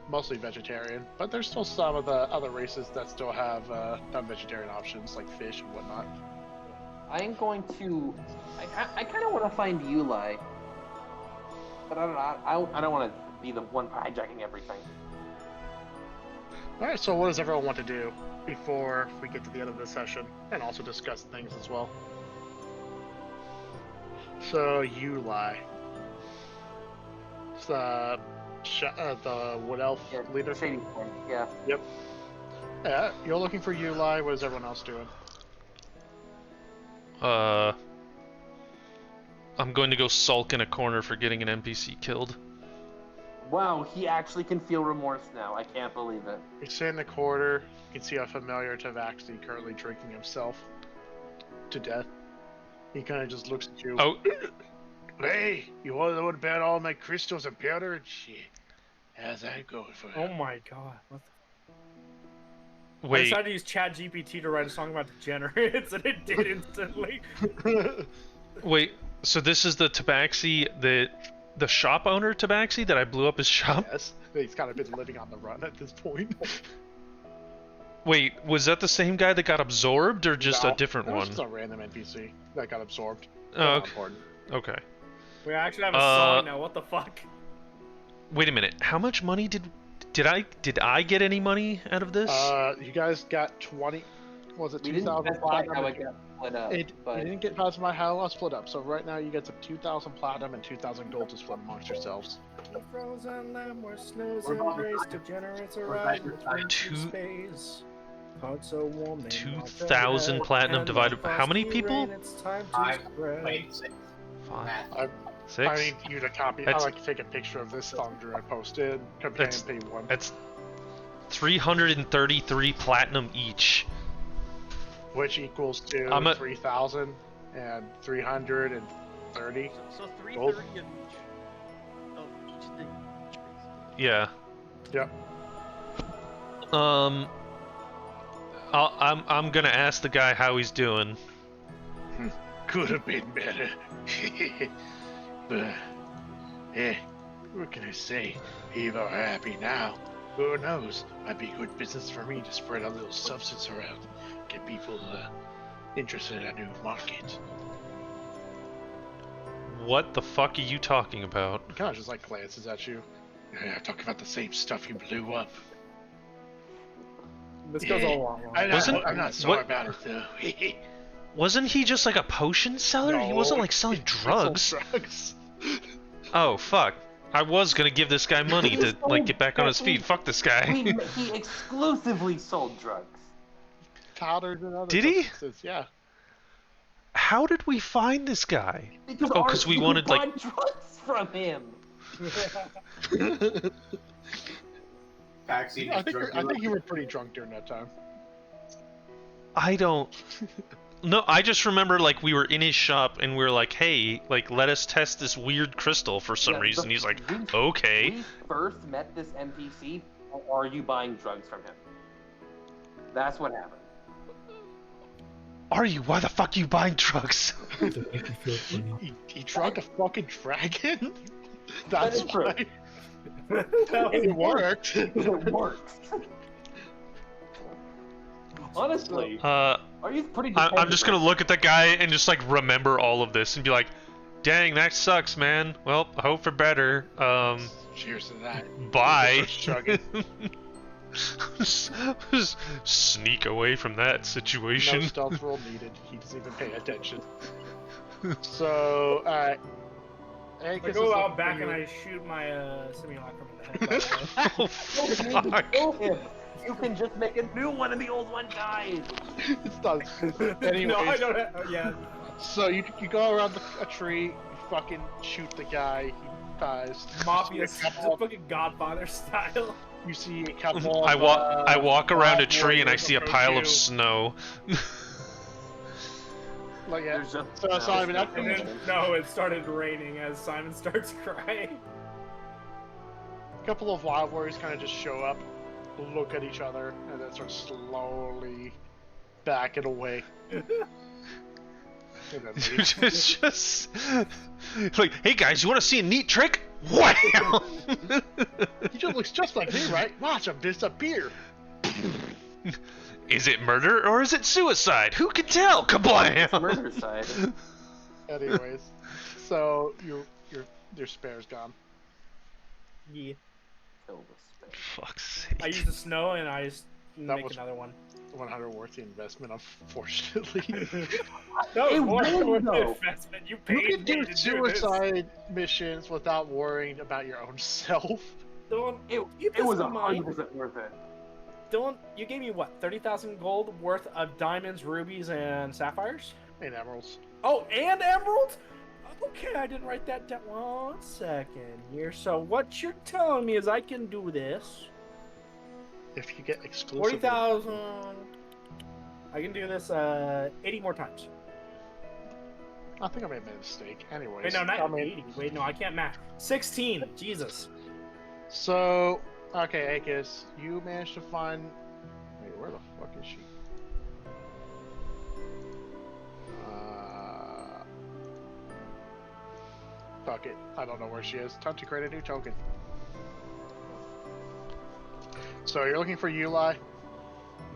Mostly vegetarian, but there's still some of the other races that still have non-vegetarian options, like fish and whatnot. I am going to. I kind of want to find Yulai, but I don't know. I don't want to be the one hijacking everything. Alright, so what does everyone want to do before we get to the end of this session? And also discuss things as well. So, Yulai. It's the Wood Elf leader? Shady Form, yeah. Yep. Yeah, you're looking for Yulai. What is everyone else doing? I'm going to go sulk in a corner for getting an NPC killed. Wow, he actually can feel remorse now. I can't believe it. You sit in the corner. You can see a familiar Tavaxi currently drinking himself to death. He kind of just looks at you. Oh, Hey, you want to know about all my crystals and powder and shit? How's that going for you? Oh my god. What I wait. decided to use ChatGPT to write a song about degenerates, and it did instantly. Wait, so this is the Tabaxi, the shop owner Tabaxi that I blew up his shop? Yes, he's kind of been living on the run at this point. Wait, was that the same guy that got absorbed, or just No, a different that was one? just a random NPC that got absorbed. Oh, Not okay. important. Okay. We actually have a song now, what the fuck? Wait a minute. How much money did I get any money out of this? You guys got 20. Was it We didn't 2,000 specify platinum? how it got split up, You but didn't get past my how I'll split up. So right now you get some 2,000 platinum and 2,000 gold to split amongst yourselves. The frozen land where snows embrace degenerates arrive return to space. Hearts so warm they 2,000 melt platinum and divided by how many frosty people? rain, it's time to I spread. played 6. Five. Math. Six? I need you to copy. That's- I like to take a picture of this song Drew I posted. Companion That's- page 1. That's 333 platinum each. Which equals to I'm at- 3,000 and 330. So 330 Gold. of each. Oh, each thing. Each base. Yeah. Yep. I'm gonna ask the guy how he's doing. Could have been better. But, what can I say? People are happy now. Who knows? Might be good business for me to spread a little substance around. Get people interested in a new market. What the fuck are you talking about? He kind of just like glances at you. Yeah, talking about the same stuff you blew up. This goes Yeah. all along. I'm not sorry what- about it though. Wasn't he just like a potion seller? He wasn't like selling drugs. Drugs. Oh fuck. I was gonna give this guy money to like get back on his feet. Fuck this guy. he exclusively sold drugs. Powdered and other Did he? substances, yeah. How did we find this guy? Because Oh, 'cause we wanted, like- bought drugs from him. Paxi I just think drove I you think up? you were pretty drunk during that time. I don't. No, I just remember like we were in his shop and we were like, "Hey, like let us test this weird crystal for some Yeah, reason." He's like, we- "Okay." We first met this NPC, or are you buying drugs from him? That's what happened. Are you? Why the fuck are you buying drugs? He drugged a fucking dragon? That That's is true. right. That was It worked. It works. Honestly, are you pretty? I'm just gonna dependable. look at that guy and just like remember all of this and be like, "Dang, that sucks, man. Well, I hope for better. Cheers to that. Bye." Just chugging. Just sneak away from that No situation. stealth roll needed. He doesn't even pay attention. So, alright. I go out back and I shoot my simulacrum in the head. By the way. Oh, You don't need to fuck. kill him. You can just make a new one, and the old one dies. It's done. Anyways, No, I don't have. Yeah. so you go around a tree, you fucking shoot the guy, he dies. Mafia, You see a couple of- fucking Godfather style. You see a couple of, I walk around a wild tree and I warriors see a approach pile you. of snow. Like, yeah. There's just So Simon, after And you then, no, it started raining as Simon starts crying. a couple of wild warriors kind of just show up, look at each other, and then start slowly backing away. And then leave. just like, "Hey guys, you want to see a neat trick?" Wow. He just looks just like me, right? Watch him disappear. Is it murder or is it suicide? Who can tell? Kablam! murder side. Anyways, so your spare's gone. Yeah. Kill the spare. Fuck's sake. I used the snow and I just That make was- another one. 100 worth the investment, unfortunately. No, It it's more will, worth the though. investment. You You paid can me do to do this. suicide missions without worrying about your own self. Don't, It you was pissed my mind. 100% worth it. Don't, you gave me what, 30,000 gold worth of diamonds, rubies, and sapphires? And emeralds. Oh, and emeralds? Okay, I didn't write that down. 1 second here. So what you're telling me is I can do this. If you get exclusive. 40,000. I can do this 80 more times. I think I may have made a mistake. Anyways. Wait, no, not I mean, 80. Wait, no, I can't math. 16. Jesus. so, okay, Akis, you managed to find. Wait, where the fuck is she? Fuck it. I don't know where she is. Time to create a new token. So you're looking for Yuli. You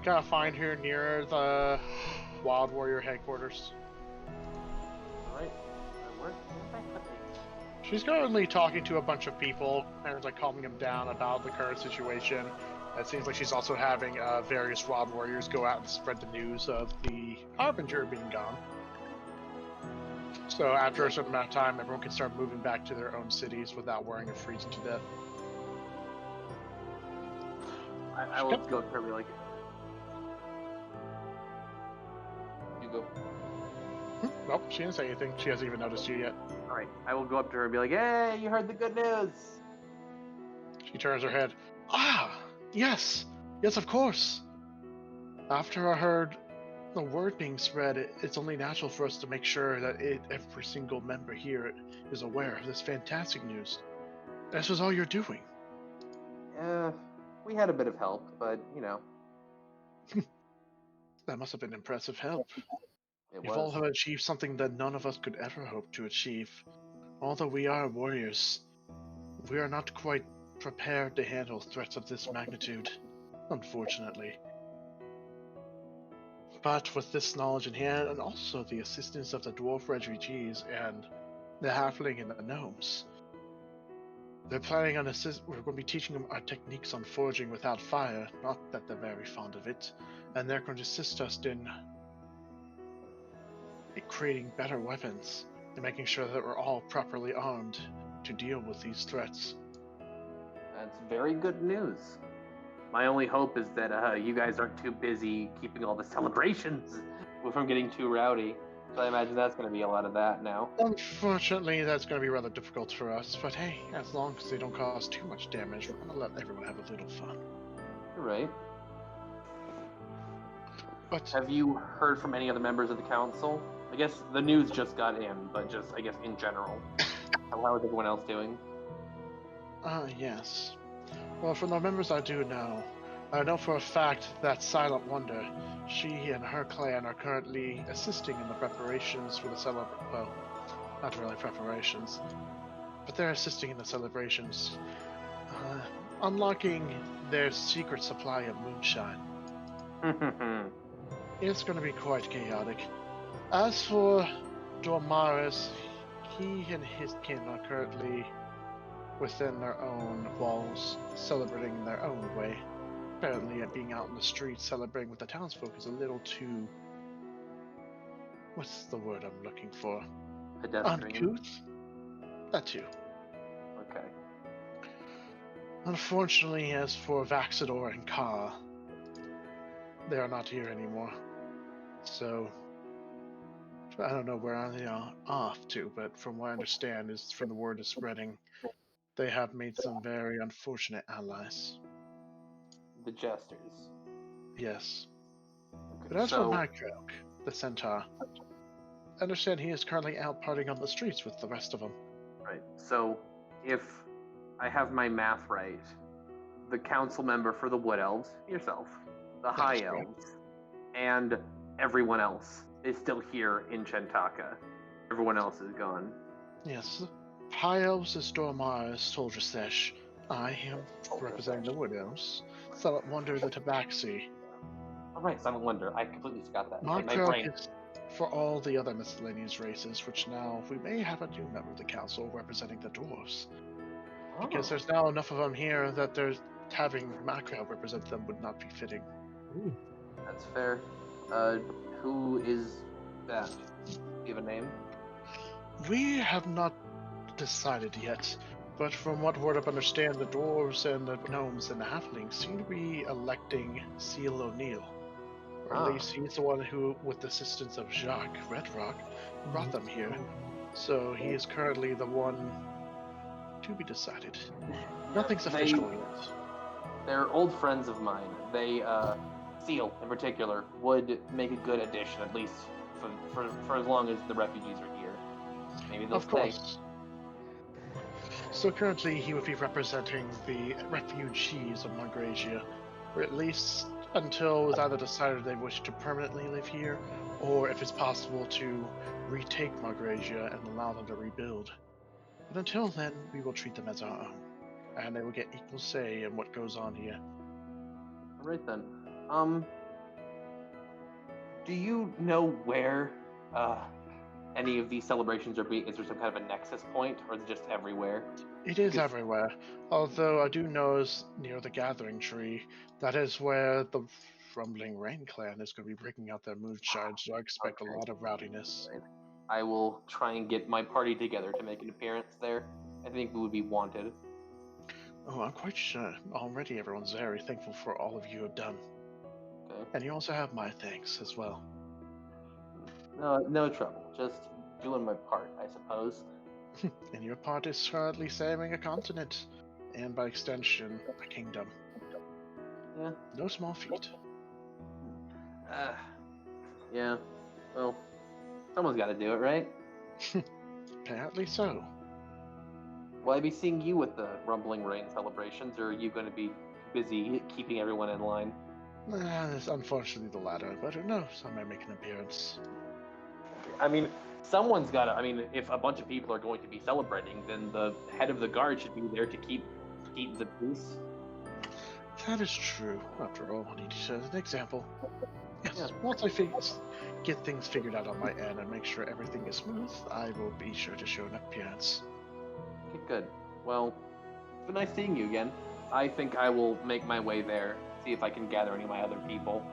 kind of find her near the Wild Warrior headquarters. Alright. Where did I put these? She's currently talking to a bunch of people and like calming them down about the current situation. It seems like she's also having various Wild Warriors go out and spread the news of the Harbinger being gone. So after a certain amount of time, everyone can start moving back to their own cities without worrying of freezing to death. I will go to her and be like, you go. Nope, she didn't say anything. She hasn't even noticed you yet. Alright, I will go up to her and be like, hey, you heard the good news. She turns her head. Ah, yes, yes, of course. After I heard the word being spread, it's only natural for us to make sure that every single member here is aware of this fantastic news. This was all you're doing. We had a bit of help, but, you know, That must have been impressive help. it You've all was. have achieved something that none of us could ever hope to achieve. Although we are warriors, we are not quite prepared to handle threats of this magnitude, unfortunately. But with this knowledge in hand, and also the assistance of the dwarf refugees and the halfling and the gnomes, they're planning on we're going to be teaching them our techniques on forging without fire, not that they're very fond of it, and they're going to assist us in creating better weapons and making sure that we're all properly armed to deal with these threats. That's very good news. My only hope is that you guys aren't too busy keeping all the celebrations from getting too rowdy. So I imagine that's going to be a lot of that now. Unfortunately, that's going to be rather difficult for us, but hey, as long as they don't cause too much damage, we're going to let everyone have a little fun. You're right. But Have you heard from any other members of the council? I guess the news just got in, but just, I guess, in general. How is everyone else doing? yes. Well, from the members I do know, I know for a fact that Silent Wonder, she and her clan are currently assisting in the preparations for the well, not really preparations, but they're assisting in the celebrations, unlocking their secret supply of moonshine. It's going to be quite chaotic. As for Dormaris, he and his kin are currently within their own walls, celebrating in their own way. Apparently, being out in the streets celebrating with the townsfolk is a little too. What's the word I'm looking for? Pedestrian. Uncouth? That too. Okay. Unfortunately, as for Vaxador and Ka, they are not here anymore. So, I don't know where they are off to, but from what I understand is from the word is spreading, they have made some very unfortunate allies. The Jesters. Yes. Okay, But as for so, Mycroak, the centaur, I understand he is currently out partying on the streets with the rest of them. right. So, if I have my math right, the council member for the Wood Elves, yourself, the That High is correct. Elves, and everyone else is still here in Chentaka. Everyone else is gone. Yes. High Elves is Dormaris, Soldier Sesh. I am representing the Wood Elves. Silent Wonder, the Tabaxi. All right, Silent Wonder. I completely forgot that. My Mycroak brain. is for all the other miscellaneous races, which now we may have a new member of the council representing the dwarves. Because Oh. there's now enough of them here that there's having Mycroak represent them would not be fitting. Ooh. That's fair. Who is that? Do you have a name? We have not decided yet, but from what word I understand, the dwarves and the gnomes and the halflings seem to be electing Seal O'Neill. Or at Ah. least he's the one who, with the assistance of Jacques Redrock, brought them here. So he is currently the one to be decided. Nothing's official yet. They're old friends of mine. They, Seal in particular, would make a good addition, at least for as long as the refugees are here. Maybe they'll Of stay. course. So currently he would be representing the refugees of Mongrasia, or at least until it's either decided they wish to permanently live here, or if it's possible to retake Mongrasia and allow them to rebuild. But until then, we will treat them as our own, and they will get equal say in what goes on here. All right then. Do you know where any of these celebrations are being? Is there some kind of a nexus point, or is it just everywhere? It is everywhere, although I do know is near the Gathering Tree. That is where the Rumbling Rain Clan is going to be breaking out their moonshine, so I expect a lot of rowdiness. I will try and get my party together to make an appearance there. I think we would be wanted. Oh, I'm quite sure already everyone's very thankful for all of you have done. Okay. And you also have my thanks as well. No trouble. Just doing my part, I suppose. And your part is currently saving a continent, and by extension, a kingdom. Yeah. No small feat. Yeah. Well, someone's got to do it, right? Apparently so. Will I be seeing you with the Rumbling Rain celebrations, or are you going to be busy keeping everyone in line? It's unfortunately the latter, but who knows? I may make an appearance. I mean, someone's got to. I mean, if a bunch of people are going to be celebrating, then the head of the guard should be there to keep the peace. That is true. After all, I need to set an example. Yes, Yeah. once I get things figured out on my end and make sure everything is smooth, I will be sure to show an appearance. Okay, good. Well, it's been nice seeing you again. I think I will make my way there, see if I can gather any of my other people,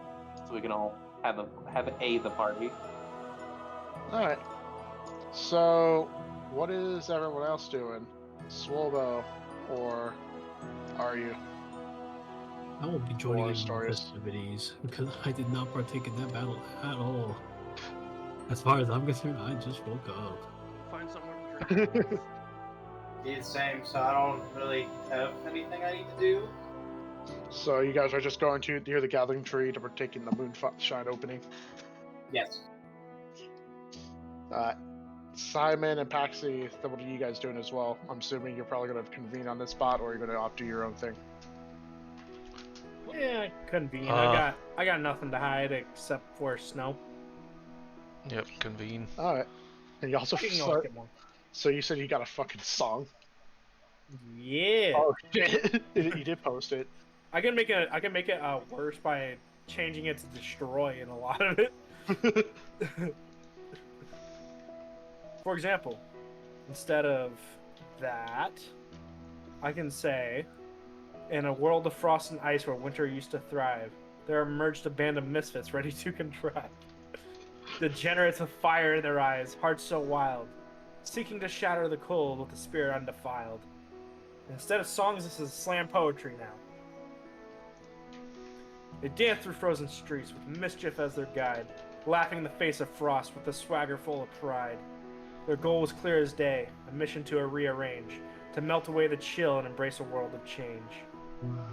so we can all have the party. Alright. So, what is everyone else doing? Swolbo, or are you? I won't be joining War in the stories. festivities because I did not partake in that battle at all. As far as I'm concerned, I just woke up. Find somewhere to drink. Be the same, so I don't really have anything I need to do. So you guys are just going to near the gathering tree to partake in the moonshine opening. Yes. Simon and Paxi, what are you guys doing as well? I'm assuming you're probably going to convene on this spot, or you're going to opt do your own thing. Yeah, convene. I got nothing to hide except for snow. Yep, convene. All right. And you also so you said you got a fucking song. Yeah. Oh shit! You did post it. I can make it worse by changing it to destroy in a lot of it. For example, instead of that, I can say, in a world of frost and ice where winter used to thrive, there emerged a band of misfits ready to contrive. Degenerates with fire in their eyes, hearts so wild, seeking to shatter the cold with a spirit undefiled. Instead of songs, this is slam poetry now. They dance through frozen streets with mischief as their guide, laughing in the face of frost with a swagger full of pride. Their goal was clear as day, a mission to rearrange, to melt away the chill and embrace a world of change. Wow.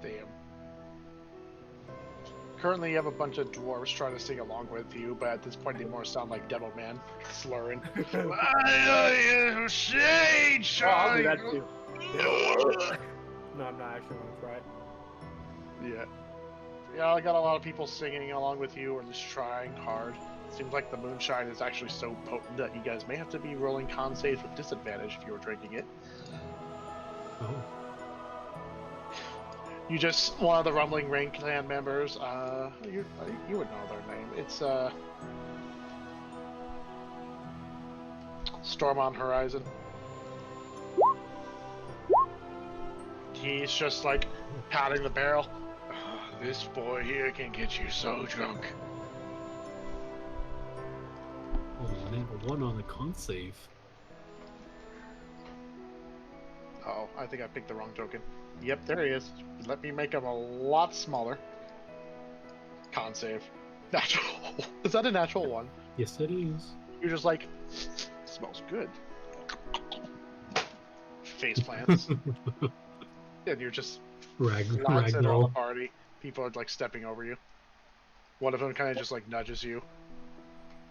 Damn. Currently, you have a bunch of dwarves trying to sing along with you, but at this point, they more sound like Devil Man, slurring. Oh, I'll do that too. No, I'm not actually gonna try. Yeah. Yeah, I got a lot of people singing along with you, or just trying hard. Seems like the moonshine is actually so potent that you guys may have to be rolling con saves with disadvantage if you were drinking it. Oh. You just, one of the Rumbling Rain Clan members, you would know their name. It's, Storm on Horizon. He's just like patting the barrel. This boy here can get you so drunk. Oh, number 1 on the con save. Oh, I think I picked the wrong token. Yep, there he is. Let me make him a lot smaller. Con save. Natural. Is that a natural one? Yes, it is. You're just like, smells good. Face plants. And you're just lads at all the party. People are like stepping over you. One of them kind of just like nudges you.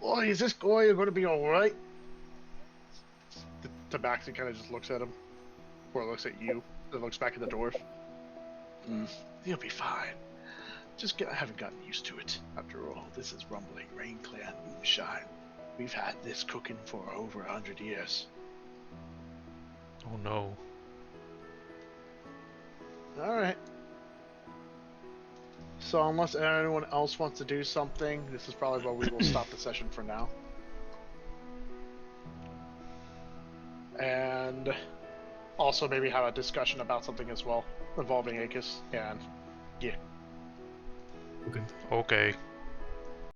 Oh, is this guy going to be alright? The Tabaxi kind of just looks at him. Or looks at you. Then looks back at the dwarf. He'll be fine. I haven't gotten used to it. After all, this is Rumbling Rain Clan Moonshine. We've had this cooking for over 100 years. Oh no. Alright. So unless anyone else wants to do something, this is probably where we will stop the session for now. And also maybe have a discussion about something as well, involving Akis, and yeah. Okay. Okay.